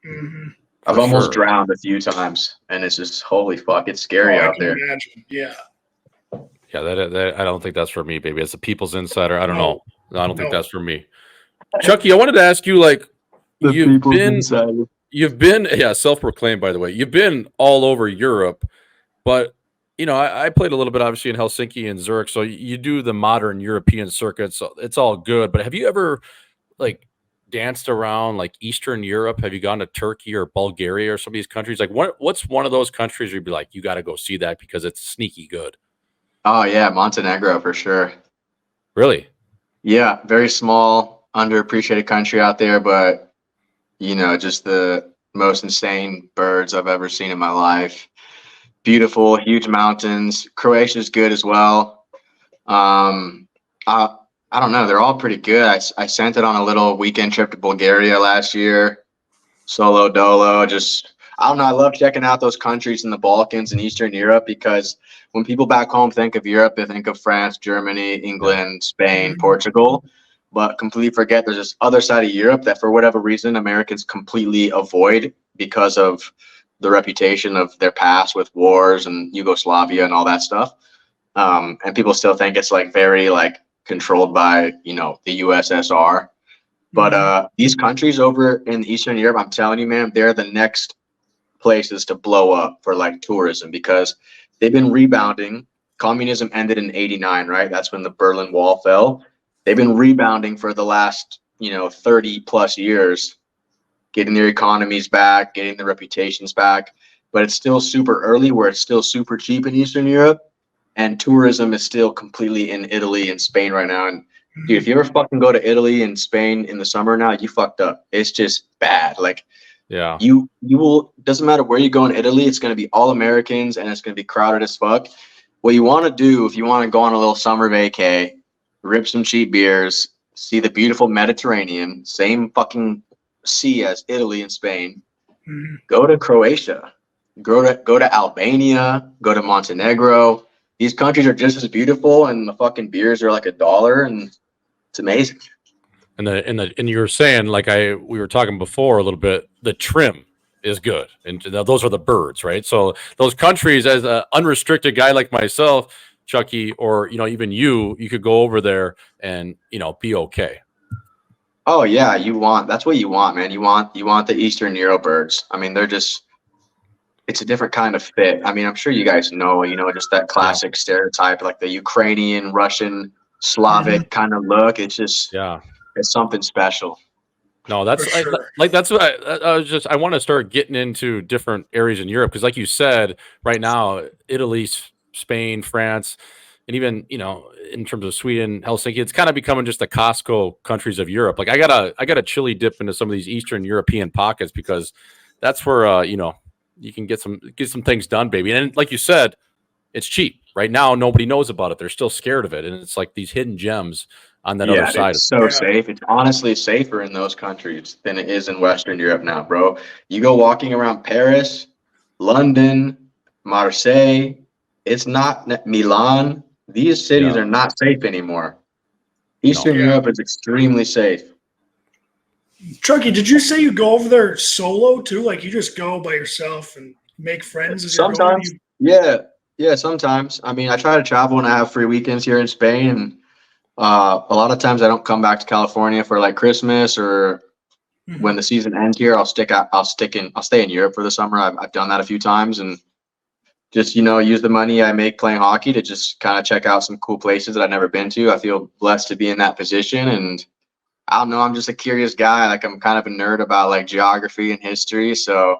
Mm-hmm. I've almost drowned a few times, and it's just holy fuck. It's scary out there. Imagine. Yeah. Yeah, that I don't think that's for me, baby. As a people's insider, I don't know. I don't think that's for me. Chucky, I wanted to ask you, like, you've been self-proclaimed, by the way. You've been all over Europe, but I played a little bit, obviously, in Helsinki and Zurich. So you do the modern European circuit, so it's all good. But have you ever like danced around like Eastern Europe? Have you gone to Turkey or Bulgaria or some of these countries? Like, what's one of those countries where you'd be like, you got to go see that because it's sneaky good? Oh yeah, Montenegro for sure. Really? Yeah, very small, underappreciated country out there, but just the most insane birds I've ever seen in my life. Beautiful, huge mountains. Croatia's good as well. I don't know. They're all pretty good. I sent it on a little weekend trip to Bulgaria last year. Solo dolo. I don't know. I love checking out those countries in the Balkans and Eastern Europe because when people back home think of Europe, they think of France, Germany, England, Spain, Portugal, but completely forget there's this other side of Europe that for whatever reason Americans completely avoid because of the reputation of their past with wars and Yugoslavia and all that stuff. And people still think it's like very like controlled by, the USSR. But these countries over in Eastern Europe, I'm telling you, man, they're the next places to blow up for like tourism because they've been rebounding. Communism ended in '89, right? That's when the Berlin Wall fell. They've been rebounding for the last, 30 plus years, getting their economies back, getting their reputations back. But it's still super early where it's still super cheap in Eastern Europe. And tourism is still completely in Italy and Spain right now. And dude, if you ever fucking go to Italy and Spain in the summer now, you fucked up. It's just bad. Like, yeah, you will, doesn't matter where you go in Italy, it's going to be all Americans and it's going to be crowded as fuck. What you want to do if you want to go on a little summer vacay, rip some cheap beers, see the beautiful Mediterranean, same fucking sea as Italy and Spain, go to Croatia, go to Albania, go to Montenegro. These countries are just as beautiful, and the fucking beers are like $1, and it's amazing. And you were saying, like we were talking before a little bit, the trim is good, and those are the birds, right? So those countries, as an unrestricted guy like myself, Chucky, or even you could go over there and be okay. Oh yeah, that's what you want, man. You want the Eastern Europe birds. I mean, it's a different kind of fit. I mean, I'm sure you guys know, just that classic stereotype, like the Ukrainian, Russian, Slavic kind of look. It's just, it's something special. No, that's that's what I want to start getting into different areas in Europe. Cause like you said, right now, Italy, Spain, France, and even, in terms of Sweden, Helsinki, it's kind of becoming just the Costco countries of Europe. Like I got a chili dip into some of these Eastern European pockets because that's where, you can get some things done, baby. And like you said, it's cheap. Right now, nobody knows about it. They're still scared of it. And it's like these hidden gems on that other side. It's so safe. It's honestly safer in those countries than it is in Western Europe now, bro. You go walking around Paris, London, Marseille, it's not Milan. These cities are not safe anymore. Eastern Europe is extremely safe. Chucky, did you say you go over there solo too? Like you just go by yourself and make friends as sometimes? Yeah, sometimes. I mean, I try to travel when I have free weekends here in Spain, and a lot of times I don't come back to California for like Christmas or when the season ends here, I'll stay in Europe for the summer. I've done that a few times, and just, use the money I make playing hockey to just kind of check out some cool places that I've never been to. I feel blessed to be in that position, and I don't know, I'm just a curious guy. Like, I'm kind of a nerd about like geography and history, so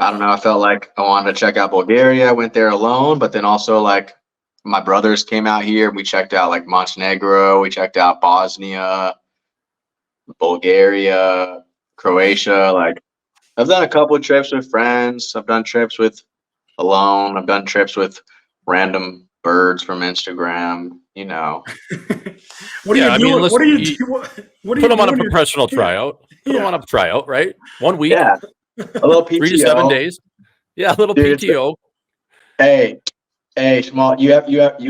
I don't know. I felt like I wanted to check out Bulgaria. I went there alone, but then also like my brothers came out here. We checked out like Montenegro. We checked out Bosnia, Bulgaria, Croatia. Like, I've done a couple of trips with friends. I've done trips with alone. I've done trips with random birds from Instagram. What do you do? What do you do? What do you Put them on a do? professional tryout. Put them on a tryout, right? 1 week. Yeah, a little PTO. 3 to 7 days. Yeah, a little Dude, PTO. Hey, Schmaltz, you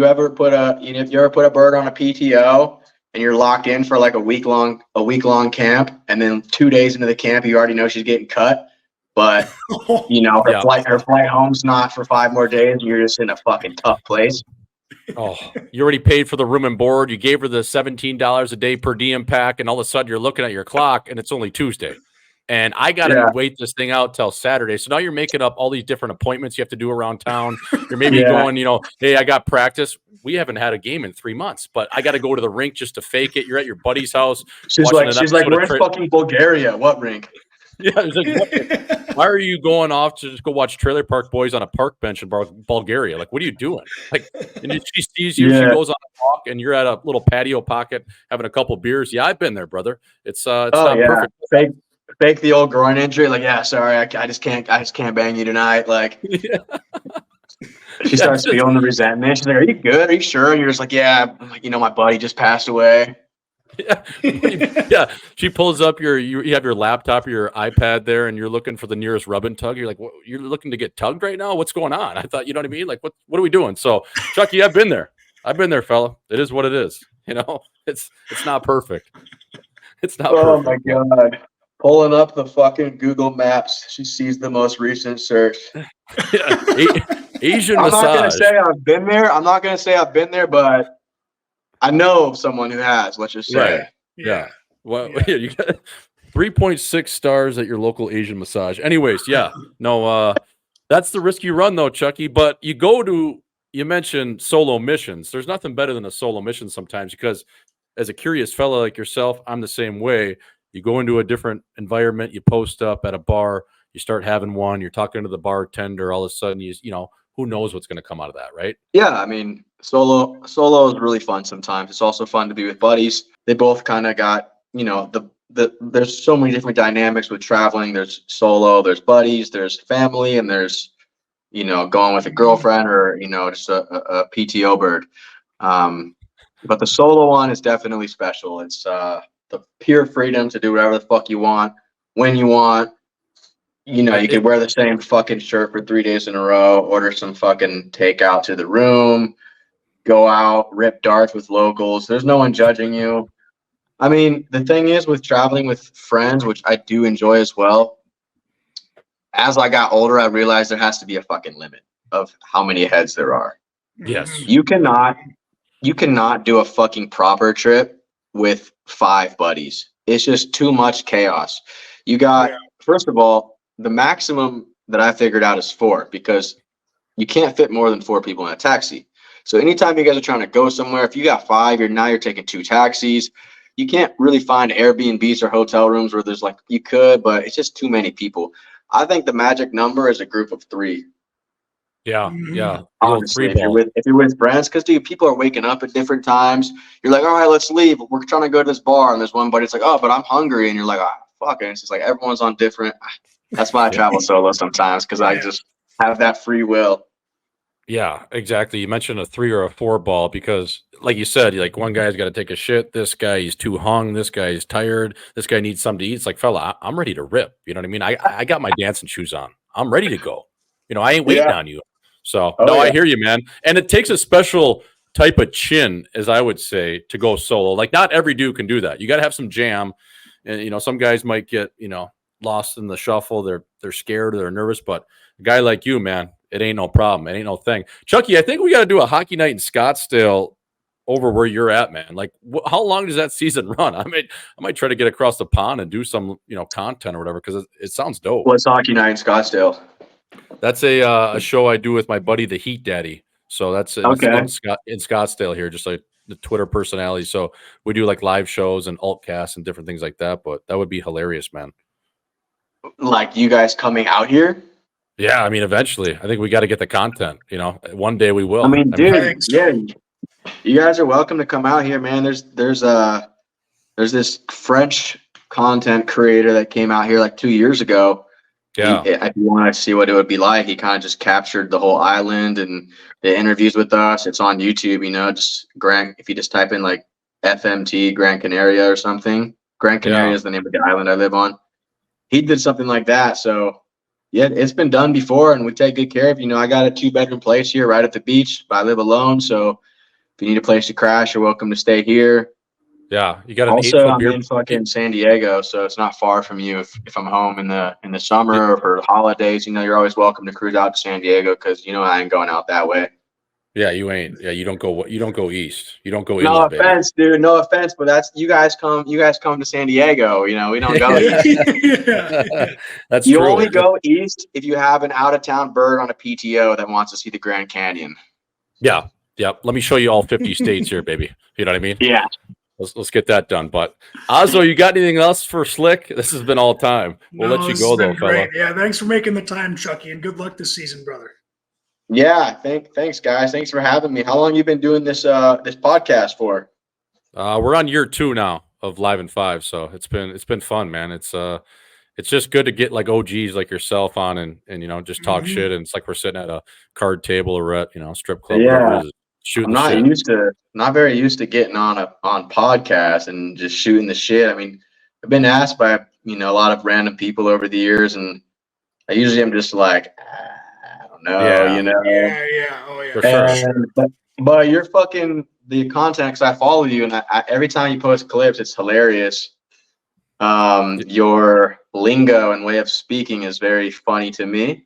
ever put a bird on a PTO and you're locked in for like a week long camp, and then 2 days into the camp you already know she's getting cut, but her flight home's not for 5 more days, and you're just in a fucking tough place. Oh, you already paid for the room and board. You gave her the $17 a day per diem pack, and all of a sudden you're looking at your clock and it's only Tuesday. And I got to wait this thing out till Saturday. So now you're making up all these different appointments you have to do around town. You're maybe going, hey, I got practice. We haven't had a game in 3 months, but I got to go to the rink just to fake it. You're at your buddy's house. She's like, we're in fucking Bulgaria. What rink? Yeah, it's like, why are you going off to just go watch Trailer Park Boys on a park bench in Bulgaria? Like, what are you doing? Like, and she sees you, she goes on a walk, and you're at a little patio pocket having a couple beers. Yeah, I've been there, brother. It's not perfect. Fake the old groin injury. Like, yeah, sorry, I just can't bang you tonight. Like, she starts feeling the resentment. She's like, "Are you good? Are you sure?" And you're just like, "Yeah." I'm like, my buddy just passed away. Yeah. She pulls up you have your laptop or your iPad there, and you're looking for the nearest rub and tug. You're like, what, you're looking to get tugged right now? What's going on? I thought, you know what I mean? Like, what are we doing? So, Chucky, I've been there, fella. It is what it is. It's not perfect. It's not perfect. Oh my God. Pulling up the fucking Google Maps, she sees the most recent search. Asian I'm massage. not gonna say I've been there, but I know someone who has. Let's just say, right. Yeah. Well, you got 3.6 stars at your local Asian massage. Anyways, that's the risk you run, though, Chucky. But you mentioned solo missions. There's nothing better than a solo mission sometimes, because as a curious fella like yourself, I'm the same way. You go into a different environment, you post up at a bar, you start having one, you're talking to the bartender, all of a sudden, who knows what's going to come out of that, right? Yeah, I mean, solo is really fun sometimes. It's also fun to be with buddies. They both kind of got, there's so many different dynamics with traveling. There's solo, there's buddies, there's family, and there's, going with a girlfriend or, just a PTO bird. But the solo one is definitely special. It's the pure freedom to do whatever the fuck you want, when you want. You could wear the same fucking shirt for 3 days in a row, order some fucking takeout to the room, go out, rip darts with locals. There's no one judging you. I mean, the thing is with traveling with friends, which I do enjoy as well, as I got older, I realized there has to be a fucking limit of how many heads there are. Yes. You cannot do a fucking proper trip with 5 buddies. It's just too much chaos. You got, first of all, the maximum that I figured out is 4, because you can't fit more than 4 people in a taxi. So anytime you guys are trying to go somewhere, if you got 5, you're taking 2 taxis. You can't really find Airbnbs or hotel rooms where there's you could, but it's just too many people. I think the magic number is a group of 3. Yeah. Honestly, if you're with friends, because dude, people are waking up at different times. You're like, all right, let's leave. We're trying to go to this bar, and there's one buddy. It's like, oh, but I'm hungry, and you're like, oh, fuck it. It's just like everyone's on different. That's why I travel solo sometimes, because I just have that free will. Yeah, exactly. You mentioned a 3 or a 4 ball because, like you said, one guy's got to take a shit. This guy, he's too hung. This guy is tired. This guy needs something to eat. It's like, fella, I'm ready to rip. You know what I mean? I got my dancing shoes on. I'm ready to go. I ain't waiting on you. So, I hear you, man. And it takes a special type of chin, as I would say, to go solo. Like, not every dude can do that. You got to have some jam. And, some guys might get, lost in the shuffle. They're scared or they're nervous. But a guy like you, man, it ain't no problem. It ain't no thing. Chucky, I think we got to do a hockey night in Scottsdale over where you're at, man. Like, how long does that season run? I might try to get across the pond and do some, content or whatever, because it sounds dope. What's Hockey Night in Scottsdale? That's a show I do with my buddy, the Heat Daddy. So that's in Scottsdale here, just like the Twitter personality. So we do like live shows and altcasts and different things like that. But that would be hilarious, man. Like you guys coming out here? Yeah, I mean, eventually, I think we got to get the content. One day we will. I mean, dude, yeah, you guys are welcome to come out here, man. There's this French content creator that came out here like 2 years ago. Yeah, if you want to see what it would be like, he kind of just captured the whole island and the interviews with us. It's on YouTube, just if you just type in like FMT Gran Canaria or something. Gran Canaria is the name of the island I live on. He did something like that. So yeah, it's been done before, and we take good care of. I got a 2-bedroom place here right at the beach, but I live alone. So if you need a place to crash, you're welcome to stay here. Yeah, you got an also, 8-foot I'm beer. in fucking San Diego, so it's not far from you. If I'm home in the summer or for holidays, you're always welcome to cruise out to San Diego because I ain't going out that way. Yeah, you ain't. Yeah, you don't go east. You don't go No inland, offense, dude. No offense, but that's you guys come to San Diego. We don't go east. That's you true. only go east if you have an out of town bird on a PTO that wants to see the Grand Canyon. Yeah. Let me show you all 50 states here, baby. You know what I mean? Yeah. Let's get that done. But Auzzo, you got anything else for Slick? This has been all time. We'll let you go though, fella. Yeah, thanks for making the time, Chucky, and good luck this season, brother. Yeah, thanks guys. Thanks for having me. How long you been doing this podcast for? We're on year 2 now of Live in 5, so it's been fun, man. It's just good to get like OGs like yourself on and just talk shit, and it's like we're sitting at a card table or at strip club. Yeah. Shooting I'm not very used to getting on podcasts and just shooting the shit. I mean, I've been asked by a lot of random people over the years, and I usually am just like, I don't know, Yeah. Oh yeah. For sure. But you're fucking the content, because I follow you, and I, every time you post clips, it's hilarious. Your lingo and way of speaking is very funny to me.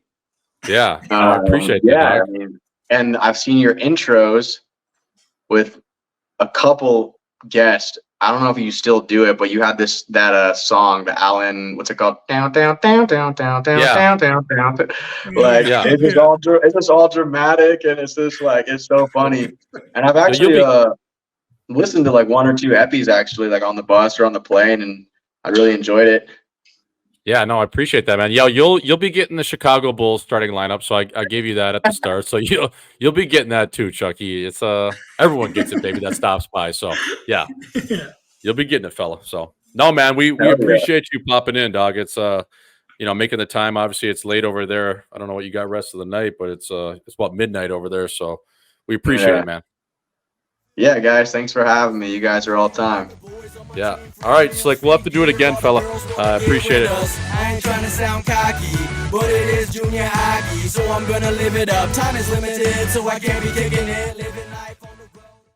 Yeah, I appreciate that. Yeah, I mean, and I've seen your intros with a couple guests. I don't know if you still do it, but you had that song, the Allen, what's it called? Down. Like it's just all dramatic, and it's just like it's so funny. And I've actually listened to like 1 or 2 epis actually, like on the bus or on the plane, and I really enjoyed it. Yeah, no, I appreciate that, man. Yeah, you'll be getting the Chicago Bulls starting lineup, so I gave you that at the start. So you'll be getting that too, Chucky. It's everyone gets it, baby, that stops by. So yeah, you'll be getting it, fella. So no, man, we appreciate you popping in, dog. It's making the time. Obviously, it's late over there. I don't know what you got rest of the night, but it's about midnight over there. So we appreciate it, man. Yeah, guys, thanks for having me. You guys are all time. Yeah. All right, Slick. We'll have to do it again, fella. Appreciate it. I ain't trying to sound cocky, but it is junior hockey, so I'm gonna live it up. Time is limited, so I can't be kicking it. Living